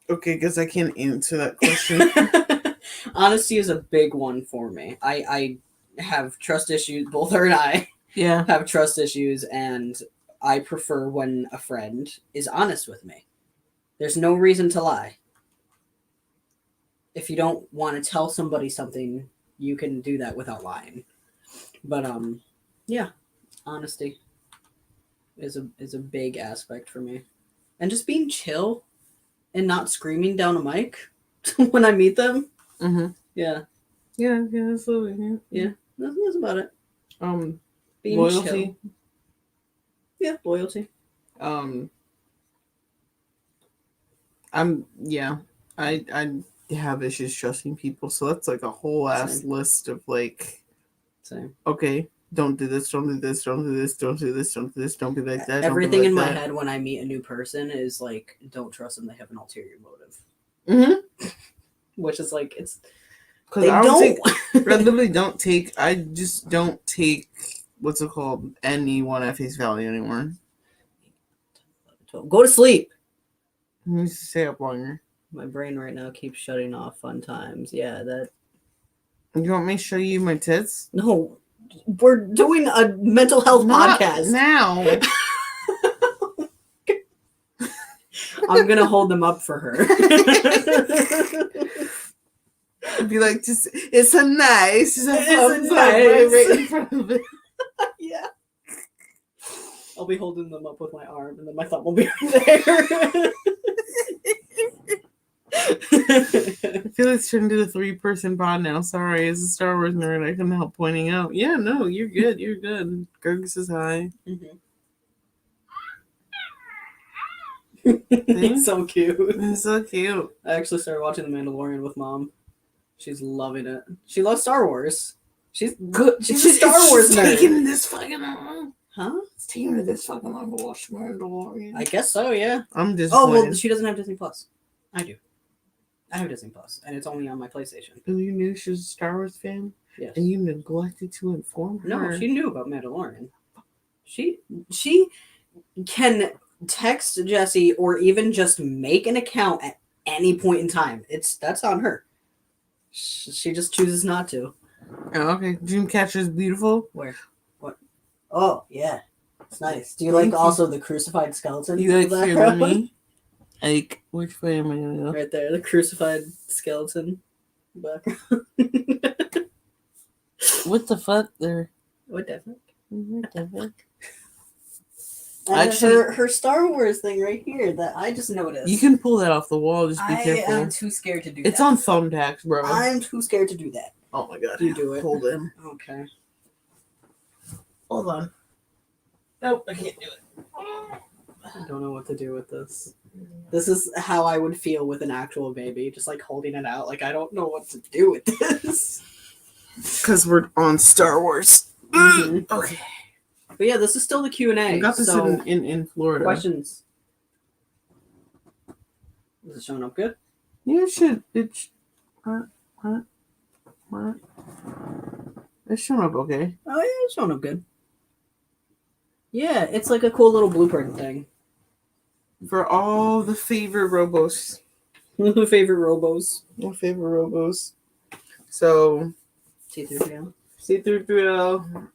Okay, because I can't answer that question. Honesty is a big one for me. I have trust issues. Both her and I Yeah. have trust issues, and I prefer when a friend is honest with me. There's no reason to lie. If you don't want to tell somebody something, you can do that without lying. But yeah, honesty is a big aspect for me. And just being chill and not screaming down a mic when I meet them. Mm-hmm. Yeah. Yeah, absolutely. Yeah. That's about it. Being loyalty. chill. Yeah, loyalty. I have issues trusting people, so that's like a whole ass list of like, Same. Okay, don't do this, don't do this, don't do this, don't do this, don't do this, don't be like that. Everything like in my that. head when I meet a new person is like, don't trust them, they have an ulterior motive. Mm-hmm. Which is like, it's because I literally don't take. I just don't take what's it called, anyone at face value anymore. Go to sleep. He needs to stay up longer. My brain right now keeps shutting off fun times. Yeah, that. You want me to show you my tits? No, we're doing a mental health podcast now. I'm gonna hold them up for her. Be like, just it's a nice. It's nice. Right in front of it. Yeah. I'll be holding them up with my arm, and then my thumb will be right there. I feel like it's turned into a 3-person pod now. Sorry, as a Star Wars nerd, I couldn't help pointing out. Yeah, no, you're good. You're good. Greg says hi. Mm-hmm. See? He's so cute. It's so cute. I actually started watching The Mandalorian with Mom. She's loving it. She loves Star Wars. She's good. She's a Star Wars nerd. It's taking this fucking long. Huh? It's taking this fucking long to watch Mandalorian. I guess so, yeah. I'm just. Oh, well, she doesn't have Disney Plus. I do. I have Disney Plus, and it's only on my PlayStation. And you knew she was a Star Wars fan? Yes. And you neglected to inform her? No, she knew about Mandalorian. She can text Jesse or even just make an account at any point in time. That's on her. She just chooses not to. Oh, okay. Dreamcatcher's beautiful. Where? What? Oh, yeah. It's nice. Do you Thank like you. also the crucified skeleton? You like in the Fear background? Me? Like, which way am I gonna go? Right there, the crucified skeleton in the background. What the fuck? There. What the fuck? What the fuck? And Actually- her Star Wars thing right here that I just noticed. You can pull that off the wall. Just be I careful. am too scared to do It's that. on thumbtacks, bro. I'm too scared to do that. Oh my god. You do it. Hold him. Okay. Hold on. Nope, I can't do it. I don't know what to do with this. This is how I would feel with an actual baby, just like holding it out. Like, I don't know what to do with this. Because we're on Star Wars. Mhm. Okay. But yeah, this is still the Q&A. I got this so in Florida. questions. Is it showing up good? You should. It's. What? It's showing up okay. Oh yeah, it's showing up good. Yeah, it's like a cool little blueprint thing. For all the favorite robos. Favorite robos. My favorite robos. So, C3PO. C3PO,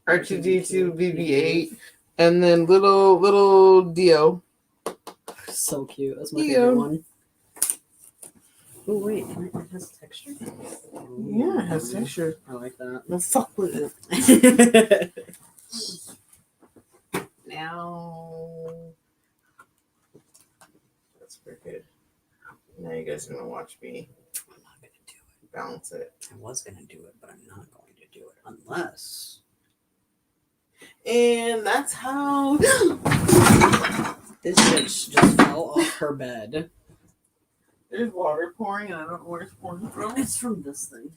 R2D2, BB-8, and then little Dio. So cute. That's my Yeah. favorite one. Oh wait, it has texture? Yeah, it has texture. I like that. No, fuck with it. Now, that's pretty good. Now you guys are gonna watch me I'm not gonna do it. balance it. I was gonna do it, but I'm not going to do it unless. And that's how This bitch just fell off her bed. there's water pouring, and I don't know where it's pouring from. It's from this thing.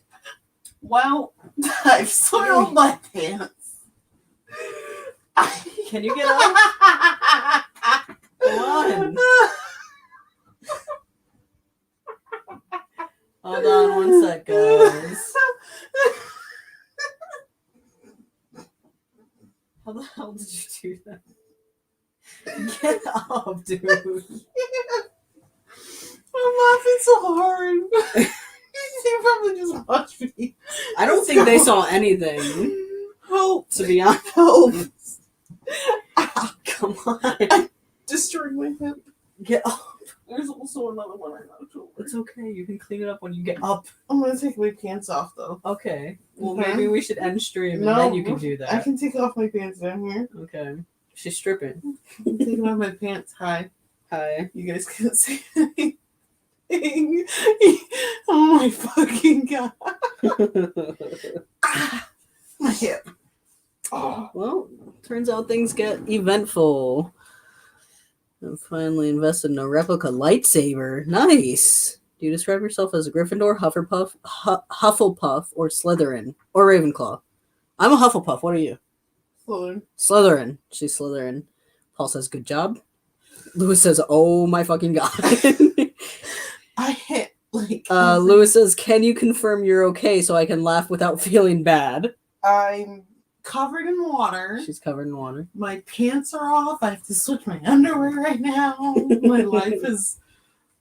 Wow, I've soiled my pants. Can you get up? Come on. Hold on one sec, guys. How the hell did you do that? Get up, dude. I'm laughing so hard. You probably just watched me. I don't think they saw anything, Help. to be honest. Help. Come on. Destroying my hip. Get up. There's also another one I got to. It's okay. You can clean it up when you get up. I'm gonna take my pants off though. Okay. Well, Okay. maybe we should end stream and No, then you can do that. I can take off my pants down here. Okay. She's stripping. I'm taking off my pants. Hi. Hi. You guys can't say anything. Oh my fucking god. Ah, my hip. Oh. Well, turns out things get eventful. I finally invested in a replica lightsaber. Nice. Do you describe yourself as a Gryffindor, Hufflepuff, or Slytherin? Or Ravenclaw? I'm a Hufflepuff. What are you? Slower. Slytherin. She's Slytherin. Paul says, good job. Lewis says, oh my fucking god. I hit like. Lewis says, can you confirm you're okay so I can laugh without feeling bad? I'm covered in water. She's covered in water. My pants are off. I have to switch my underwear right now. My life is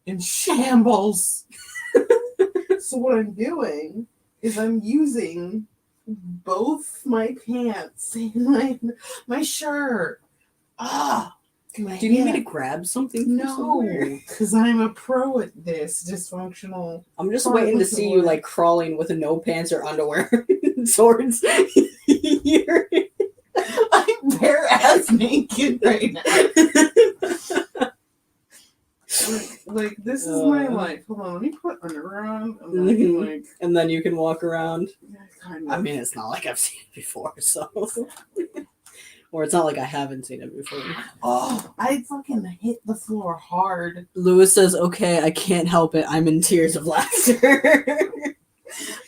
in shambles. So what I'm doing is I'm using both my pants and my shirt. Ah, my Do you need me to hip. grab something? from No, somewhere? because I'm a pro at this dysfunctional. I'm just Part waiting to with see the you word. like crawling with no pants or underwear towards your. I'm bare ass naked right now. Like this is my life. Hold on, let me put underwear on. And then I can, like, And then you can walk around. kind of. I mean, it's not like I've seen it before, so. Or it's not like I haven't seen it before. Oh, I fucking hit the floor hard. Lewis says, okay, I can't help it. I'm in tears of laughter.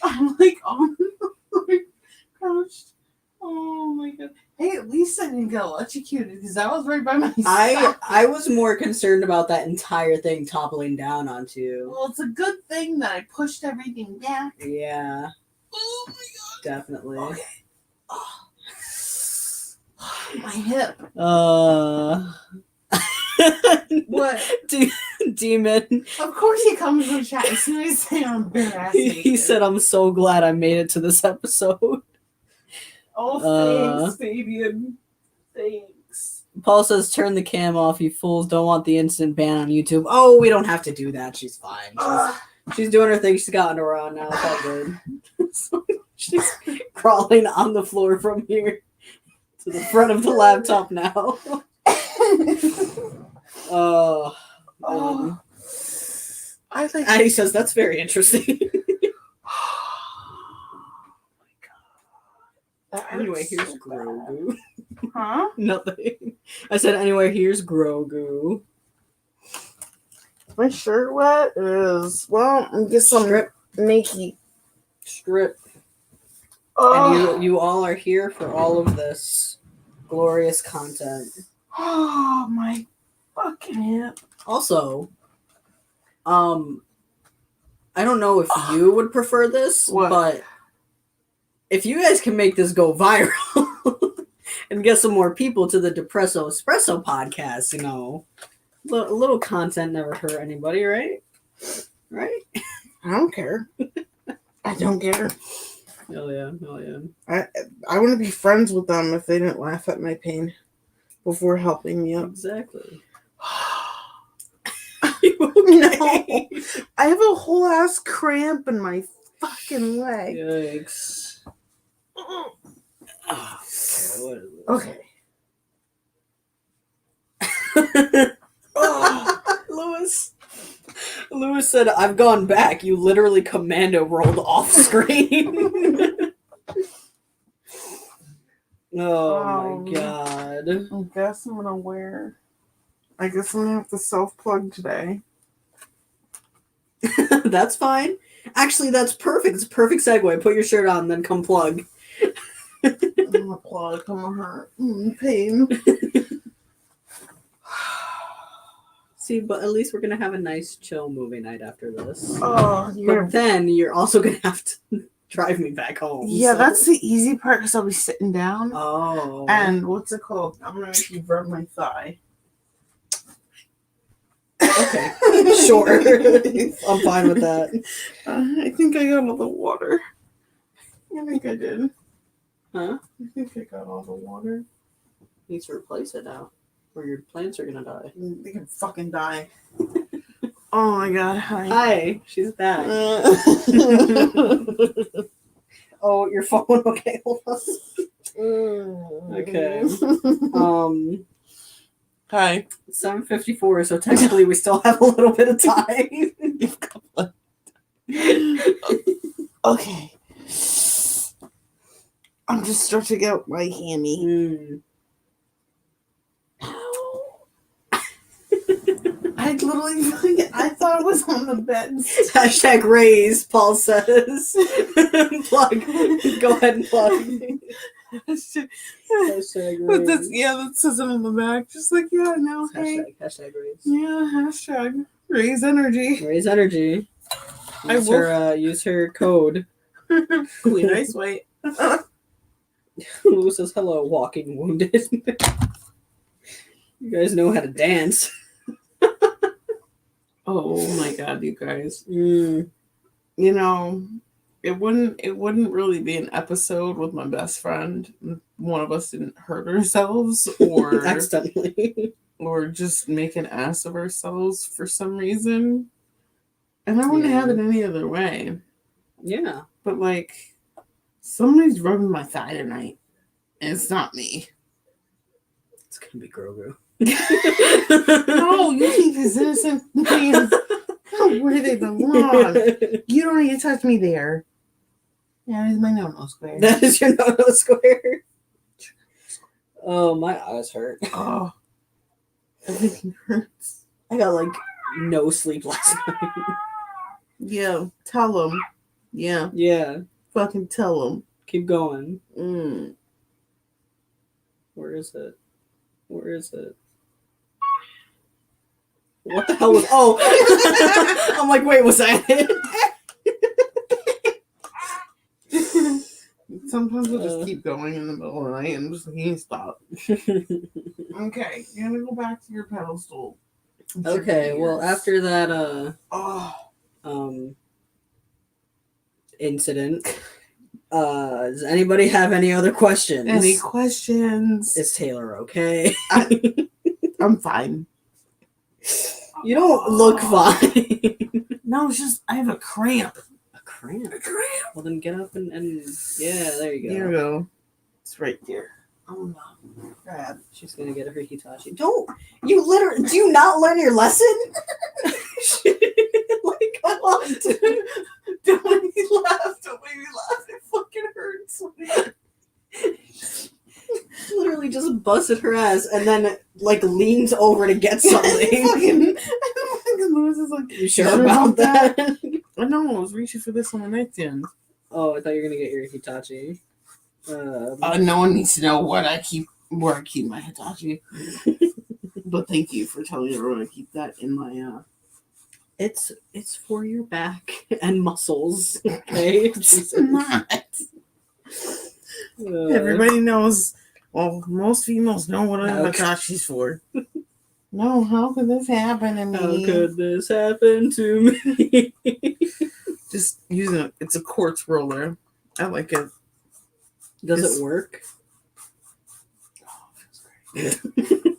I'm like on like crouched. Oh my god. Hey, at least I didn't get electrocuted because I was right by my side. I was more concerned about that entire thing toppling down onto you. Well, it's a good thing that I pushed everything back. Yeah, Oh my god. definitely. Okay. Oh. My hip. What? Demon. Of course he comes in the chat as soon as I say I'm bare ass He said, "I'm so glad I made it to this episode." Oh, thanks, Fabian. Thanks. Paul says, "Turn the cam off, you fools! Don't want the instant ban on YouTube." Oh, we don't have to do that. She's fine. She's doing her thing. She's gotten around now. It's all good. So she's crawling on the floor from here to the front of the laptop now. Oh. I think Addie says that's very interesting. Anyway, here's Grogu. Huh? Nothing. I said, anyway, here's Grogu. My shirt wet is get some Strip. Nike. Strip. Oh. And you all are here for all of this glorious content. Oh my fucking hip. Also, I don't know if you would prefer this, What? but if you guys can make this go viral and get some more people to the Depresso Espresso podcast, you know, a little content never hurt anybody, right? Right? I don't care. I don't care. Hell yeah, hell yeah. I want to be friends with them if they didn't laugh at my pain before helping me up. Exactly. No, I have a whole ass cramp in my fucking leg. Yikes. Okay. Lewis said, "I've gone back. You literally commando rolled off screen." Oh my god. I guess I'm gonna have to self-plug today. That's fine. Actually, that's perfect. It's a perfect segue. Put your shirt on, then come plug. I'm gonna plug. I'm gonna hurt. I'm in pain. See, but at least we're gonna have a nice chill movie night after this. Oh, But then you're also gonna have to drive me back home. yeah, so. that's the easy part because I'll be sitting down. Oh. And what's it called? I'm gonna make you rub my thigh. Okay. Sure. I'm fine with that. I think I got all the water. I think I did. Huh? I think I got all the water. Needs to replace it now, or your plants are gonna die. They can fucking die. Oh my god, hi. Hi, she's back. Oh, your phone. Okay, hold on. Okay. Hi. 7:54. So technically, we still have a little bit of time. Okay. I'm just stretching out my hammy. I literally, I thought it was on the bed. Hashtag raise, Paul says. Plug. Go ahead and plug. Hashtag But raise. that says it on the back. Just like, yeah, no, hey. Hashtag raise. Yeah, hashtag raise energy. Raise energy. Use her code. Queen Ice White. Lou says, hello, walking wounded. You guys know how to dance. Oh my god, you guys. Mm. You know, it wouldn't really be an episode with my best friend. One of us didn't hurt ourselves or Accidentally. or just make an ass of ourselves for some reason. And I wouldn't have it any other way. Yeah. But like, somebody's rubbing my thigh tonight. And it's not me. It's gonna be Grogu. No, you keep his innocent hands where they belong. You don't need to touch me there. Yeah, it's my no-no square. That is your no-no square. Oh, my eyes hurt. Oh, everything hurts. I got like no sleep last night. Yeah, tell him. Yeah, Yeah. fucking tell him. Keep going. Mm. Where is it? Where is it? What the hell was... Oh! I'm like, wait, was that it? Sometimes we'll just keep going in the middle of the night and just can't stop. Okay, you're gonna go back to your pedestal. Okay, well, after that Oh, incident, does anybody have any other questions? any questions? Is Taylor okay? I'm fine. You don't look fine. No, it's just I have a cramp. A cramp? A cramp. Well, then get up and yeah, there you go. Here we go. It's right here. Oh no. Bad. She's gonna get her Hitachi. Don't you literally do you not learn your lesson? Like, come on, dude. Don't make me laugh. Don't make me laugh. It fucking hurts. Literally just busted her ass and then like leans over to get something. fucking Lewis is like, You sure about that? I know. I was reaching for this on the nightstand. Oh, I thought you were gonna get your Hitachi. No one needs to know where I keep my Hitachi. But thank you for telling everyone to keep that in my It's for your back and muscles. Okay, It's not. Everybody knows. Well, most females know what a Hitachi's for. No, how could this happen to me? How could this happen to me? Just using it. It's a quartz roller. I like it. Does it work? Oh, it feels great.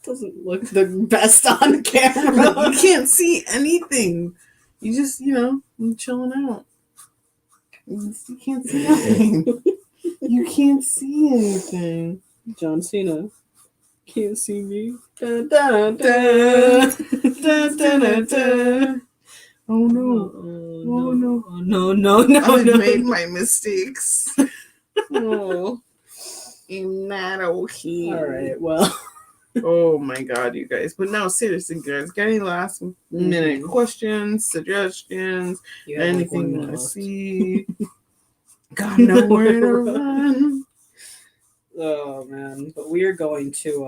Doesn't look the best on camera. You can't see anything. You just, you're chilling out. You can't see anything. You can't see anything. John Cena. Can't see me. Da, da, da. Da, da, da, da. Oh no. Oh no. No. I've made my mistakes. Oh. I'm not okay. Alright, well. Oh my god, you guys. But no, seriously, guys, got any last minute questions, suggestions, anything you want to see? Got nowhere to run. Oh man. But we are going to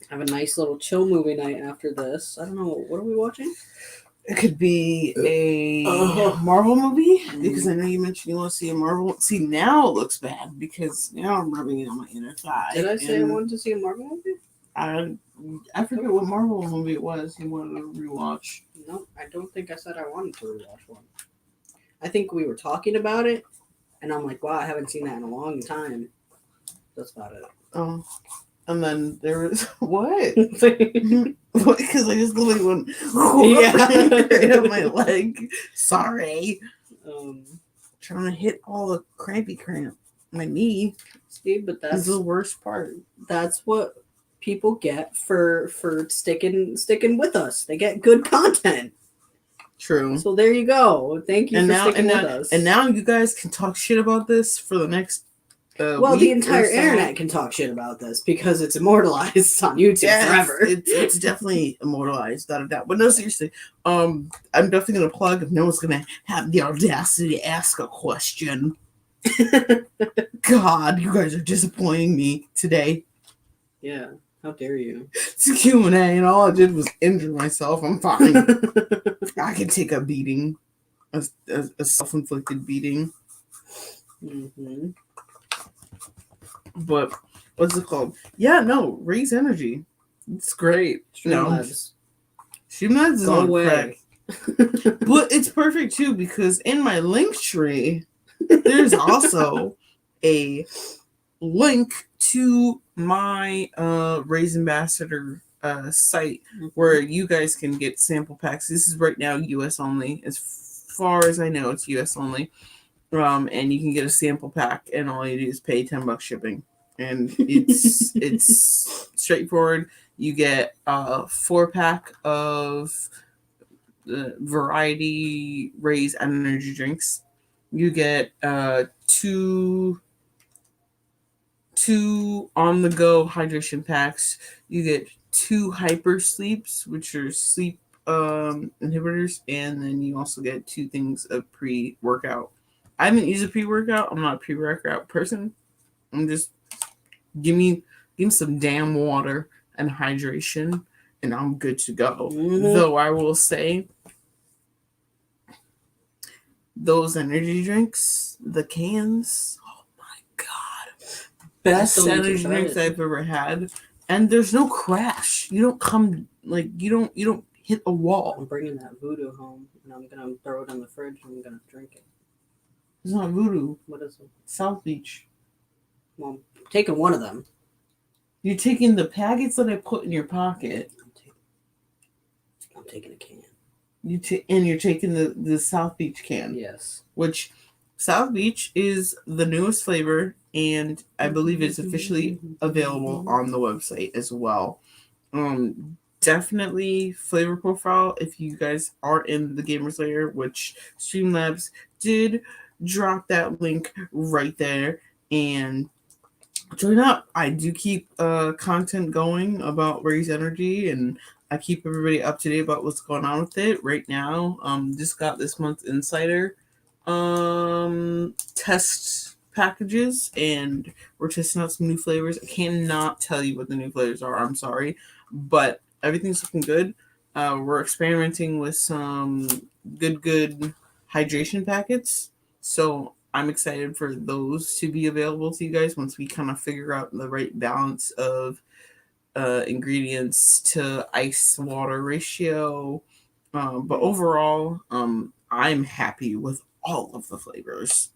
have a nice little chill movie night after this. I don't know, what are we watching? It could be a Marvel movie, because I know you mentioned you want to see a Marvel. See, now it looks bad because now I'm rubbing it on my inner thigh. Did I say I wanted to see a Marvel movie? I forget what Marvel movie it was you wanted to rewatch. No, I don't think I said I wanted to rewatch one. I think we were talking about it, and I'm like, wow, I haven't seen that in a long time. That's about it. Oh, and then there was what? Because I just literally went right up my leg. Sorry. Trying to hit all the crampy cramp. My knee. Steve, but that's the worst part. That's what people get for sticking with us. They get good content. True. So there you go. Thank you for sticking with us. And now you guys can talk shit about this for the next well, the entire internet can talk shit about this because it's immortalized on YouTube forever. It's definitely immortalized, without a doubt. But no, seriously, I'm definitely gonna plug if no one's gonna have the audacity to ask a question. God, you guys are disappointing me today. Yeah, how dare you? It's a Q&A, and all I did was injure myself. I'm fine. I can take a beating, a self-inflicted beating. Mm-hmm. But what's it called? Yeah, no, raise energy. It's great. Streamlabs is go on away. crack. But it's perfect too because in my link tree, there's also a link to my Raise Ambassador site where you guys can get sample packs. This is right now US only. As far as I know, it's US only. And you can get a sample pack, and all you do is pay $10 shipping, and it's straightforward. You get a 4-pack of variety Raise energy drinks. You get two on the go hydration packs. You get 2 hyper sleeps, which are sleep inhibitors, and then you also get 2 things of pre-workout. I haven't used a pre-workout. I'm not a pre-workout person. I'm just give me some damn water and hydration, and I'm good to go. Mm-hmm. Though I will say those energy drinks, the cans. Oh my god, I best still need to energy try drinks it. I've ever had. And there's no crash. You don't come like you don't hit a wall. I'm bringing that voodoo home, and I'm gonna throw it in the fridge, and I'm gonna drink it. It's not voodoo. What is it? South Beach. Well, I'm taking one of them. You're taking the packets that I put in your pocket. I'm taking a can. And you're taking the South Beach can. Yes. Which South Beach is the newest flavor, and I believe it's officially available on the website as well. Definitely flavor profile if you guys are in the Gamers Lair, which Streamlabs did drop that link right there, and join up. I do keep content going about Raise Energy, and I keep everybody up to date about what's going on with it right now. Just got this month's Insider test packages, and we're testing out some new flavors. I cannot tell you what the new flavors are, I'm sorry, but everything's looking good. We're experimenting with some good hydration packets, so I'm excited for those to be available to you guys once we kind of figure out the right balance of ingredients to ice water ratio. But overall, I'm happy with all of the flavors.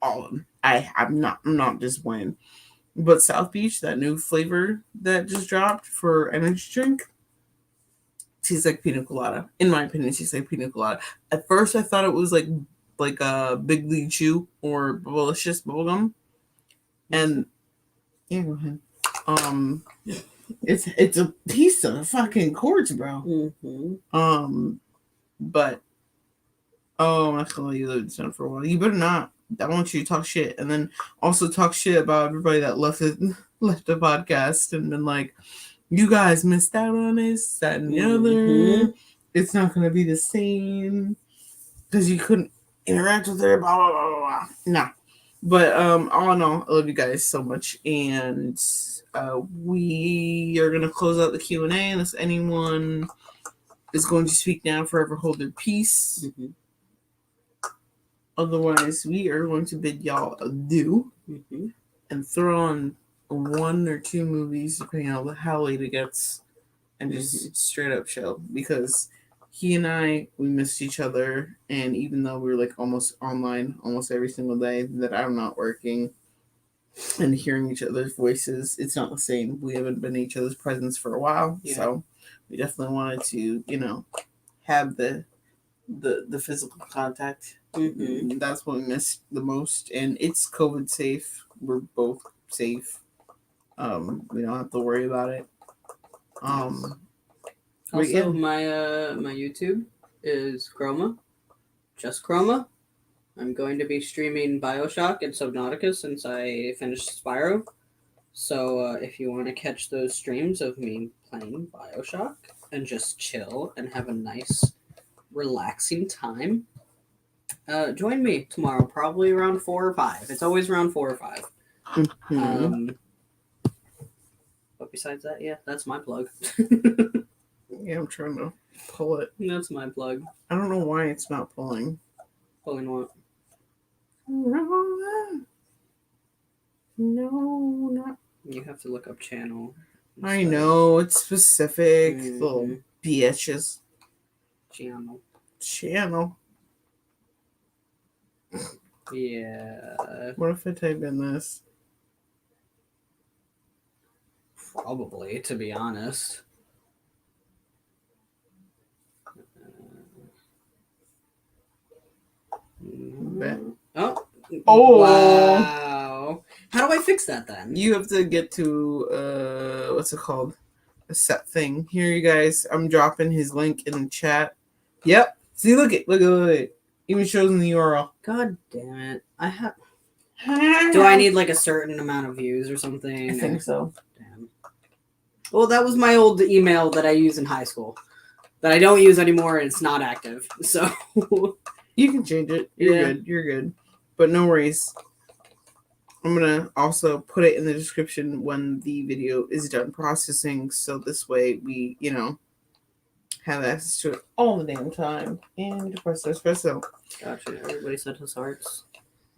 All of them. I'm not disappointed. But South Beach, that new flavor that just dropped for energy drink, tastes like pina colada. In my opinion, it tastes like pina colada. At first, I thought it was like a Big League Chew or Delicious bubblegum. And yeah, go ahead. It's a piece of fucking quartz, bro. Mm-hmm. But I'm not gonna let you live this down for a while. You better not. I want you to talk shit, and then also talk shit about everybody that left the podcast and been like, "You guys missed out on this, that, and the other. It's not gonna be the same because you couldn't interact with her." Blah blah blah blah blah. No, but all in all, I love you guys so much, and we are gonna close out the Q&A unless anyone is going to speak now, forever hold their peace. Mm-hmm. Otherwise, we are going to bid y'all adieu and throw on 1 or 2 movies, depending on how late it gets, and just straight up chill. Because he and I, we missed each other, and even though we were like almost online almost every single day that I'm not working and hearing each other's voices, it's not the same. We haven't been in each other's presence for a while, so we definitely wanted to, have the physical contact. That's what we missed the most, and it's COVID safe. We're both safe. We don't have to worry about it. Also, my YouTube is Chroma, just Chroma. I'm going to be streaming BioShock and Subnautica since I finished Spyro. So if you want to catch those streams of me playing BioShock and just chill and have a nice, relaxing time, join me tomorrow, probably around 4 or 5. It's always around 4 or 5. But besides that, yeah, that's my plug. Yeah, I'm trying to pull it. That's my plug. I don't know why it's not pulling. Pulling what? No, not. You have to look up channel. I know, it's specific. Little bitches. Channel. Yeah. What if I type in this? Probably, to be honest. Bet. Oh. Oh. Wow. How do I fix that then? You have to get to what's it called? A set thing. Here, you guys. I'm dropping his link in the chat. Yep. See, look it. Even shows in the URL. God damn it. Do I need like a certain amount of views or something? I think so. Damn. Well, that was my old email that I used in high school that I don't use anymore, and it's not active. So you can change it. You're good. But no worries. I'm gonna also put it in the description when the video is done processing, so this way we, have access to it all the damn time. And Depresso Espresso. Gotcha. Everybody sent us hearts.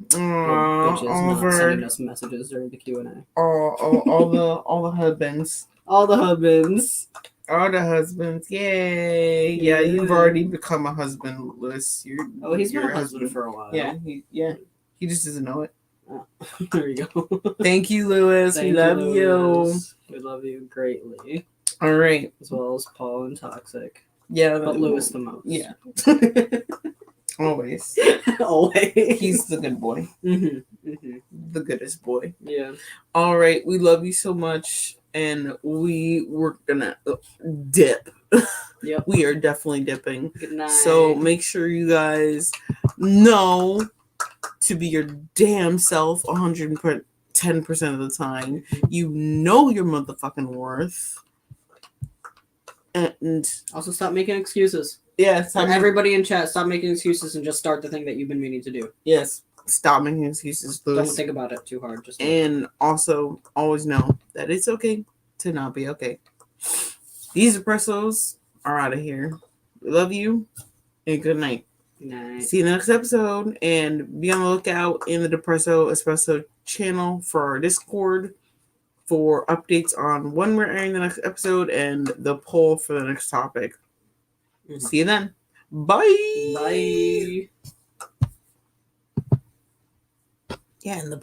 Aww, Bitches not sending us messages during the Q&A. all the husbands. All the husbands. All the husbands. Yay. Yeah, you've already become a husband, Lewis. He's been a husband for a while. Yeah, he just doesn't know it. Oh, there you go. Thank you, Lewis. We love you. We love you greatly. All right. As well as Paul and Toxic. Yeah. But Lewis the most. Yeah. Always. Always. He's the good boy. Mm-hmm. Mm-hmm. The goodest boy. Yeah. All right. We love you so much. And we're gonna dip. Yep. We are definitely dipping. Good night. So make sure you guys know to be your damn self 110% of the time. You know your motherfucking worth. And also stop making excuses. yes, For everybody in chat, stop making excuses and just start the thing that you've been meaning to do. Yes. Stop making excuses, Lewis. Don't think about it too hard. Just And also always know that it's okay to not be okay. These Depressos are out of here. We love you and good night. Good night. See you in the next episode, and be on the lookout in the Depresso Espresso channel for our Discord for updates on when we're airing the next episode and the poll for the next topic. See you then. Bye. Bye. Yeah, and the